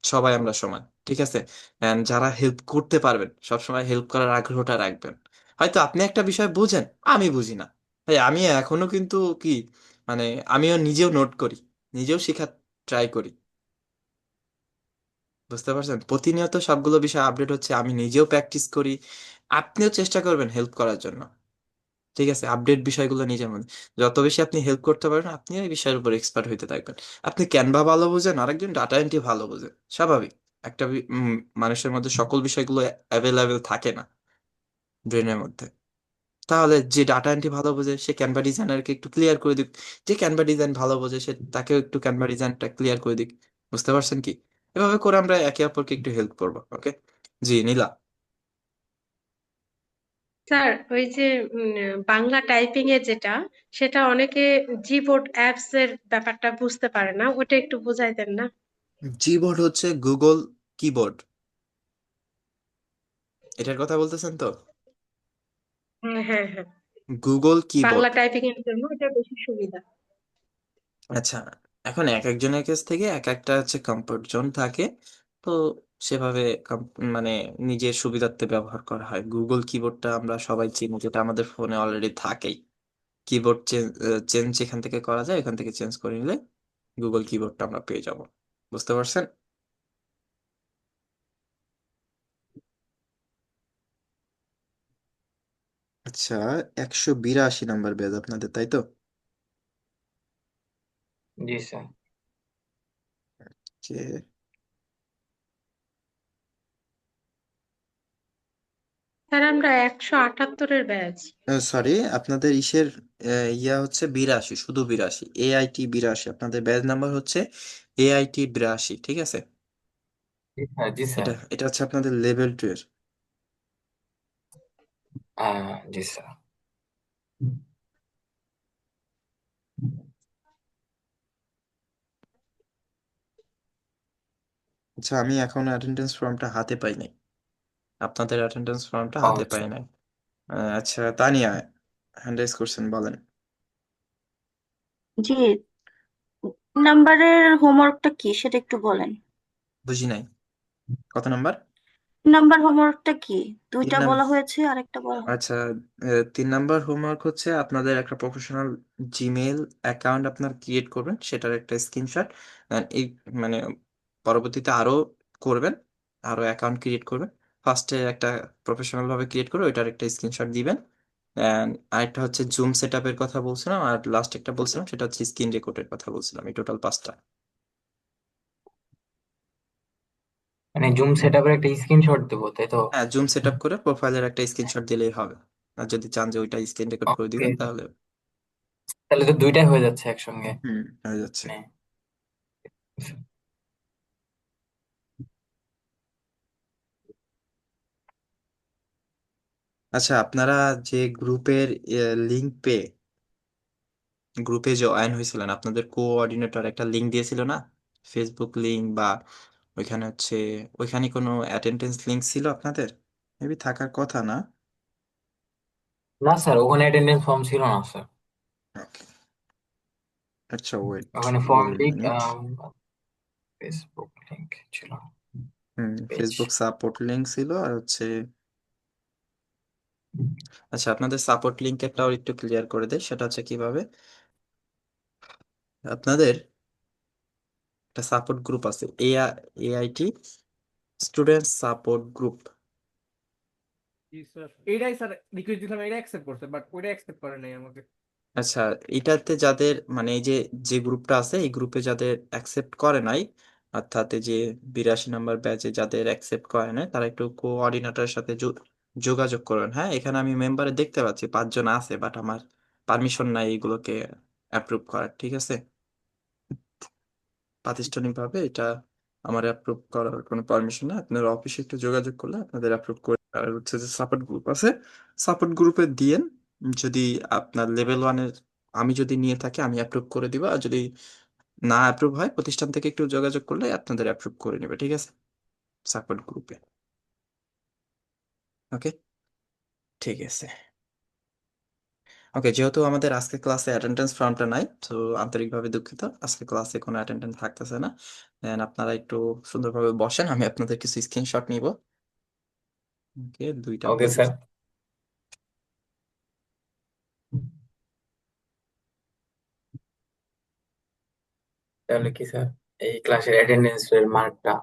সবাই আমরা সমান, ঠিক আছে? অ্যান্ড যারা হেল্প করতে পারবেন সবসময় হেল্প করার আগ্রহটা রাখবেন। হয়তো আপনি একটা বিষয় বুঝেন, আমি বুঝি না, তাই আমি এখনো কিন্তু কি, মানে আমিও নিজেও নোট করি, নিজেও শেখার ট্রাই করি। বুঝতে পারছেন? প্রতিনিয়ত সবগুলো বিষয় আপডেট হচ্ছে, আমি নিজেও প্র্যাকটিস করি, আপনিও চেষ্টা করবেন হেল্প করার জন্য। ঠিক আছে, আপডেট বিষয়গুলো নিজের মধ্যে যত বেশি আপনি হেল্প করতে পারবেন, আপনি এই বিষয়ের উপর এক্সপার্ট হইতে থাকবেন। আপনি ক্যানভা ভালো বোঝেন, আরেকজন ডাটা এন্ট্রি ভালো বোঝে, স্বাভাবিক। একটা মানুষের মধ্যে সকল বিষয়গুলো অ্যাভেলেবেল থাকে না ব্রেনের মধ্যে। তাহলে যে ডাটা এন্ট্রি ভালো বোঝে সে ক্যানভা ডিজাইনারকে একটু ক্লিয়ার করে দিক, যে ক্যানভা ডিজাইন ভালো বোঝে সে তাকেও একটু ক্যানভা ডিজাইনটা ক্লিয়ার করে দিক। বুঝতে পারছেন কি? এভাবে করে আমরা একে অপরকে একটু হেল্প করবো, ওকে? জি নীলা। স্যার ওই যে বাংলা টাইপিং এর যেটা, সেটা অনেকে জিবোর্ড অ্যাপস এর ব্যাপারটা বুঝতে পারে না, ওটা একটু বুঝাই দেন না। জিবোর্ড হচ্ছে গুগল কিবোর্ড, এটার কথা বলতেছেন তো? হ্যাঁ হ্যাঁ হ্যাঁ, গুগল বাংলা কিবোর্ড। টাইপিং এর জন্য এটা বেশি সুবিধা। আচ্ছা, এখন এক একজনের কাছ থেকে এক একটা হচ্ছে কমফোর্ট জোন থাকে, তো সেভাবে মানে নিজের সুবিধার্থে ব্যবহার করা হয়। গুগল কিবোর্ডটা আমরা সবাই চিনি, যেটা আমাদের ফোনে অলরেডি থাকেই। কিবোর্ড চেঞ্জ যেখান থেকে করা যায় এখান থেকে চেঞ্জ করে নিলে গুগল কিবোর্ডটা আমরা পেয়ে যাব। বুঝতে পারছেন? আচ্ছা, 182 নাম্বার ব্যাচ আপনাদের, তাই তো? জি স্যার। যে স্যার আমরা 178-এর ব্যাচ। সরি, আপনাদের ইসের ইয়া হচ্ছে 82, শুধু 82, এআইটি 82, আপনাদের ব্যাচ নাম্বার হচ্ছে এআইটি 82, ঠিক আছে? জি স্যার, জি স্যার। এটা এটা হচ্ছে আপনাদের লেভেল 2 এর। জি স্যার। আচ্ছা, আমি এখন অ্যাটেন্ডেন্স ফর্মটা হাতে পাই নাই, আপনাদের অ্যাটেন্ডেন্স ফর্মটা ও হাতে পাই আচ্ছা। নাই। আচ্ছা তানিয়া হ্যান্ড রাইজ করছেন, বলেন। জি, নাম্বারের হোমওয়ার্কটা কি সেটা একটু বলেন। বুঝি নাই, কত নাম্বার? নাম্বার হোমওয়ার্কটা কি? তিন দুইটা নাম বলা হয়েছে আরেকটা বলা আচ্ছা, 3 নাম্বার হোমওয়ার্ক হচ্ছে আপনাদের একটা প্রফেশনাল জিমেল অ্যাকাউন্ট আপনার ক্রিয়েট করবেন, সেটার একটা স্ক্রিনশট। এই মানে পরবর্তীতে আরো করবেন, আরো অ্যাকাউন্ট ক্রিয়েট করবেন। ফার্স্টে একটা প্রফেশনাল ভাবে ক্রিয়েট করে ওইটার একটা স্ক্রিনশট দিবেন। আরেকটা হচ্ছে জুম সেট আপের কথা বলছিলাম, আর লাস্ট একটা বলছিলাম সেটা হচ্ছে স্ক্রিন রেকর্ডের কথা বলছিলাম। এই টোটাল 5টা। মানে জুম সেটআপের একটা স্ক্রিনশট দেবো, তাই তো? হ্যাঁ, জুম সেট আপ করে প্রোফাইলের একটা স্ক্রিনশট দিলেই হবে। আর যদি চান যে ওইটা স্ক্রিন রেকর্ড করে ওকে, দিবেন তাহলে। তাহলে তো দুইটাই হয়ে যাচ্ছে একসঙ্গে। হয়ে যাচ্ছে। মানে আচ্ছা, আপনারা যে গ্রুপের লিংক পেয়ে গ্রুপে জয়েন হয়েছিলেন, আপনাদের কোঅর্ডিনেটর একটা লিংক দিয়েছিল না? ফেসবুক লিংক বা ওইখানে হচ্ছে, ওইখানে কোনো অ্যাটেন্ডেন্স লিংক ছিল আপনাদের? মেবি থাকার কথা না। না স্যার, ওখানে অ্যাটেন্ডেন্স ফর্ম ছিল না স্যার। ওকে, আচ্ছা, ওয়েট, ওখানে give form me leak, minute. Facebook link ছিল, পেজ। ফেসবুক সাপোর্ট লিংক ছিল আর হচ্ছে, আচ্ছা আপনাদের সাপোর্ট লিংকটাও একটু ক্লিয়ার করে দেয়। সেটা হচ্ছে কিভাবে, আপনাদের একটা সাপোর্ট গ্রুপ আছে, এআইটি স্টুডেন্ট সাপোর্ট গ্রুপ। জি স্যার, এইটাই স্যার রিকোয়েস্ট দিলাম, এটা অ্যাকসেপ্ট করছে, বাট ওইটা অ্যাকসেপ্ট করে নাই আমাকে। আচ্ছা, এটাতে যাদের মানে এই যে যে গ্রুপটা আছে এই গ্রুপে যাদের অ্যাকসেপ্ট করে নাই, অর্থাৎ এই যে 82 নাম্বার ব্যাচে যাদের অ্যাকসেপ্ট করে নাই, তারা একটু কোঅর্ডিনেটরের সাথে যোগাযোগ করবেন। হ্যাঁ, এখানে আমি মেম্বারে দেখতে পাচ্ছি 5 জন আছে, বাট আমার পারমিশন নাই এগুলোকে অ্যাপ্রুভ করার। ঠিক আছে, প্রাতিষ্ঠানিকভাবে এটা আমার অ্যাপ্রুভ করার কোনো পারমিশন না। আপনার অফিসে একটু যোগাযোগ করলে আপনাদের অ্যাপ্রুভ করে। আর হচ্ছে যে সাপোর্ট গ্রুপ আছে, সাপোর্ট গ্রুপে দিয়েন। যদি আপনার লেভেল 1-এর আমি যদি নিয়ে থাকি আমি অ্যাপ্রুভ করে দিব, আর যদি না অ্যাপ্রুভ হয় প্রতিষ্ঠান থেকে একটু যোগাযোগ করলে আপনাদের অ্যাপ্রুভ করে নেবে। ঠিক আছে, সাপোর্ট গ্রুপে। ওকে, ঠিক আছে। ওকে, যেহেতু আমাদের আজকে ক্লাসে অ্যাটেন্ডেন্স ফর্মটা নাই, তো আন্তরিকভাবে দুঃখিত, আজকে ক্লাসে কোনো অ্যাটেন্ডেন্স থাকতেছে না। দেন আপনারা একটু সুন্দরভাবে বসেন, আমি আপনাদের কিছু স্ক্রিনশট নিব। ওকে, দুইটা ওকে পেজ। স্যার। তাহলে কি স্যার, এই ক্লাসের অ্যাটেন্ডেন্স এর মার্কটা?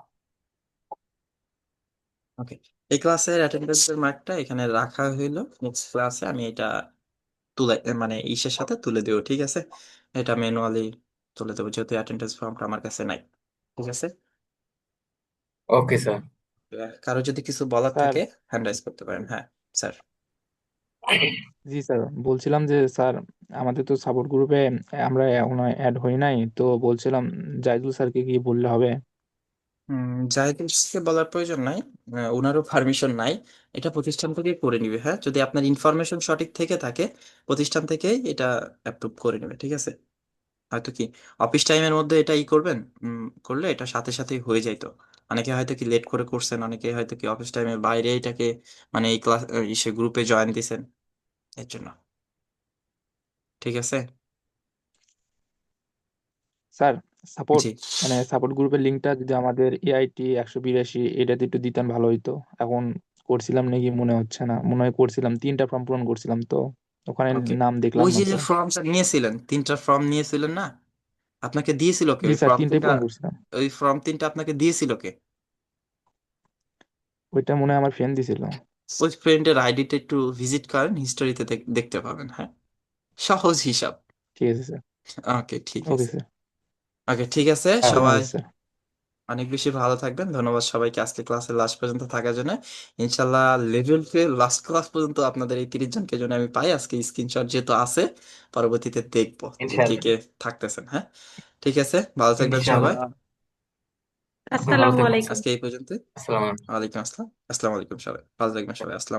ওকে, এই ক্লাসের অ্যাটেন্ডেন্সের মার্কটা এখানে রাখা হইলো। নেক্সট ক্লাসে আমি এটা তুলে মানে ইসের সাথে তুলে দেবো। ঠিক আছে, এটা ম্যানুয়ালি তুলে দেবো যেহেতু অ্যাটেন্ডেন্স ফর্মটা আমার কাছে নাই। ঠিক আছে, ওকে স্যার। কারো যদি কিছু বলার স্যার। থাকে হ্যান্ড রাইজ করতে পারেন। হ্যাঁ স্যার। জি স্যার, বলছিলাম যে স্যার, আমাদের তো সাপোর্ট গ্রুপে আমরা এখনো অ্যাড হই নাই, তো বলছিলাম জাহিদুল স্যারকে কি বললে হবে? জাহিদুলকে বলার প্রয়োজন নাই, ওনারও পারমিশন নাই। এটা প্রতিষ্ঠান থেকে করে নিবে। হ্যাঁ, যদি আপনার ইনফরমেশন সঠিক থেকে থাকে প্রতিষ্ঠান থেকেই এটা অ্যাপ্রুভ করে নেবে। ঠিক আছে, হয়তো কি অফিস টাইমের মধ্যে এটা করবেন, করলে এটা সাথে সাথেই হয়ে যাইতো। অনেকে হয়তো কি লেট করে করছেন, অনেকে হয়তো কি অফিস টাইমের বাইরে এটাকে মানে এই ক্লাস ইসে গ্রুপে জয়েন দিছেন, এর জন্য। ঠিক আছে। স্যার, সাপোর্ট জি, মানে সাপোর্ট গ্রুপের লিঙ্কটা যদি আমাদের এআইটি 182 এটাতে একটু দিতেন ভালো হইতো। এখন করছিলাম নাকি মনে হচ্ছে না, মনে হয় করছিলাম, 3টা ফর্ম পূরণ করছিলাম তো, ওখানে ওকে। নাম দেখলাম ওই না যে তো। যে ফর্মটা নিয়েছিলেন, 3টা ফর্ম নিয়েছিলেন না, আপনাকে দিয়েছিল কে জি ওই স্যার, ফর্ম 3টাই 3টা? পূরণ করছিলাম। ওই ফর্ম 3টা আপনাকে দিয়েছিল কে? ওইটা মনে হয় আমার ফ্রেন্ড দিছিল। ওই ফ্রেন্ডের আইডিটা একটু ভিজিট করেন, হিস্টোরিতে দেখতে পাবেন। হ্যাঁ, সহজ হিসাব। ঠিক আছে স্যার। ওকে, ঠিক ওকে আছে। স্যার। ওকে, ঠিক আছে খোদা সবাই। হাফেজ স্যার। অনেক বেশি ভালো থাকবেন। ধন্যবাদ সবাইকে আজকে ক্লাসের লাস্ট পর্যন্ত থাকার জন্য। ইনশাল্লাহ লেভেল 2 লাস্ট ক্লাস পর্যন্ত আপনাদের এই 30 জনকে জন্য আমি পাই। আজকে স্ক্রিনশট যেহেতু আছে, পরবর্তীতে দেখবো যে কে ইনশাআল্লাহ। কে থাকতেছেন। হ্যাঁ, ঠিক আছে, ভালো থাকবেন সবাই। ইনশাআল্লাহ। আপনি ভালো আসসালামু থাকবেন স্যার। আলাইকুম। আজকে এই পর্যন্ত। আসসালামু আলাইকুম। ওয়ালাইকুম আসসালাম। আসসালামু আলাইকুম সবাই, ভালো থাকবেন সবাই। আসসালাম।